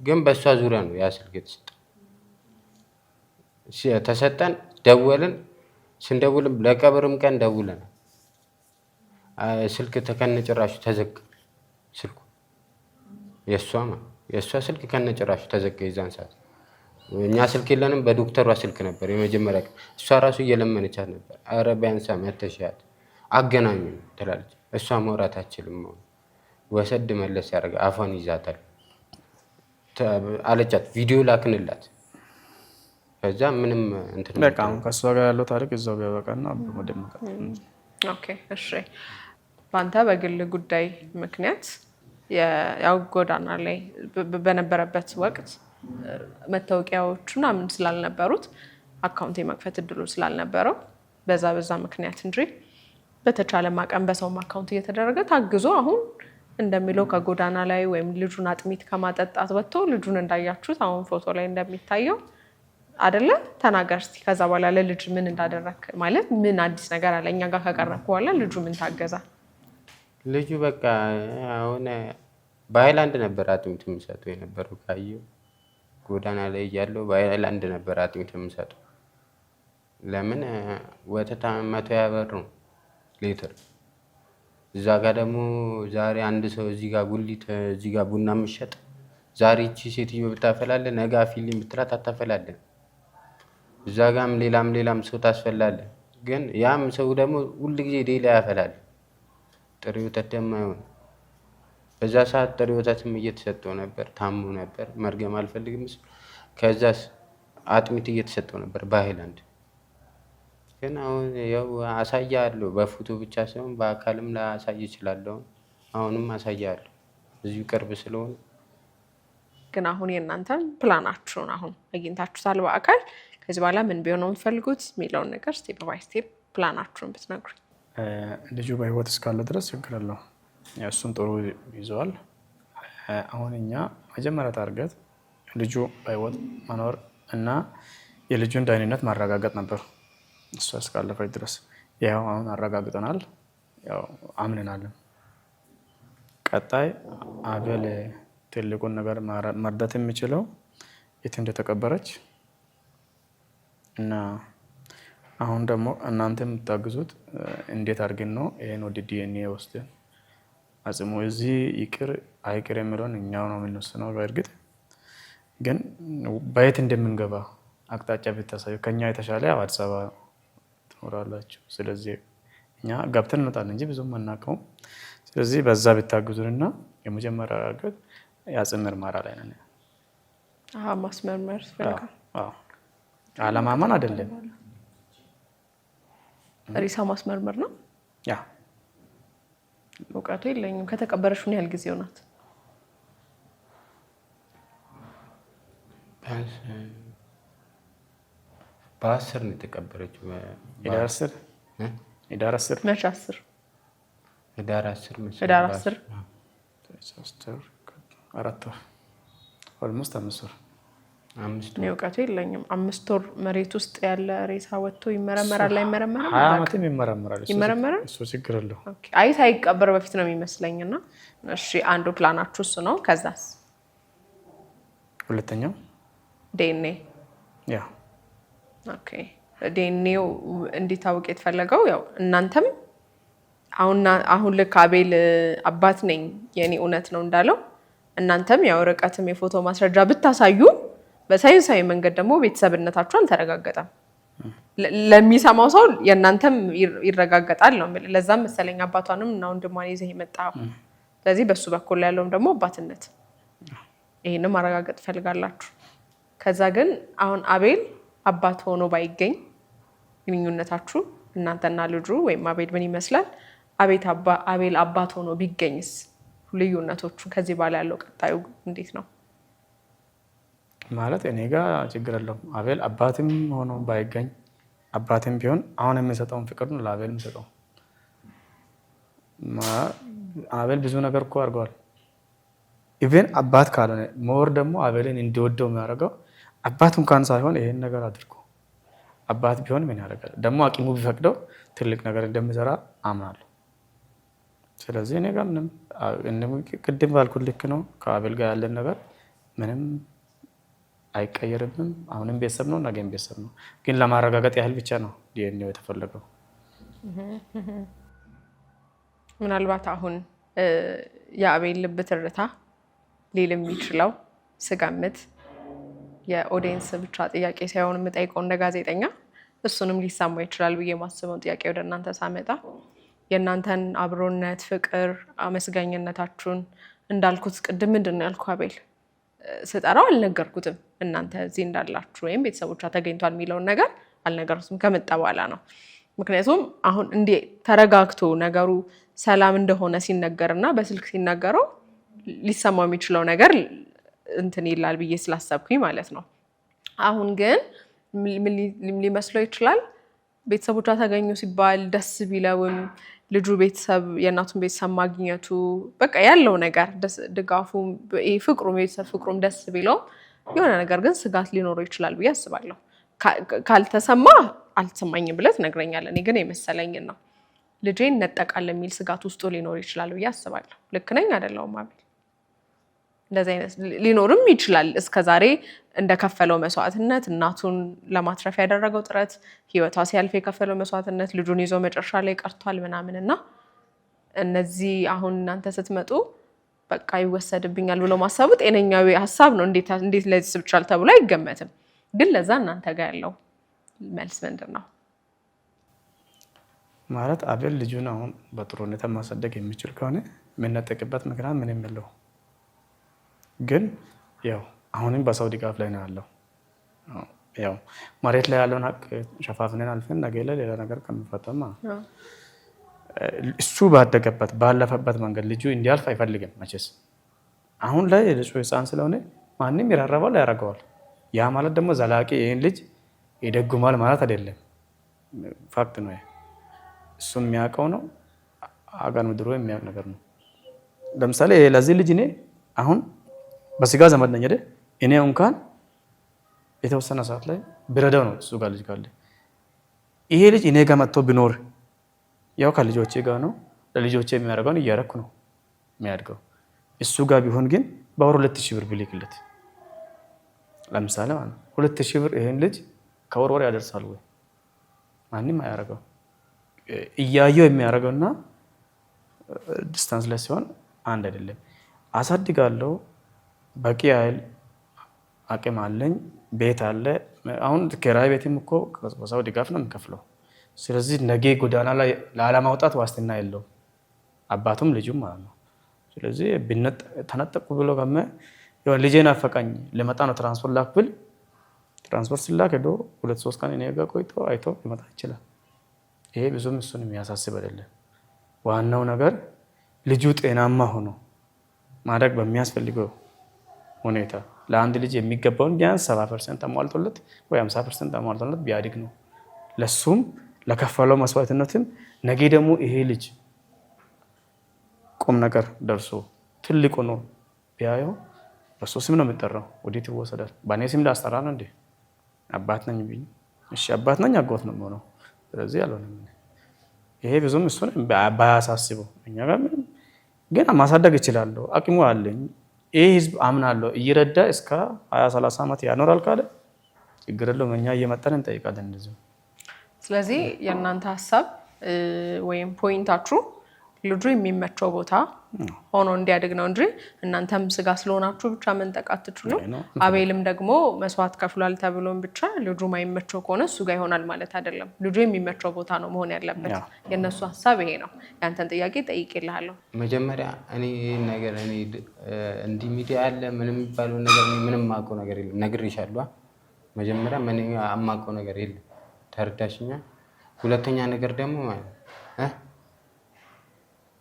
A: ግን በእሷ ዙሪያ ነው ያ ስልክ የተሰጠው። ተሰጠን፣ ደወልን። ስንደውልም ለቀብርም ቀን ደውለን ስልክ ከነጭራሹ ተዘጋ። ስልኩ የእሷ ስልክ ከነጭራሹ ተዘጋ። የዛን ሰዓት እኛ ስልክ የለንም፣ በዶክተሯ ስልክ ነበር የመጀመሪያ ቀን። እሷ ራሱ እየለመነቻት ነበር። ኧረ ቢያንስ መተሻት አገናኙ ትላለች። እሷ መውራት አትችልም። ወሰድ መለስ ያደርጋ አፏን ይዛታል አለቻት። ቪዲዮ ላክንላት። ከዛ ምንም እንትን
C: በቃ ከእሷ ጋር ያለው ታሪክ እዛው ቢያበቃና ወደምቀ
B: ኦኬ። እሺ፣ በአንተ በግል ጉዳይ ምክንያት ያው ጎዳና ላይ በነበረበት ወቅት መታወቂያዎቹ ምናምን ስላልነበሩት አካውንት የመክፈት እድሉ ስላልነበረው በዛ ምክንያት እንጂ በተቻለ ማቀም በሰው አካውንት እየተደረገ ታግዞ አሁን እንደሚለው ከጎዳና ላይ ወይም ልጁን አጥሚት ከማጠጣት ወጥቶ ልጁን እንዳያችሁት አሁን ፎቶ ላይ እንደሚታየው አይደለ? ተናገር እስቲ። ከዛ በኋላ ለልጅ ምን እንዳደረክ ማለት ምን አዲስ ነገር አለ? እኛ ጋር ከቀረብኩ በኋላ ልጁ ምን ታገዛ?
A: ልጁ በቃ አሁን በሃይላንድ ነበር አጥሚት የሚሰጡ የነበረው። ካየው ጎዳና ላይ እያለው በሃይላንድ ነበር አጥሚት የሚሰጡ። ለምን ወተት 120 ብር ነው ሊትር። እዛ ጋር ደግሞ ዛሬ አንድ ሰው እዚህ ጋር ጉሊት እዚህ ጋር ቡና የምትሸጥ ዛሬ እቺ ሴትዮ ብታፈላለ ነገ ፊልም ብትላት አታፈላለ። እዛ ጋርም ሌላም ሰው ታስፈላለ። ግን ያም ሰው ደግሞ ሁሉ ጊዜ ሌላ ያፈላል። ጥሬ ወተት ደግሞ አይሆን። በዛ ሰዓት ጥሬ ወተትም እየተሰጠው ነበር። ታሙ ነበር። መርገም አልፈልግም። ከዛስ አጥሚት እየተሰጠው ነበር በሃይላንድ። ግን አሁን ያው አሳያለሁ። በፎቶ ብቻ ሳይሆን በአካልም ላሳይ እችላለሁ። አሁንም አሳያለሁ እዚሁ ቅርብ ስለሆነ።
B: ግን አሁን የእናንተን ፕላናችሁን አሁን አግኝታችሁታል በአካል። ከዚህ በኋላ ምን ቢሆን ነው የምትፈልጉት የሚለውን ነገር ስቴፕ ባይ ስቴፕ ፕላናችሁን ብትነግሩኝ።
C: ልጁ በህይወት እስካለ ድረስ ችግር የለው። እሱን ጥሩ ይዘዋል። አሁን እኛ መጀመሪያ ታርገት ልጁ በህይወት መኖር እና የልጁን ደህንነት ማረጋገጥ ነበር። እሱ እስካለፈች ድረስ ያው አሁን አረጋግጠናል፣ ያው አምነናል። ቀጣይ አቤል ትልቁን ነገር መርዳት የሚችለው የት እንደተቀበረች እና አሁን ደግሞ እናንተ የምታግዙት እንዴት አድርገን ነው ይሄን ወደ ዲኤንኤ ወስደን አጽሙ እዚህ ይቅር አይቅር የሚለውን እኛው ነው የምንወስነው። በእርግጥ ግን በየት እንደምንገባ አቅጣጫ ብታሳዩ ከኛ የተሻለ አዲስ አበባ ትኖራላችሁ። ስለዚህ እኛ ገብተን እንመጣለን እንጂ ብዙም አናውቀውም። ስለዚህ በዛ ብታግዙንና የመጀመሪያ አድርገን የአጽም ምርመራ ላይ ነን።
B: ማስመርመር ፈልጋል።
C: አለማመን አይደለም፣
B: ሪሳ ማስመርመር ነው።
C: ያ
B: እውቀቱ የለኝም። ከተቀበረሽ ምን ያህል ጊዜ ሆናት?
A: በ10 ነው የተቀበረችው።
C: ሂዳር 10 ሂዳር 10
B: መቼ 10
A: ሂዳር 10
B: ሂዳር 10
C: 4 ወር ኦልሞስት 5 ወር።
B: እኔ እውቀቱ የለኝም። 5 ወር መሬት ውስጥ ያለ ሬሳ ወጥቶ ይመረመራል አይመረመርም?
C: 20 ዓመትም ይመረመራል።
B: ይመረመራል።
C: እሱ ችግር የለው።
B: ኦኬ። አይ ሳይቀበር በፊት ነው የሚመስለኝና እሺ፣ አንዱ ፕላናችሁ እሱ ነው። ከዛስ
C: ሁለተኛው
B: ዲኤንኤ።
C: ያ
B: ኦኬ። ዲኤንኤው እንዲታወቅ የተፈለገው ያው እናንተም አሁን ልክ አቤል አባት ነኝ የኔ እውነት ነው እንዳለው እናንተም ያው ርቀትም የፎቶ ማስረጃ ብታሳዩ በሳይንሳዊ መንገድ ደግሞ ቤተሰብነታችሁ አልተረጋገጠም። ለሚሰማው ሰው የእናንተም ይረጋገጣል ነው የሚል። ለዛም መሰለኝ አባቷንም እና ወንድሟን ይዘህ የመጣው። ስለዚህ በሱ በኩል ያለውም ደግሞ አባትነት ይሄንን ማረጋገጥ ፈልጋላችሁ። ከዛ ግን አሁን አቤል አባት ሆኖ ባይገኝ ግንኙነታችሁ እናንተና ልጁ ወይም አቤል ምን ይመስላል? አቤል አባት ሆኖ ቢገኝስ ልዩነቶቹ ከዚህ በኋላ ያለው ቀጣዩ እንዴት ነው?
C: ማለት እኔ ጋር ችግር የለውም። አቤል አባትም ሆኖ ባይገኝ አባትም ቢሆን አሁን የሚሰጠውን ፍቅር ነው ለአቤል የሚሰጠው። አቤል ብዙ ነገር እኮ አድርገዋል። ኢቨን አባት ካልሆነ ሞር ደግሞ አቤልን እንዲወደው የሚያደርገው አባት እንኳን ሳይሆን ይሄን ነገር አድርጎ አባት ቢሆን ምን ያደርጋል ደግሞ አቂሙ ቢፈቅደው ትልቅ ነገር እንደሚሰራ አምናለሁ። ስለዚህ እኔ ጋር ምንም ቅድም ባልኩት ልክ ነው። ከአቤል ጋር ያለን ነገር ምንም አይቀየርብም። አሁንም ቤተሰብ ነው፣ ነገም ቤተሰብ ነው። ግን ለማረጋገጥ ያህል ብቻ ነው ዲኤንኤ የተፈለገው።
B: ምናልባት አሁን የአቤል ልብ ትርታ ሊል የሚችለው ስገምት የኦዲየንስ ብቻ ጥያቄ ሳይሆን የምጠይቀው እንደ ጋዜጠኛ እሱንም ሊሰማ ይችላል ብዬ የማስበውን ጥያቄ ወደ እናንተ ሳመጣ የእናንተን አብሮነት፣ ፍቅር፣ አመስጋኝነታችሁን እንዳልኩት ቅድም ምንድን ነው ያልኩ አቤል ስጠራው አልነገርኩትም እናንተ እዚህ እንዳላችሁ ወይም ቤተሰቦቿ ተገኝቷል የሚለውን ነገር አልነገርኩትም ከመጣ በኋላ ነው። ምክንያቱም አሁን እንዲህ ተረጋግቶ ነገሩ ሰላም እንደሆነ ሲነገርና በስልክ ሲነገረው ሊሰማው የሚችለው ነገር እንትን ይላል ብዬ ስላሰብኩኝ ማለት ነው። አሁን ግን ሊመስለው ይችላል ቤተሰቦቿ ተገኙ ሲባል ደስ ቢለውም ልጁ ቤተሰብ የእናቱን ቤተሰብ ማግኘቱ በቃ ያለው ነገር ድጋፉ ፍቅሩም የቤተሰብ ፍቅሩም ደስ ቢለውም የሆነ ነገር ግን ስጋት ሊኖረው ይችላል ብዬ አስባለሁ። ካልተሰማ አልተሰማኝም ብለህ ትነግረኛለህ። እኔ ግን የመሰለኝን ነው ልጄን ነጠቃል የሚል ስጋት ውስጡ ሊኖር ይችላል ብዬ አስባለሁ። ልክ ነኝ አይደለሁም አቤል? እንደዚህ አይነት ሊኖርም ይችላል። እስከዛሬ እንደከፈለው መስዋዕትነት እናቱን ለማትረፍ ያደረገው ጥረት ህይወቷ ሲያልፍ የከፈለው መስዋዕትነት ልጁን ይዞ መጨረሻ ላይ ቀርቷል ምናምን እና እነዚህ አሁን እናንተ ስትመጡ በቃ ይወሰድብኛል ብሎ ማሰቡ ጤነኛዊ ሀሳብ ነው። እንዴት ለዚህ ስብቻል ተብሎ አይገመትም። ግን ለዛ እናንተ ጋር ያለው መልስ ምንድን ነው?
C: ማለት አቤል ልጁን አሁን በጥሩ ሁኔታ ማሳደግ የሚችል ከሆነ የምንነጠቅበት ምክንያት ምንም የለው። ግን ያው አሁንም በሰው ድጋፍ ላይ ነው ያለው። ያው መሬት ላይ ያለውን ሀቅ ሸፋፍነን አልፈን ነገ ላይ ሌላ ነገር ከሚፈጠማ እሱ ባደገበት ባለፈበት መንገድ ልጁ እንዲያልፍ አይፈልግም መቼስ። አሁን ላይ ልጁ ህፃን ስለሆነ ማንም ይራረባል ያደርገዋል። ያ ማለት ደግሞ ዘላቂ ይህን ልጅ ይደጉማል ማለት አይደለም። ፋክት ነው። እሱ የሚያውቀው ነው። አጋን ምድሮ የሚያውቅ ነገር ነው። ለምሳሌ ለዚህ ልጅ እኔ አሁን በስጋ ዘመድ ነኝ አይደል? እኔ እንኳን የተወሰነ ሰዓት ላይ ብረዳው ነው እሱ ጋር ልጅ ካለ ይሄ ልጅ እኔ ጋር መጥቶ ቢኖር ያው ከልጆቼ ጋር ነው ለልጆቼ የሚያደርገውን እያደረኩ ነው የሚያድገው። እሱ ጋር ቢሆን ግን በወር 2000 ብር ብልክለት ለምሳሌ ማለት 2000 ብር ይሄን ልጅ ከወር ወር ያደርሳል ወይ? ማንም አያደርገው። እያየው የሚያደርገውና ዲስታንስ ላይ ሲሆን አንድ አይደለም። አሳድጋለሁ፣ በቂ ኃይል አቅም አለኝ፣ ቤት አለ። አሁን ኪራይ ቤትም እኮ በሰው ድጋፍ ነው የሚከፍለው። ስለዚህ ነገ ጎዳና ላይ ላለማውጣት ዋስትና የለውም አባቱም ልጁም ማለት ነው። ስለዚህ ተነጠቁ ብሎ ከመ ልጄን አፈቃኝ ልመጣ ነው ትራንስፖርት ላክ ብል ትራንስፖርት ስላክ ሄዶ 2-3 ቀን እኔ ጋር ቆይቶ አይቶ ሊመጣ ይችላል። ይሄ ብዙም እሱን የሚያሳስብ አይደለም። ዋናው ነገር ልጁ ጤናማ ሆኖ ማድረግ በሚያስፈልገው ሁኔታ ለአንድ ልጅ የሚገባውን ቢያንስ 70% ተሟልቶለት ወይ 50% ተሟልቶለት ቢያድግ ነው። ለሱም ለከፈለው መስዋዕትነትም ነገ ደግሞ ይሄ ልጅ ቁም ነገር ደርሶ ትልቅ ሆኖ ቢያየው በሱ ስም ነው የሚጠራው። ወዴት ይወሰዳል? በእኔ ስም ላስጠራ ነው እንዴ? አባት ነኝ ቢኝ እሺ አባት ነኝ አጎት ነው የምሆነው። ስለዚህ አልሆነም። ይሄ ብዙም እሱን ባያሳስበው እኛ ጋር ምንም ግን ማሳደግ እችላለሁ፣ አቅሙ አለኝ፣ ይሄ ህዝብ አምናለሁ እየረዳ እስከ 20-30 ዓመት ያኖራል ካለ ችግር የለውም። እኛ እየመጣን እንጠይቃለን እንደዚህ።
B: ስለዚህ የእናንተ ሀሳብ ወይም ፖይንታችሁ ልጁ የሚመቸው ቦታ ሆኖ እንዲያድግ ነው እንጂ እናንተም ስጋ ስለሆናችሁ ብቻ መንጠቅ አትችሉም። አቤልም ደግሞ መስዋዕት ከፍሏል ተብሎም ብቻ ልጁ ማይመቸው ከሆነ እሱ ጋር ይሆናል ማለት አይደለም። ልጁ የሚመቸው ቦታ ነው መሆን ያለበት። የእነሱ ሀሳብ ይሄ ነው። ያንተን ጥያቄ ጠይቄልሃለሁ።
A: መጀመሪያ እኔ ነገር እንዲህ ሚዲያ ያለ ምንም የሚባለው ነገር ምንም ማውቀው ነገር የለም። ነግሬሻለሁ። መጀመሪያ ምን አማውቀው ነገር የለም። ተረዳሽኛ? ሁለተኛ ነገር ደግሞ ማለት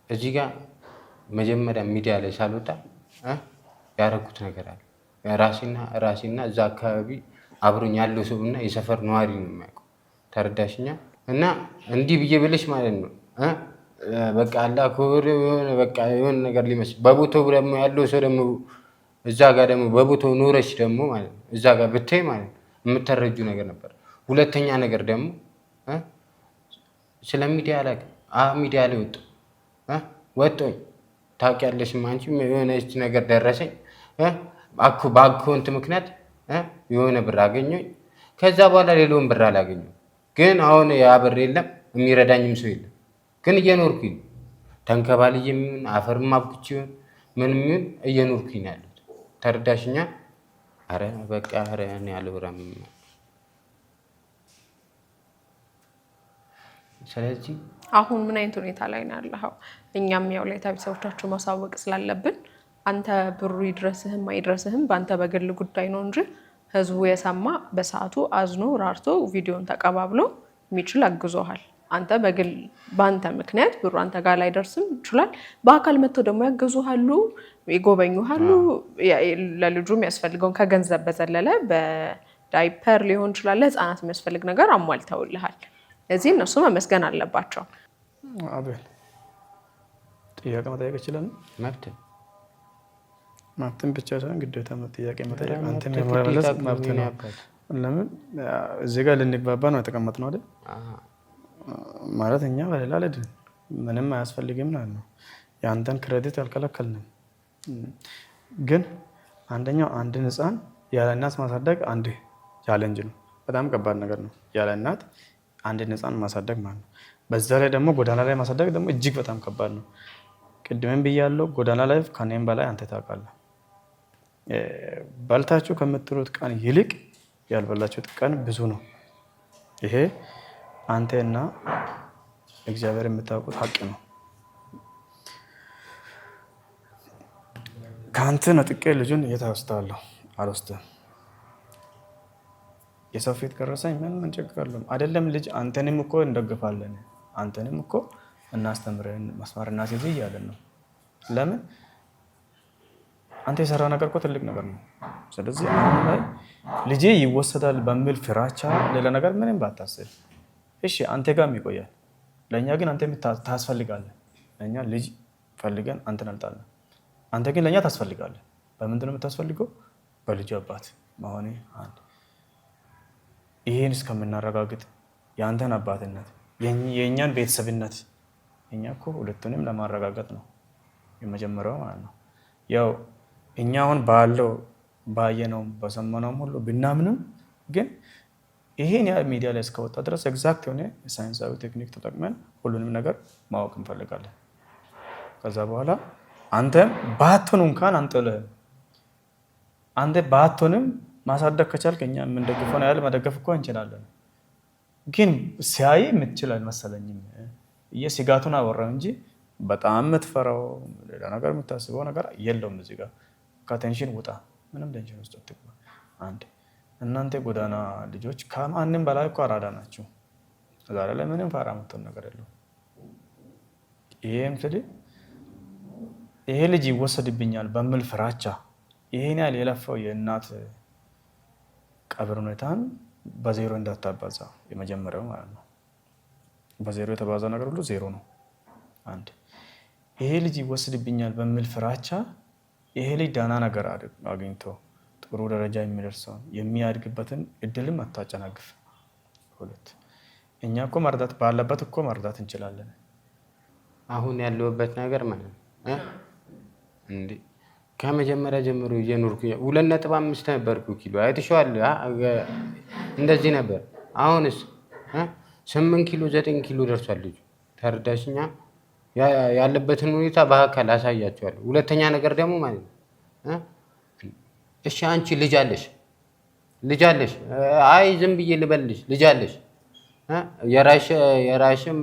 A: እዚህ ጋር መጀመሪያ ሚዲያ ላይ ሳልወጣ ያደረኩት ነገር አለ። ራሴና እዛ አካባቢ አብሮኝ ያለው ሰው እና የሰፈር ነዋሪ ነው የሚያውቀው። ተረዳሽኛ? እና እንዲህ ብዬ ብለሽ ማለት ነው በቃ አላ ኮር የሆነ ነገር ሊመስል በቦታው ደግሞ ያለው ሰው ደግሞ እዛ ጋር ደግሞ በቦታው ኖረሽ ደግሞ ማለት ነው እዛ ጋር ብታይ ማለት ነው የምትረጁ ነገር ነበር። ሁለተኛ ነገር ደግሞ ስለ ሚዲያ አላውቅም። ሚዲያ ላይ ወጣሁኝ ታውቂያለሽ አንቺ የሆነች ነገር ደረሰኝ በአካውንት ምክንያት የሆነ ብር አገኘሁኝ። ከዛ በኋላ ሌላውን ብር አላገኘሁም። ግን አሁን ያ ብር የለም፣ የሚረዳኝም ሰው የለም። ግን እየኖርኩኝ ተንከባልዬ የሚሆን አፈርም አብኩቼ ይሁን ምንም ይሁን እየኖርኩኝ ያለሁት። ተረዳሽኛ? አረ በቃ አረ እኔ አልወራም። ስለዚህ
B: አሁን ምን አይነት ሁኔታ ላይ ነው ያለኸው? እኛም ያው ለቤተሰቦቻችሁ ማሳወቅ ስላለብን አንተ ብሩ ይድረስህም አይድረስህም በአንተ በግል ጉዳይ ነው እንጂ ህዝቡ የሰማ በሰዓቱ አዝኖ ራርቶ ቪዲዮን ተቀባብሎ የሚችል አግዞሃል። አንተ በግል በአንተ ምክንያት ብሩ አንተ ጋር ላይ ደርስም ይችላል። በአካል መጥተው ደግሞ ያግዙሃሉ፣ ይጎበኙሃሉ። ለልጁ የሚያስፈልገውን ከገንዘብ በዘለለ በዳይፐር ሊሆን ይችላል፣ ለህፃናት የሚያስፈልግ ነገር አሟልተውልሃል። እዚህ እነሱ መመስገን አለባቸው።
C: አቤል ጥያቄ መጠየቅ ይችላል? መብትን ብቻ ሳይሆን ግዴታ ጥያቄ መጠየቅ አንተን የመመለስ መብት ነው። ለምን እዚህ ጋር ልንግባባ ነው የተቀመጥነው አይደል? ማለት እኛ በሌላ አይደል ምንም አያስፈልግም ነው። የአንተን ክሬዲት አልከለከልንም። ግን አንደኛው አንድን ህፃን ያለ እናት ማሳደግ አንድ ቻሌንጅ ነው። በጣም ከባድ ነገር ነው ያለ እናት አንድን ህፃን ማሳደግ ማለት ነው። በዛ ላይ ደግሞ ጎዳና ላይ ማሳደግ ደግሞ እጅግ በጣም ከባድ ነው። ቅድምም ብያለሁ፣ ጎዳና ላይ ከኔም በላይ አንተ ታውቃለህ። በልታችሁ ከምትሉት ቀን ይልቅ ያልበላችሁት ቀን ብዙ ነው። ይሄ አንተና እግዚአብሔር የምታውቁት ሀቅ ነው። ከአንተ ነጥቄ ልጁን የት አወስደዋለሁ? አልወስድም። የሰው ፊት ቀረሰኝ ምን ችግር አለው? አይደለም ልጅ አንተንም እኮ እንደግፋለን፣ አንተንም እኮ እናስተምረን መስመር እናስይዝ እያለን ነው። ለምን አንተ የሰራ ነገር እኮ ትልቅ ነገር ነው። ስለዚህ አሁን ላይ ልጄ ይወሰዳል በሚል ፍራቻ ሌላ ነገር ምንም ባታስብ እሺ፣ አንተ ጋርም ይቆያል። ለእኛ ግን አንተ ታስፈልጋለህ። ለእኛ ልጅ ፈልገን አንተን አልጣለን። አንተ ግን ለእኛ ታስፈልጋለህ። በምንድን ነው የምታስፈልገው? በልጁ አባት መሆኔ አንድ ይሄን እስከምናረጋግጥ የአንተን አባትነት የእኛን ቤተሰብነት እኛ እኮ ሁለቱንም ለማረጋገጥ ነው የመጀመሪያው ማለት ነው። ያው እኛ አሁን ባለው ባየነውም በሰማነውም ሁሉ ብናምንም ግን ይሄን ያ ሚዲያ ላይ እስከወጣ ድረስ ኤግዛክት የሆነ የሳይንሳዊ ቴክኒክ ተጠቅመን ሁሉንም ነገር ማወቅ እንፈልጋለን። ከዛ በኋላ አንተም ባትሆን እንኳን አንጥልህም። አንተ ባትሆንም ማሳደግ ከቻልክ እኛ የምንደግፈው ያህል መደገፍ እኮ እንችላለን። ግን ሲያይ የምትችል አልመሰለኝም። ስጋቱን አወራው እንጂ በጣም የምትፈራው ሌላ ነገር የምታስበው ነገር የለውም። እዚህ ጋር ከቴንሽን ውጣ፣ ምንም ቴንሽን ውስጥ አትግባ። አንድ እናንተ ጎዳና ልጆች ከማንም በላይ እኮ አራዳ ናቸው። ዛሬ ላይ ምንም ፋራ የምትሆን ነገር የለውም። ይሄም ስል ይሄ ልጅ ይወሰድብኛል በሚል ፍራቻ ይሄን ያህል የለፋው የእናት ቀብር ሁኔታን በዜሮ እንዳታባዛ። የመጀመሪያው ማለት ነው። በዜሮ የተባዛ ነገር ሁሉ ዜሮ ነው። አንድ ይሄ ልጅ ይወስድብኛል በሚል ፍራቻ ይሄ ልጅ ዳና ነገር አግኝቶ ጥሩ ደረጃ የሚደርሰውን የሚያድግበትን እድልም አታጨናግፍ። ሁለት እኛ እኮ መርዳት ባለበት እኮ መርዳት እንችላለን።
A: አሁን ያለውበት ነገር ማለት ነው እንዴ ከመጀመሪያ ጀምሮ እየኖርኩ 2.5 ነበርኩ ኪሎ አይተሽዋል። እንደዚህ ነበር። አሁንስ 8 ኪሎ 9 ኪሎ ደርሷል ልጁ። ተረዳሽኛ? ያለበትን ሁኔታ በአካል አሳያቸዋለሁ። ሁለተኛ ነገር ደግሞ ማለት ነው እሺ አንቺ ልጅ አለሽ? አይ ዝም ብዬ ልበልሽ ልጅ አለሽ? የራሽም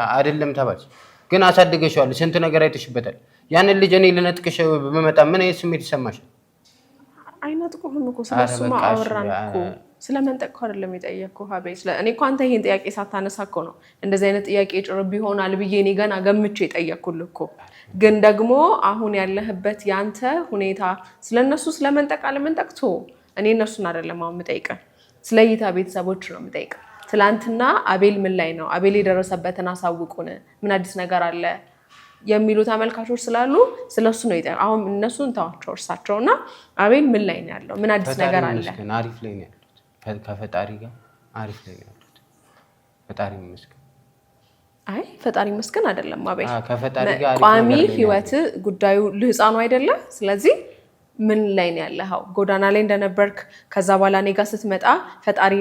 A: አይደለም ተባልሽ፣ ግን አሳድገሽዋል። ስንት ነገር አይተሽበታል። ያንን ልጅ እኔ ልነጥቅሽ በመጣ ምን አይነት ስሜት ይሰማሻል?
B: አይነጥቁህም እኮ ስለሱማ አወራን እኮ ስለመንጠቅ እኮ አይደለም የጠየቅኩህ ሀቤል። እኔ እኮ አንተ ይሄን ጥያቄ ሳታነሳ እኮ ነው እንደዚህ አይነት ጥያቄ ጭርብ ይሆናል ብዬ እኔ ገና ገምቼ የጠየቅኩልህ እኮ። ግን ደግሞ አሁን ያለህበት ያንተ ሁኔታ ስለነሱ ስለመንጠቅ አለመንጠቅ እኔ እነሱን አይደለም አሁን የምጠይቀህ፣ ስለ እይታ ቤተሰቦች ነው የምጠይቀህ። ትላንትና አቤል ምን ላይ ነው? አቤል የደረሰበትን አሳውቁን፣ ምን አዲስ ነገር አለ የሚሉ ተመልካቾች ስላሉ ስለሱ ነው ይጠይቅ። አሁን እነሱን ተዋቸው እርሳቸውና አቤል ምን ላይ ነው ያለው? ምን አዲስ ነገር አለ?
A: አሪፍ ላይ ነው ያሉት፣ ከፈጣሪ ጋር አሪፍ ላይ ነው ያሉት። ፈጣሪ ይመስገን።
B: አይ ፈጣሪ ይመስገን አይደለም አቤል፣
A: ከፈጣሪ ጋር
B: ቋሚ ህይወት ጉዳዩ ለህፃኑ አይደለም። ስለዚህ ምን ላይ ነው ያለኸው? ጎዳና ላይ እንደነበርክ ከዛ በኋላ እኔ ጋር ስትመጣ ፈጣሪ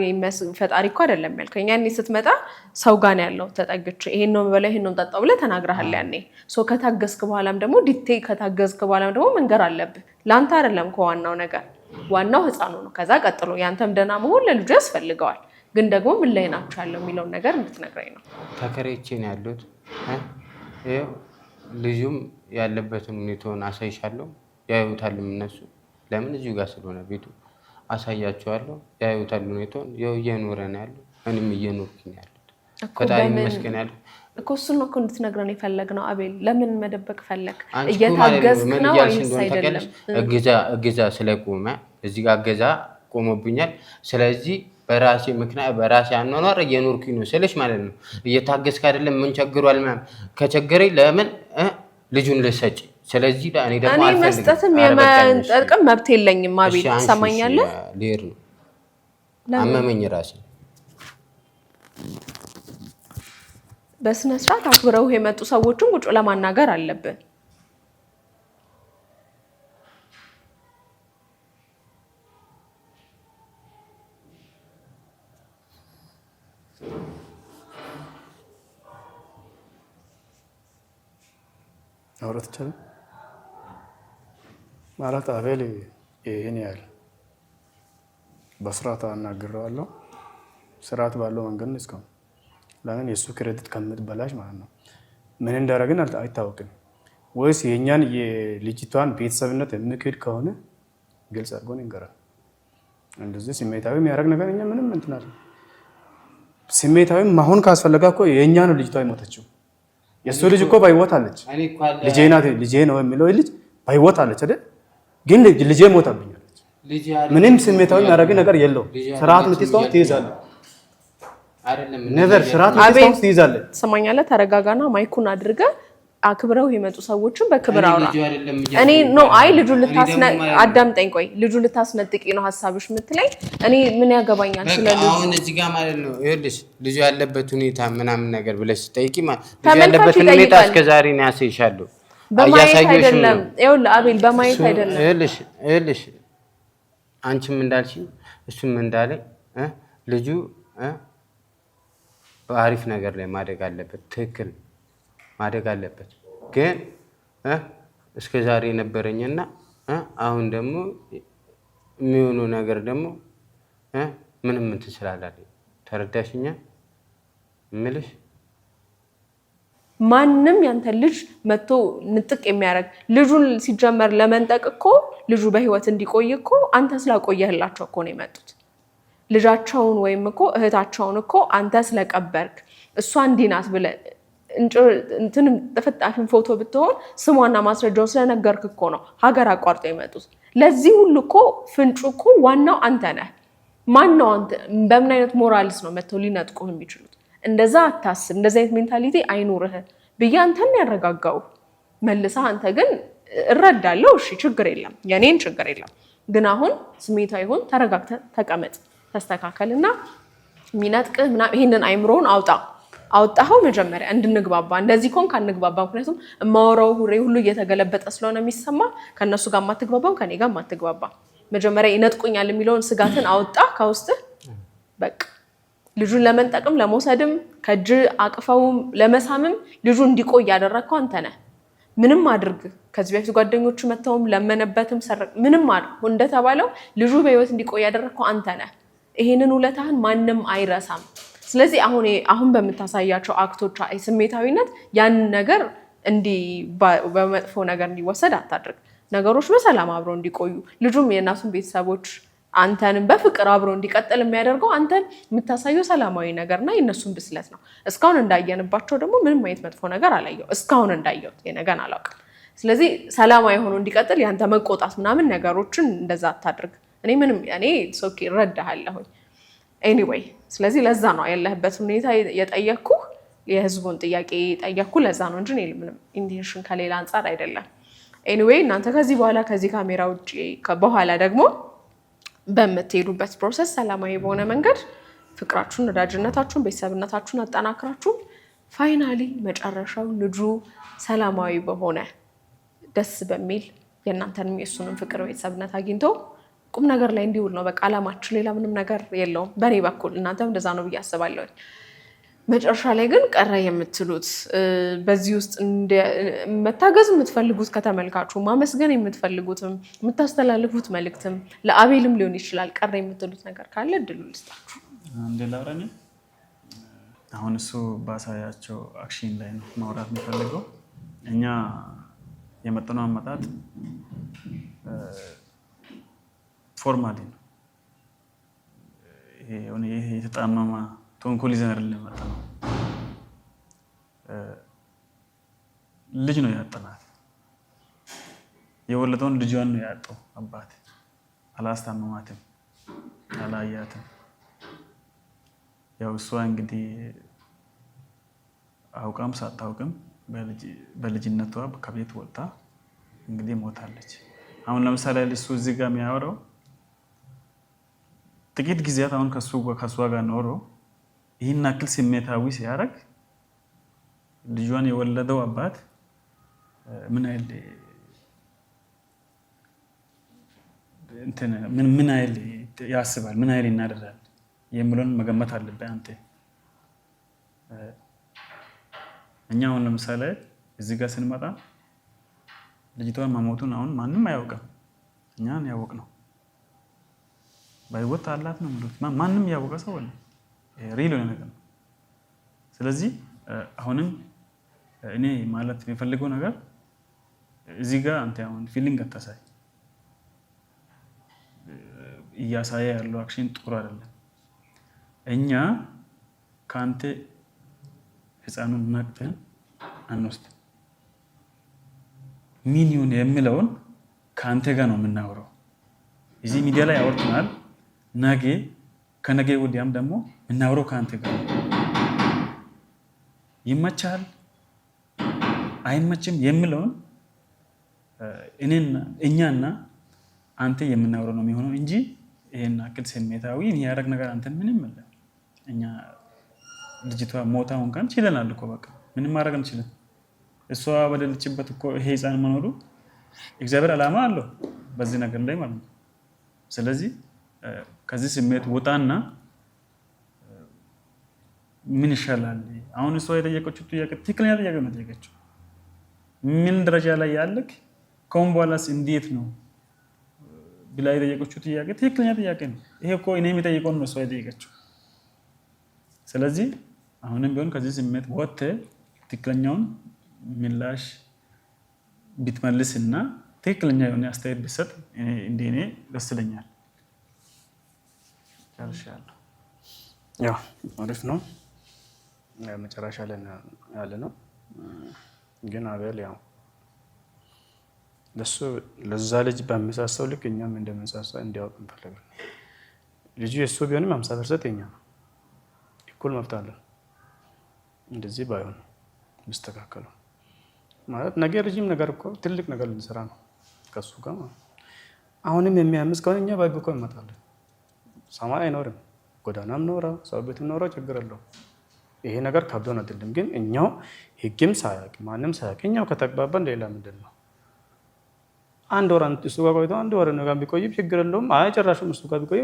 B: እኮ አይደለም ያልከኝ። ያኔ ስትመጣ ሰው ጋር ነው ያለው ተጠግቼ ይሄን ነው በላይ ይሄን ነው ጠጣው ብለህ ተናግረሃል ያኔ። ከታገዝክ በኋላም ደግሞ ዲቴል ከታገዝክ በኋላም ደግሞ መንገር አለብህ። ለአንተ አይደለም ከዋናው ነገር፣ ዋናው ህፃኑ ነው። ከዛ ቀጥሎ ያንተም ደህና መሆን ለልጁ ያስፈልገዋል። ግን ደግሞ ምን ላይ ናቸው ያለው የሚለውን ነገር እንድትነግረኝ ነው።
A: ተከራይቼ ነው ያሉት። ልጁም ያለበትን ሁኔታውን አሳይሻለሁ። ያዩታልም እነሱ ለምን እዚሁ ጋር ስለሆነ ቤቱ አሳያቸዋለሁ። ያዩታል ሁኔታውን። ያው እየኖረ ነው ያለው፣ እኔም እየኖርኩኝ ያለሁት። ፈጣሪ ይመስገን ያለው
B: እኮ እሱን ነው እኮ እንድትነግረን የፈለግነው አቤል። ለምን መደበቅ ፈለግ? እየታገዝክ ነው ወይስ አይደለም?
A: እገዛ ስለቆመ እዚህ ጋር እገዛ ቆሞብኛል። ስለዚህ በራሴ ምክንያት በራሴ አኗኗር እየኖርኩኝ ነው ስልሽ ማለት ነው። እየታገዝክ አይደለም። ምን ቸግሯል? ከቸገረኝ ለምን ልጁን ልሰጪ? ስለዚህ እኔ ደግሞ
B: አልፈልግም። መስጠትም የመንጠቅም መብት የለኝም አቤል። ትሰማኛለህ?
A: ልሄድ ነው። አመመኝ ራሴ።
B: በስነ ስርዓት አክብረው የመጡ ሰዎችን ቁጭ ለማናገር አለብን።
C: አውራት ይቻላል ማለት አቤል ይሄን ያህል በስርዓት አናግረዋለሁ። ስርዓት ባለው መንገድ ነው እስካሁን። ለምን የሱ ክሬዲት ከምትበላሽ ማለት ነው። ምን እንዳደረግን አይታወቅም። ወይስ የኛን የልጅቷን ቤተሰብነት የሚክድ ከሆነ ግልጽ አድርጎ ይንገራል። እንደዚህ ስሜታዊ የሚያደርግ ነገር እኛ ምንም እንትን አለ። ስሜታዊ ማሆን ካስፈለጋ እኮ የኛ ነው ልጅቷ የሞተችው። የሱ ልጅ እኮ በህይወት አለች። ልጄ ነው የሚለው ልጅ በህይወት አለች አይደል? ግን ልጄ ሞታብኛለች። ምንም ስሜታዊ የሚያደርግ ነገር የለው። ስርዓት የምትይዘው ትይዛለህ። ነበር ስርዓት የምትይዘው ትይዛለህ።
B: ትሰማኛለህ? ተረጋጋና ማይኩን አድርገህ አክብረው የመጡ ሰዎችን በክብር አውራ። እኔ ነው አይ ልጁን አዳምጠኝ። ቆይ ልጁን ልታስነጥቂ ነው ሀሳብሽ የምትለኝ? እኔ ምን ያገባኛል ስለ ልጁ?
A: አሁን እዚህ ጋር ማለት ነው ይኸውልሽ፣ ልጁ ያለበት ሁኔታ ምናምን ነገር ብለሽ ስጠይቂ ልጁ ያለበት ሁኔታ እስከዛሬ ነው ያሳይሻለሁ።
B: በማየት አይደለም። ይኸውልህ አቤል፣ በማየት አይደለም።
A: ይኸውልሽ አንቺም እንዳልሽ እሱም እንዳለኝ ልጁ በአሪፍ ነገር ላይ ማደግ አለበት። ትክክል ማደግ አለበት። ግን እስከ ዛሬ የነበረኝና አሁን ደግሞ የሚሆነው ነገር ደግሞ ምንም እንትን ስላላለኝ ተረዳሽኛ? እምልሽ
B: ማንም ያንተ ልጅ መጥቶ ንጥቅ የሚያደርግ ልጁን ሲጀመር ለመንጠቅ እኮ ልጁ በህይወት እንዲቆይ እኮ አንተ ስላቆየህላቸው እኮ ነው የመጡት። ልጃቸውን ወይም እኮ እህታቸውን እኮ አንተ ስለቀበርክ እሷ እንዲህ ናት ብለህ እንትንም ተፈጣፊን ፎቶ ብትሆን ስሟና ማስረጃውን ስለነገርክ እኮ ነው ሀገር አቋርጦ የመጡት። ለዚህ ሁሉ እኮ ፍንጩ እኮ ዋናው አንተ ነህ። ማነው አንተ? በምን አይነት ሞራልስ ነው መጥተው ሊነጥቁህ የሚችሉት? እንደዛ አታስብ። እንደዛ አይነት ሜንታሊቲ አይኑርህ ብዬ አንተን ያረጋጋው መልሰህ። አንተ ግን እረዳለሁ፣ እሺ ችግር የለም፣ የኔን ችግር የለም። ግን አሁን ስሜታዊ ሆን፣ ተረጋግተህ ተቀመጥ፣ ተስተካከልና ሚነጥቅህ ምናምን ይሄንን አይምሮውን አውጣኸው መጀመሪያ እንድንግባባ። እንደዚህ ኮን ካንግባባ፣ ምክንያቱም እማወራው ሁሉ እየተገለበጠ ስለሆነ የሚሰማ ከነሱ ጋር ማትግባባም ከኔ ጋር ማትግባባ። መጀመሪያ ይነጥቁኛል የሚለውን ስጋትን አውጣ ከውስጥህ። በቃ ልጁን ለመንጠቅም ለመውሰድም ከእጅ አቅፈውም ለመሳምም ልጁ እንዲቆይ ያደረግከው አንተ ነህ። ምንም አድርግ። ከዚህ በፊት ጓደኞቹ መተውም ለመነበትም ሰረቅ ምንም አድርግ እንደተባለው ልጁ በህይወት እንዲቆይ ያደረግከው አንተ ነህ። ይሄንን ውለታህን ማንም አይረሳም። ስለዚህ አሁን በምታሳያቸው አክቶች ስሜታዊነት ያን ነገር በመጥፎ ነገር እንዲወሰድ አታድርግ። ነገሮች በሰላም አብረው እንዲቆዩ ልጁም የእናቱን ቤተሰቦች አንተንም በፍቅር አብሮ እንዲቀጥል የሚያደርገው አንተን የምታሳየው ሰላማዊ ነገርና የእነሱን ብስለት ነው። እስካሁን እንዳየንባቸው ደግሞ ምንም አይነት መጥፎ ነገር አላየው። እስካሁን እንዳየሁት የነገን አላውቅም። ስለዚህ ሰላማዊ ሆኖ እንዲቀጥል ያንተ መቆጣት ምናምን ነገሮችን እንደዛ አታድርግ። እኔ ሶኪ እረዳሃለሁኝ። ኤኒዌይ ስለዚህ ለዛ ነው ያለህበት ሁኔታ የጠየቅኩ የህዝቡን ጥያቄ ጠየቅኩ ለዛ ነው እንጂ ምንም ኢንቴንሽን ከሌላ አንጻር አይደለም። ኤኒዌይ እናንተ ከዚህ በኋላ ከዚህ ካሜራ ውጪ በኋላ ደግሞ በምትሄዱበት ፕሮሰስ ሰላማዊ በሆነ መንገድ ፍቅራችሁን፣ ወዳጅነታችሁን፣ ቤተሰብነታችሁን አጠናክራችሁ ፋይናሊ መጨረሻው ልጁ ሰላማዊ በሆነ ደስ በሚል የእናንተንም የእሱንም ፍቅር ቤተሰብነት አግኝቶ ቁም ነገር ላይ እንዲውል ነው በቃ አላማችን። ሌላ ምንም ነገር የለውም በእኔ በኩል። እናንተም እንደዛ ነው ብዬ አስባለሁ። መጨረሻ ላይ ግን ቀረ የምትሉት በዚህ ውስጥ መታገዝ የምትፈልጉት ከተመልካቹ ማመስገን የምትፈልጉትም የምታስተላልፉት መልእክትም ለአቤልም ሊሆን ይችላል ቀረ የምትሉት ነገር ካለ እድሉ ልስጣችሁ።
C: እንደላውራኝ አሁን እሱ ባሳያቸው አክሽን ላይ ነው ማውራት የሚፈልገው። እኛ የመጠነው አመጣጥ ፎርማሊ ነው። ይሄ የተጣመመ ተንኮል ይዘን አይደለም የመጣነው። ልጅ ነው ያጠናት። የወለደውን ልጇን ነው ያጣው አባት። አላስታመማትም፣ አላያትም። ያው እሷ እንግዲህ አውቃም ሳታውቅም በልጅነቷ ከቤት ወጣ እንግዲህ ሞታለች። አሁን ለምሳሌ እሱ እዚህ ጋር የሚያወራው ጥቂት ጊዜያት አሁን ከሷ ጋር ኖሮ ይህን አክል ስሜታዊ ሲያደርግ ልጇን የወለደው አባት ምን አይል ያስባል፣ ምን አይል ይናደዳል የሚለውን መገመት አለብህ አንተ። እኛ አሁን ለምሳሌ እዚህ ጋር ስንመጣ ልጅቷን መሞቱን አሁን ማንም አያውቅም፣ እኛን ያወቅ ነው። በህይወት አላት ነው የሚሉት ማንም ያወቀ ሰው አለ። ሪል ነው ነገር። ስለዚህ አሁንም እኔ ማለት የሚፈልገው ነገር እዚህ ጋር አንተ አሁን ፊሊንግ አታሳይ። እያሳየ ያለው አክሽን ጥሩ አይደለም። እኛ ከአንተ ህፃኑን ነቅተን አንወስድም። ምን ይሁን የሚለውን ከአንተ ጋር ነው የምናወራው። እዚህ ሚዲያ ላይ አወርተናል። ነገ ከነገ ወዲያም ደግሞ የምናወራው ከአንተ ጋር ነው። ይመቻል አይመችም የሚለውን እኛና አንተ የምናወራው ነው የሚሆነው እንጂ ይሄን አክል ስሜታዊ የሚያደርግ ነገር አንተን ምንም የለም። እኛ ልጅቷ ሞታው እንኳን ችለናል እኮ በቃ ምንም ማድረግ እንችላለን። እሷ በደልችበት እኮ ይሄ ህፃን መኖሩ እግዚአብሔር ዓላማ አለው በዚህ ነገር ላይ ማለት ነው። ስለዚህ ከዚህ ስሜት ወጣና ምን ይሻላል? አሁን እሷ የጠየቀችው ጥያቄ ትክክለኛ ጥያቄ ነው የጠየቀችው። ምን ደረጃ ላይ ያለክ ከአሁን በኋላስ እንዴት ነው ብላ የጠየቀችው ጥያቄ ትክክለኛ ጥያቄ ነው። ይሄ እኮ እኔ የሚጠይቀው ነው እሷ የጠየቀችው። ስለዚህ አሁንም ቢሆን ከዚህ ስሜት ወጥተህ ትክክለኛውን ምላሽ ብትመልስና ትክክለኛ የሆነ አስተያየት ብትሰጥ እንደኔ ደስ ይለኛል። ጨርሻለሁ። ያው አሪፍ ነው። መጨረሻ ላይ ያለ ነው። ግን አቤል ያው ለዛ ልጅ በሚሳሳው ልክ እኛም እንደምንሳሳ እንዲያውቅ እንፈልጋለን። ልጁ የእሱ ቢሆንም 50% የኛ ነው። እኩል መብት አለን። እንደዚህ ባይሆን መስተካከለው ማለት ነገር ረጅም ነገር እኮ ትልቅ ነገር ልንሰራ ነው ከሱ ጋር ማለት። አሁንም የሚያምስ ከሆነ እኛ በህግ እኮ እንመጣለን። ሰማይ አይኖርም፣ ጎዳናም ኖረ ሰው ቤትም ኖረ ችግር የለውም። ይሄ ነገር ከብዶን አይደለም። ግን እኛው ህግም ሳያውቅ ማንም ሳያውቅ እኛው ከተግባባን ሌላ ምንድን ነው? አንድ ወር እሱ ጋር ቆይቶ አንድ ወር ነው ጋር ቢቆይም ችግር የለውም። አይ ጭራሽም እሱ ጋር ቢቆይ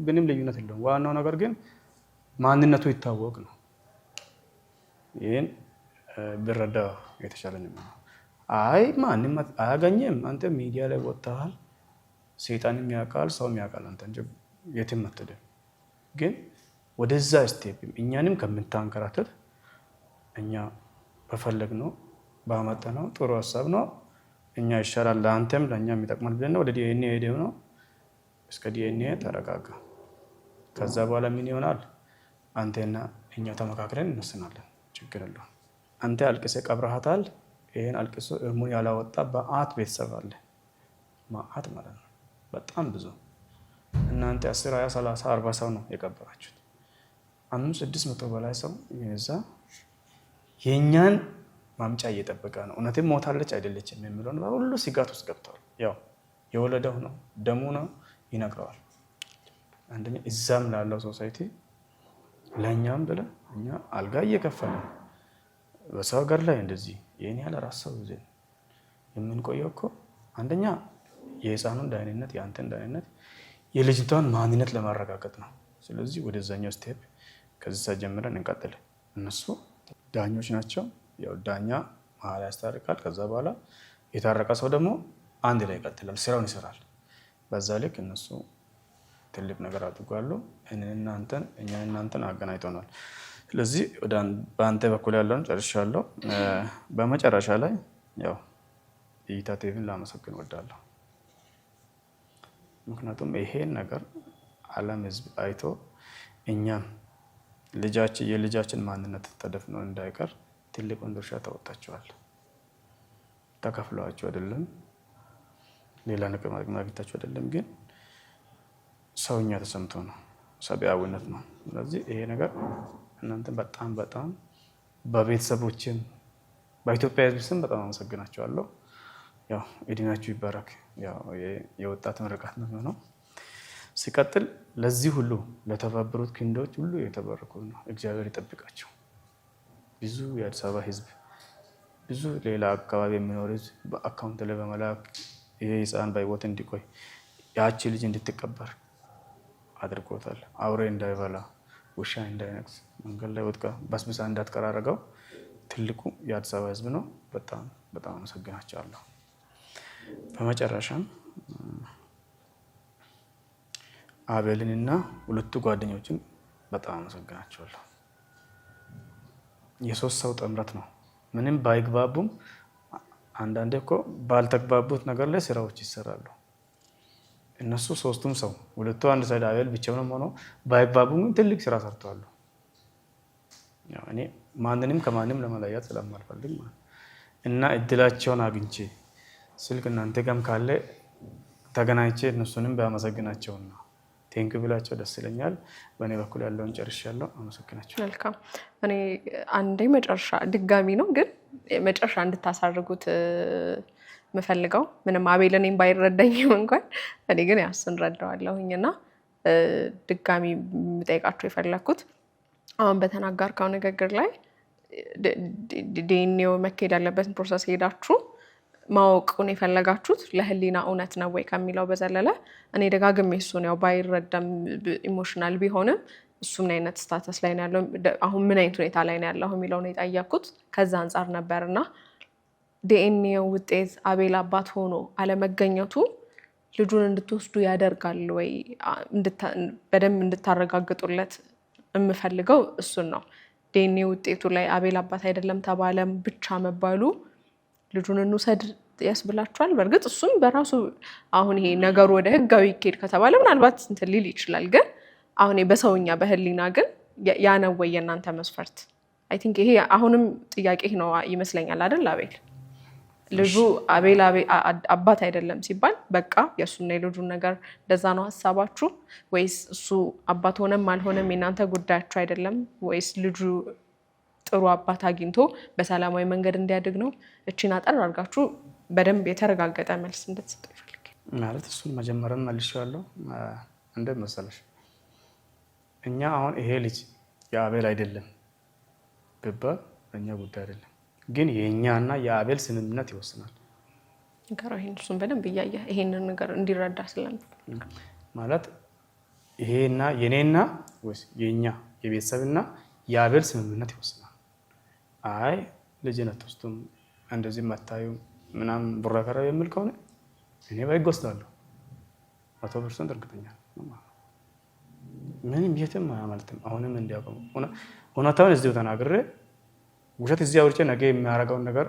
C: ምንም ልዩነት የለውም። ዋናው ነገር ግን ማንነቱ ይታወቅ ነው። ይሄን ብረዳ የተሻለ ነው። አይ ማንም አያገኝም። አንተ ሚዲያ ላይ ወጣሃል፣ ሰይጣንም ያውቃል፣ ሰውም ያውቃል። አንተ እንጂ የትም አትደም። ግን ወደዛ ስቴፕ እኛንም ከምታንከራተት እኛ በፈለግነው ባመጣነው ጥሩ ሀሳብ ነው እኛ ይሻላል ለአንተም ለእኛም ይጠቅማል ብለን ወደ ዲኤንኤ ሄደው ነው እስከ ዲኤንኤ ተረጋጋ። ከዛ በኋላ ምን ይሆናል? አንተና እኛ ተመካክረን እንወስናለን። ችግር የለውም። አንተ አልቅሰ ቀብረሃታል። ይሄን አልቅሶ እርሙን ያላወጣ በአት ቤተሰብ አለ። ማአት ማለት ነው። በጣም ብዙ እናንተ 10፣ 20፣ 30፣ 40 ሰው ነው የቀበራችሁት። 500-600 በላይ ሰው የዛ የኛን ማምጫ እየጠበቀ ነው። እውነትም ሞታለች አይደለችም የሚለውን ሁሉ ስጋት ውስጥ ገብተዋል። ያው የወለደው ነው ደሙ ነው ይነግረዋል። አንደኛ እዛም ላለው ሶሳይቲ ለእኛም ብለን እኛ አልጋ እየከፈለ በሰው ሀገር ላይ እንደዚህ ይህን ያህል ራስ ሰው ይዘን የምንቆየው እኮ አንደኛ የህፃኑን ዳይንነት የአንተን ዳይንነት የልጅቷን ማንነት ለማረጋገጥ ነው። ስለዚህ ወደዛኛው ስቴፕ ከዚህ ሰዓት ጀምረን እንቀጥል። እነሱ ዳኞች ናቸው። ያው ዳኛ መሀል ያስታርቃል። ከዛ በኋላ የታረቀ ሰው ደግሞ አንድ ላይ ይቀጥላል፣ ስራውን ይሰራል። በዛ ልክ እነሱ ትልቅ ነገር አድርጓሉ። እኛ እናንተን አገናኝተናል። ስለዚህ በአንተ በኩል ያለውን ጨርሻለሁ። በመጨረሻ ላይ ያው እይታ ቲቪን ላመሰግን ወዳለሁ። ምክንያቱም ይሄን ነገር ዓለም ህዝብ አይቶ እኛም የልጃችን ማንነት ተደፍኖ እንዳይቀር ትልቁን ድርሻ ተወጣቸዋል። ተከፍሏቸው አይደለም፣ ሌላ ነገር ማግኘታቸው አይደለም፣ ግን ሰውኛ ተሰምቶ ነው፣ ሰብአዊነት ነው። ስለዚህ ይሄ ነገር እናንተ በጣም በቤተሰቦችም በኢትዮጵያ ህዝብ ስም በጣም አመሰግናቸዋለሁ። ያው እድሜያችሁ ይባረክ። ያው የወጣት ምርቃት ነው። ሲቀጥል ለዚህ ሁሉ ለተባበሩት ክንዶች ሁሉ የተባረኩ ነው። እግዚአብሔር ይጠብቃቸው። ብዙ የአዲስ አበባ ህዝብ ብዙ ሌላ አካባቢ የሚኖር ህዝብ በአካውንት ላይ በመላክ ይሄ ህፃን በህይወት እንዲቆይ ያቺ ልጅ እንድትቀበር አድርጎታል። አውሬ እንዳይበላ ውሻ እንዳይነክስ መንገድ ላይ ወጥቃ በስብሳ እንዳትቀር አደረገው። ትልቁ የአዲስ አበባ ህዝብ ነው። በጣም አመሰግናቸዋለሁ። በመጨረሻም አቤልንና ሁለቱ ጓደኞችን በጣም አመሰግናቸዋለሁ። የሶስት ሰው ጥምረት ነው። ምንም ባይግባቡም አንዳንዴ እኮ ባልተግባቡት ነገር ላይ ስራዎች ይሰራሉ። እነሱ ሶስቱም ሰው ሁለቱ አንድ ሳይድ አቤል ብቻውንም ሆኖ ባይግባቡም ትልቅ ስራ ሰርተዋል። ያው እኔ ማንንም ከማንም ለመለያት ስለማልፈልግ ማለት እና እድላቸውን አግኝቼ ስልክ እናንተ ጋርም ካለ ተገናኝቼ እነሱንም ባመሰግናቸውና ቴንክ ብላቸው ደስ ይለኛል። በእኔ በኩል ያለውን ጨርሻለሁ። አመሰግናቸው።
B: መልካም። እኔ አንዴ መጨረሻ ድጋሚ ነው ግን መጨረሻ እንድታሳርጉት የምፈልገው ምንም አቤል እኔም ባይረዳኝም እንኳን እኔ ግን ያስን ረዳዋለሁኝ እና ድጋሚ የምጠይቃቸው የፈለኩት አሁን በተናገርከው ንግግር ላይ ዲኤንኤው መካሄድ ያለበትን ፕሮሰስ ሄዳችሁ ማወቁን የፈለጋችሁት ለህሊና እውነት ነው ወይ ከሚለው በዘለለ እኔ ደጋግሜ እሱን ያው ባይረዳም ኢሞሽናል ቢሆንም እሱ ምን አይነት ስታተስ ላይ ነው ያለው፣ አሁን ምን አይነት ሁኔታ ላይ ነው ያለው የሚለው ነው የጠየኩት። ከዛ አንጻር ነበርና ዲኤንኤው ውጤት አቤል አባት ሆኖ አለመገኘቱ ልጁን እንድትወስዱ ያደርጋል ወይ? በደንብ እንድታረጋግጡለት የምፈልገው እሱን ነው። ዲኤንኤ ውጤቱ ላይ አቤል አባት አይደለም ተባለም ብቻ መባሉ ልጁን እንውሰድ ያስብላችኋል? በእርግጥ እሱም በራሱ አሁን ይሄ ነገሩ ወደ ህጋዊ ይኬድ ከተባለ ምናልባት እንትን ሊል ይችላል። ግን አሁን በሰውኛ በህሊና ግን ያ ነው ወይ የእናንተ መስፈርት? አይ ቲንክ ይሄ አሁንም ጥያቄ ነው ይመስለኛል አይደል? አቤል ልጁ አቤል አባት አይደለም ሲባል በቃ የእሱና የልጁን ነገር እንደዛ ነው ሀሳባችሁ? ወይስ እሱ አባት ሆነም አልሆነም የእናንተ ጉዳያችሁ አይደለም? ወይስ ልጁ ጥሩ አባት አግኝቶ በሰላማዊ መንገድ እንዲያድግ ነው? እቺን አጠር አድርጋችሁ በደንብ የተረጋገጠ መልስ እንድትሰጡ ይፈልግ
C: ማለት እሱን መጀመሪያ መልሼዋለሁ። እንዴት መሰለሽ እኛ አሁን ይሄ ልጅ የአቤል አይደለም ቢባል በእኛ ጉዳይ አይደለም፣ ግን የእኛና የአቤል ስምምነት ይወስናል።
B: ይሄን እሱን በደንብ እያየ ይሄንን ነገር እንዲረዳ ስለምፈልግ
C: ማለት ይሄና የኔና ወይስ የኛ የቤተሰብና የአቤል ስምምነት ይወስናል። አይ ልጅነት ውስጥም እንደዚህ መታዩ ምናምን ቡራከራ የሚል ከሆነ እኔ በህግ ወስዳለሁ። 100% እርግጠኛ ነኝ። ምንም የትም አያመልጥም። አሁንም እንዲያውቀው እውነታውን እዚሁ ተናግሬ ውሸት እዚህ አውርቼ ነገ የሚያደርገውን ነገር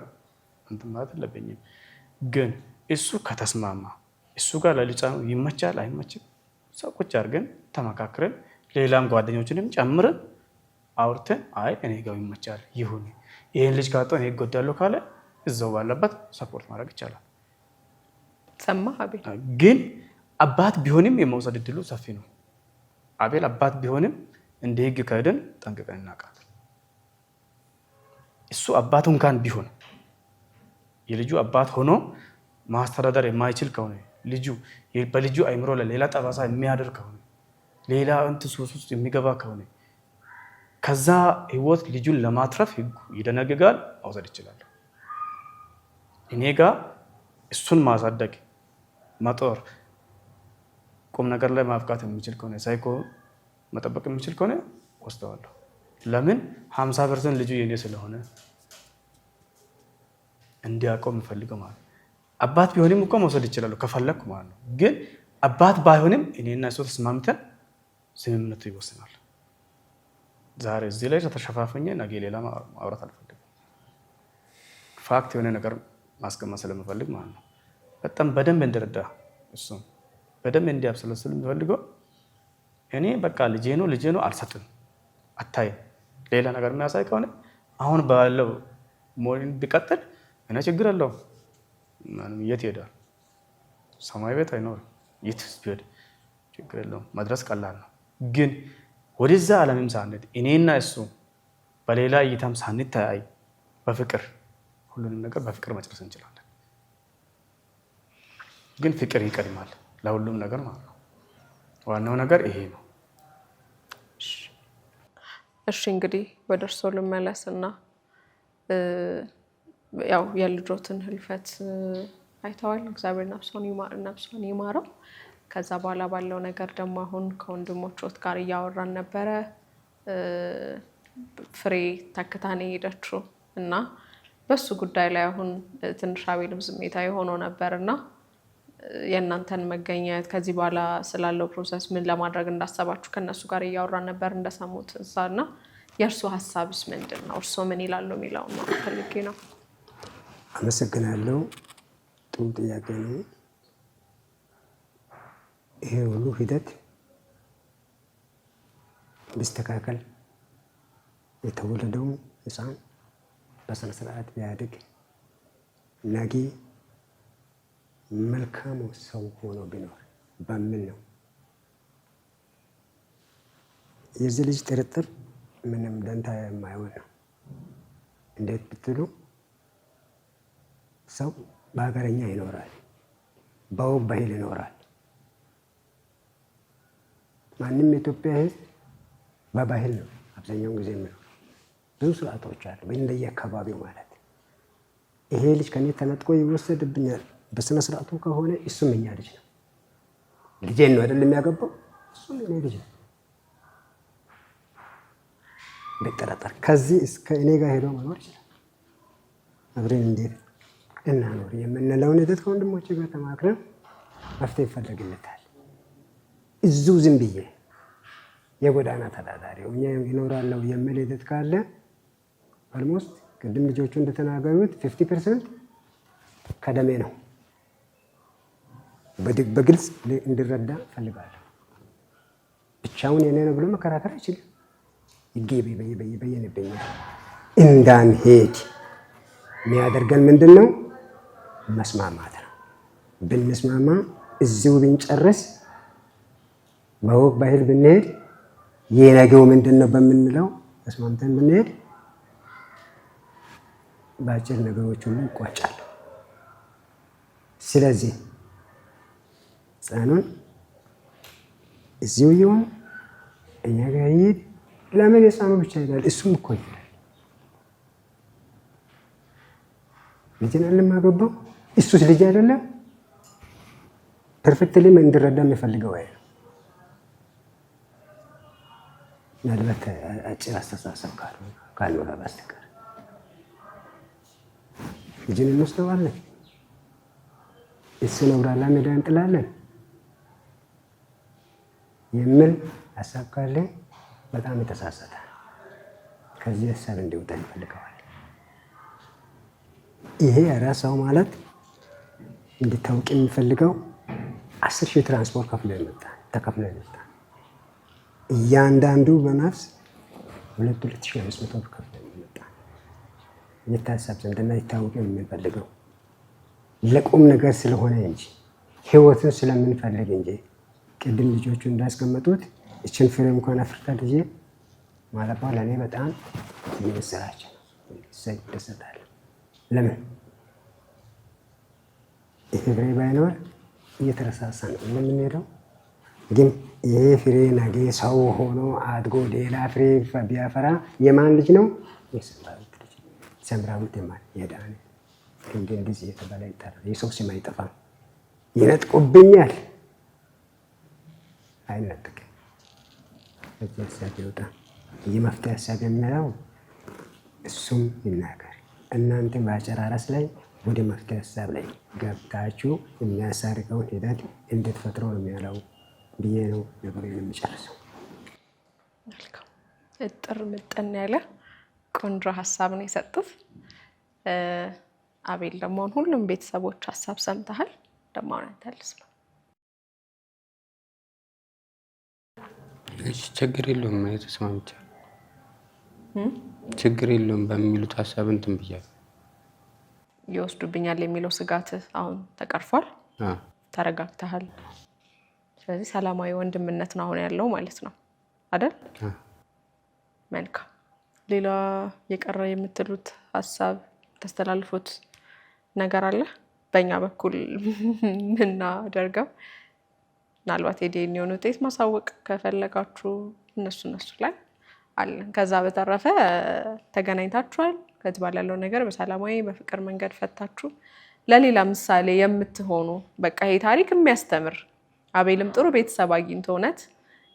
C: እንትን ማለት የለብኝም። ግን እሱ ከተስማማ እሱ ጋር ለልጫኑ ይመቻል አይመችም ሰው ቁጭ አድርገን ተመካክረን ሌላም ጓደኞችንም ጨምረን አውርተን አይ እኔ ጋር ይመቻል ይሁን ይሄን ልጅ ካጣው እኔ እጎዳለሁ ካለ እዛው ባለበት ሰፖርት ማድረግ ይቻላል።
B: ሰማ አቤል
C: ግን አባት ቢሆንም የመውሰድ እድሉ ሰፊ ነው። አቤል አባት ቢሆንም እንደ ህግ ከሄደን ጠንቅቀን እናውቃለን። እሱ አባት እንኳን ቢሆን የልጁ አባት ሆኖ ማስተዳደር የማይችል ከሆነ ልጁ በልጁ አይምሮ ለሌላ ጠባሳ የሚያደርግ ከሆነ ሌላ ሱስ ውስጥ የሚገባ ከሆነ ከዛ ህይወት ልጁን ለማትረፍ ህጉ ይደነግጋል። መውሰድ ይችላል። እኔ ጋር እሱን ማሳደግ መጦር ቁም ነገር ላይ ማብቃት የሚችል ከሆነ ሳይኮ መጠበቅ የሚችል ከሆነ ወስደዋለሁ። ለምን 50% ልጁ የኔ ስለሆነ እንዲያውቀው የምፈልገው ማለት አባት ቢሆንም እኮ መውሰድ ይችላል ከፈለኩ ማለት ነው። ግን አባት ባይሆንም እኔና እሱ ተስማምተን ስምምነቱ ይወስናል። ዛሬ እዚህ ላይ ተሸፋፈኘ ነገ ሌላ ማውራት አልፈልግም። ፋክት የሆነ ነገር ማስቀመጥ ስለምፈልግ ማለት ነው። በጣም በደንብ እንድረዳ እሱም በደንብ እንዲያብሰለስል የምፈልገው እኔ በቃ ልጄ ነው አልሰጥም አታይም ሌላ ነገር የሚያሳይ ከሆነ አሁን ባለው ሞሪን ቢቀጥል እኔ ችግር የለውም። ማንም የት ይሄዳል? ሰማይ ቤት አይኖርም። የት ይሄድ? ችግር የለውም። መድረስ ቀላል ነው። ግን ወደዛ ዓለምም ሳንሄድ እኔና እሱ በሌላ እይታም ሳንተያይ በፍቅር ሁሉንም ነገር በፍቅር መጨረስ እንችላለን። ግን ፍቅር ይቀድማል ለሁሉም ነገር ማለት ነው። ዋናው ነገር ይሄ ነው።
B: እሺ እንግዲህ ወደ እርስዎ ልመለስና ያው የልጆትን ህልፈት አይተዋል። እግዚአብሔር ነፍሱን ይማረው። ከዛ በኋላ ባለው ነገር ደግሞ አሁን ከወንድሞቹት ጋር እያወራን ነበረ። ፍሬ ተክታኔ ሄደችው እና በሱ ጉዳይ ላይ አሁን ትንሽ አቤልም ስሜታዊ ሆኖ ነበርና የእናንተን መገኘት ከዚህ በኋላ ስላለው ፕሮሰስ ምን ለማድረግ እንዳሰባችሁ ከነሱ ጋር እያወራን ነበር እንደሰሙት እዛና የእርሱ ሀሳብስ ምንድን ነው? እርሱ ምን ይላሉ የሚለውን ነው ፈልጌ ነው።
E: አመሰግናለሁ። ጥሩ ጥያቄ ነው። ይሄ ሁሉ ሂደት ቢስተካከል የተወለደው ህፃን በስነ ስርዓት ቢያድግ ነገ መልካም ሰው ሆኖ ቢኖር በሚል ነው። የዚህ ልጅ ጥርጥር ምንም ደንታ የማይሆን ነው። እንዴት ብትሉ ሰው በሀገረኛ ይኖራል፣ በወግ ባህል ይኖራል። ማንም የኢትዮጵያ ህዝብ በባህል ነው አብዛኛውን ጊዜ የሚኖር። ብዙ ስርዓቶች አሉ እንደየአካባቢው ማለት። ይሄ ልጅ ከኔ ተነጥቆ ይወሰድብኛል በስነ ስርዓቱ ከሆነ እሱም የኛ ልጅ ነው። ልጄን ነው አይደል የሚያገባው፣ እሱም የኔ ልጅ ነው። በጠራጠር ከዚህ እስከ እኔ ጋር ሄዶ መኖር ይችላል። አብረን እንዴት እናኖር የምንለውን ሂደት ከወንድሞቼ ጋር ተማክረን መፍትሄ ይፈለግለታል። እዚሁ ዝም ብዬ የጎዳና ተዳዳሪ ሆኜ ይኖራለሁ የሚል ሂደት ካለ ኦልሞስት ቅድም ልጆቹ እንደተናገሩት 50% ከደሜ ነው። በግልጽ እንዲረዳ ፈልጋለሁ። ብቻውን የኔ ነው ብሎ መከራከር አይችልም። ይገቢ በየነበኛ እንዳንሄድ የሚያደርገን ምንድን ነው? መስማማት ነው። ብንስማማ እዚሁ ብንጨርስ በወግ ባህል ብንሄድ የነገው ምንድን ነው በምንለው ተስማምተን ብንሄድ በአጭር ነገሮች ሁሉ ይቋጫሉ። ስለዚህ ህፃኑን እዚሁ ይሁን እኛ ጋር ይሄድ። ለምን ህፃኑ ብቻ ይላል? እሱም እኮ ይላል። ልጅን አለማገባው እሱስ ልጅ አይደለም? ፐርፌክትሊ እንድረዳ የሚፈልገው አይ ምናልባት አጭር አስተሳሰብ ካልኖረ በስተቀር ልጅን እንወስደዋለን፣ እሱን አውራላ ሜዳ እንጥላለን የሚል ሀሳብ ካለ በጣም የተሳሳተ። ከዚህ ሀሳብ እንዲወጣ እንፈልገዋለን። ይሄ ራሳው ማለት እንድታውቅ የሚፈልገው 10,000 ትራንስፖርት ከፍሎ ይመጣ ተከፍሎ ይመጣ እያንዳንዱ በነፍስ 2500 ብር ከፍሎ ይመጣ የታሰብ ዘንድና ይታወቅ የምንፈልገው ለቁም ነገር ስለሆነ እንጂ ህይወትን ስለምንፈልግ እንጂ ቅድም ልጆቹ እንዳስቀመጡት እችን ፍሬ እንኳን አፍርታ ልጄ ማለባው ለእኔ በጣም የሚመስላቸው ሰይ ደሰታል። ለምን ይሄ ፍሬ ባይኖር እየተረሳሳ ነው የምንሄደው። ግን ይሄ ፍሬ ነገ ሰው ሆኖ አድጎ ሌላ ፍሬ ቢያፈራ የማን ልጅ ነው? የሰምራዊት ልጅ። ሰምራዊት የማን የዳነ እንደዚህ የተባለ ይጠራል። የሰው ስም አይጠፋም። ይነጥቁብኛል አይነጥቅም። እዚህ ሀሳብ ይወጣ የመፍትሄ ሀሳብ የሚለው እሱም ይናገር። እናንተ በአጨራረስ ላይ ወደ መፍትሄ ሀሳብ ላይ ገብታችሁ የሚያሳርቀውን ሂደት እንድትፈጥሩ ነው የሚያለው ብዬ ነው ነገሩን የሚጨርሰው።
B: መልካም እጥር ምጥን ያለ ቆንጆ ሀሳብ ነው የሰጡት። አቤል ደግሞ ሁሉም ቤተሰቦች ሀሳብ ሰምተሃል። ደግሞ አንተልስ ነው
A: እሺ ችግር የለውም ተስማምቻለሁ። ችግር የለውም በሚሉት ሀሳብ እንትን ብያለሁ።
B: ይወስዱብኛል የሚለው ስጋት አሁን ተቀርፏል። ተረጋግተሃል። ስለዚህ ሰላማዊ ወንድምነት ነው አሁን ያለው ማለት ነው አይደል? መልካም። ሌላ የቀረ የምትሉት ሀሳብ ተስተላልፉት ነገር አለ? በእኛ በኩል ምናደርገው ምናልባት የዲኤንኤውን ውጤት ማሳወቅ ከፈለጋችሁ እነሱ ላይ አለን። ከዛ በተረፈ ተገናኝታችኋል። ከዚህ ባለ ያለው ነገር በሰላማዊ በፍቅር መንገድ ፈታችሁ ለሌላ ምሳሌ የምትሆኑ በቃ ይሄ ታሪክ የሚያስተምር አቤልም ጥሩ ቤተሰብ አግኝቶ እውነት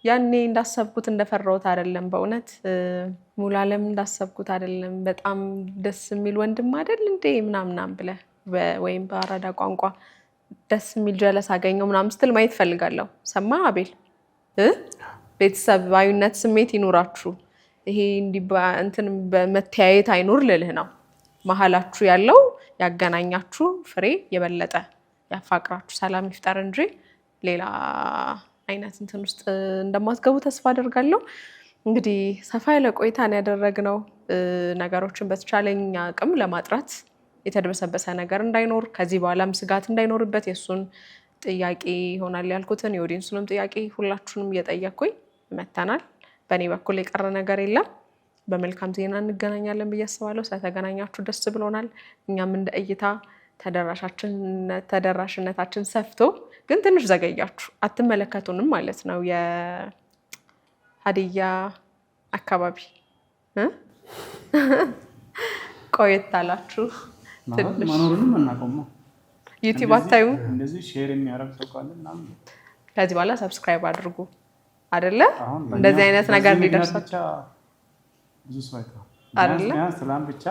B: ያኔ እንዳሰብኩት እንደፈራሁት አይደለም፣ በእውነት ሙሉዓለም እንዳሰብኩት አይደለም፣ በጣም ደስ የሚል ወንድም አይደል እንዴ ምናምናም ብለህ ወይም በአራዳ ቋንቋ ደስ የሚል ጀለስ አገኘው ምናምን ስትል ማየት ፈልጋለሁ። ሰማ አቤል ቤተሰባዊነት ስሜት ይኖራችሁ። ይሄ እንዲህ እንትን በመተያየት አይኖር ልልህ ነው። መሀላችሁ ያለው ያገናኛችሁ ፍሬ የበለጠ ያፋቅራችሁ ሰላም ይፍጠር እንጂ ሌላ አይነት እንትን ውስጥ እንደማትገቡ ተስፋ አደርጋለሁ። እንግዲህ ሰፋ ያለ ቆይታን ያደረግነው ነገሮችን በተቻለኝ አቅም ለማጥራት የተደበሰበሰ ነገር እንዳይኖር ከዚህ በኋላም ስጋት እንዳይኖርበት የእሱን ጥያቄ ይሆናል ያልኩትን የኦዲየንሱንም ጥያቄ ሁላችሁንም እየጠየቅኩኝ መተናል። በእኔ በኩል የቀረ ነገር የለም። በመልካም ዜና እንገናኛለን ብዬ አስባለሁ። ስለተገናኛችሁ ደስ ብሎናል። እኛም እንደ እይታ ተደራሽነታችን ሰፍቶ ግን ትንሽ ዘገያችሁ አትመለከቱንም ማለት ነው። የሀዲያ አካባቢ ቆየት አላችሁ ትንሽ
C: መኖሩንም እናቆም ነው።
B: ዩቲዩብ አታዩ
C: እንደዚህ ሼር የሚያደርግ ሰው ካለ ምናምን
B: ከዚህ በኋላ ሰብስክራይብ አድርጉ አይደለ? እንደዚህ አይነት ነገር ሊደርሳችሁ
C: ብዙ ሰው አይተዋል አይደለ? ሰላም ብቻ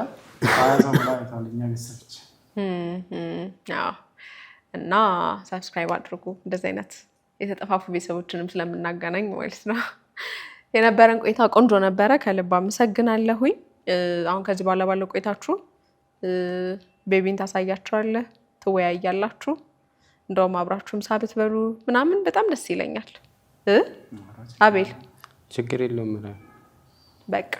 C: አያሰው ላይ አይተዋል እኛ ቤተሰብ ብቻ
B: እና ሰብስክራይብ አድርጉ። እንደዚህ አይነት የተጠፋፉ ቤተሰቦችንም ስለምናገናኝ ማለት ነው። የነበረን ቆይታ ቆንጆ ነበረ። ከልብ አመሰግናለሁኝ። አሁን ከዚህ በኋላ ባለው ቆይታችሁ ቤቢን ታሳያችኋለህ፣ ትወያያላችሁ። እንደውም አብራችሁም ሳብት በሉ ምናምን በጣም ደስ ይለኛል። አቤል
A: ችግር የለውም።
B: በቃ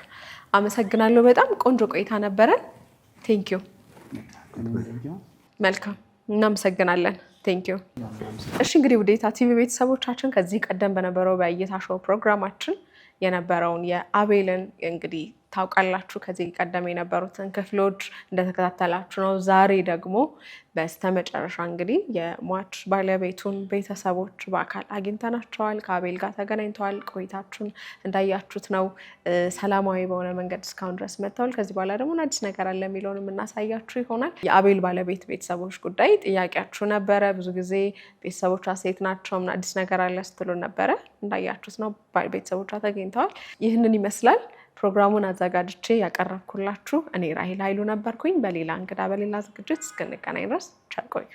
B: አመሰግናለሁ። በጣም ቆንጆ ቆይታ ነበረን። ቴንኪዩ። መልካም እናመሰግናለን። ቴንኪዩ። እሺ እንግዲህ ውዴታ ቲቪ ቤተሰቦቻችን ከዚህ ቀደም በነበረው በእይታ ሾው ፕሮግራማችን የነበረውን የአቤልን እንግዲህ ታውቃላችሁ። ከዚህ ቀደም የነበሩትን ክፍሎች እንደተከታተላችሁ ነው። ዛሬ ደግሞ በስተመጨረሻ እንግዲህ የሟች ባለቤቱን ቤተሰቦች በአካል አግኝተናቸዋል። ከአቤል ጋር ተገናኝተዋል። ቆይታችሁን እንዳያችሁት ነው። ሰላማዊ በሆነ መንገድ እስካሁን ድረስ መጥተዋል። ከዚህ በኋላ ደግሞ አዲስ ነገር አለ የሚለውን የምናሳያችሁ ይሆናል። የአቤል ባለቤት ቤተሰቦች ጉዳይ ጥያቄያችሁ ነበረ። ብዙ ጊዜ ቤተሰቦቿ ሴት ናቸው፣ ምን አዲስ ነገር አለ ስትሉ ነበረ። እንዳያችሁት ነው። ቤተሰቦቿ ተገኝተዋል። ይህንን ይመስላል። ፕሮግራሙን አዘጋጅቼ ያቀረብኩላችሁ እኔ ራሄል ኃይሉ ነበርኩኝ። በሌላ እንግዳ በሌላ ዝግጅት እስክንገናኝ ድረስ ቸር ቆዩ።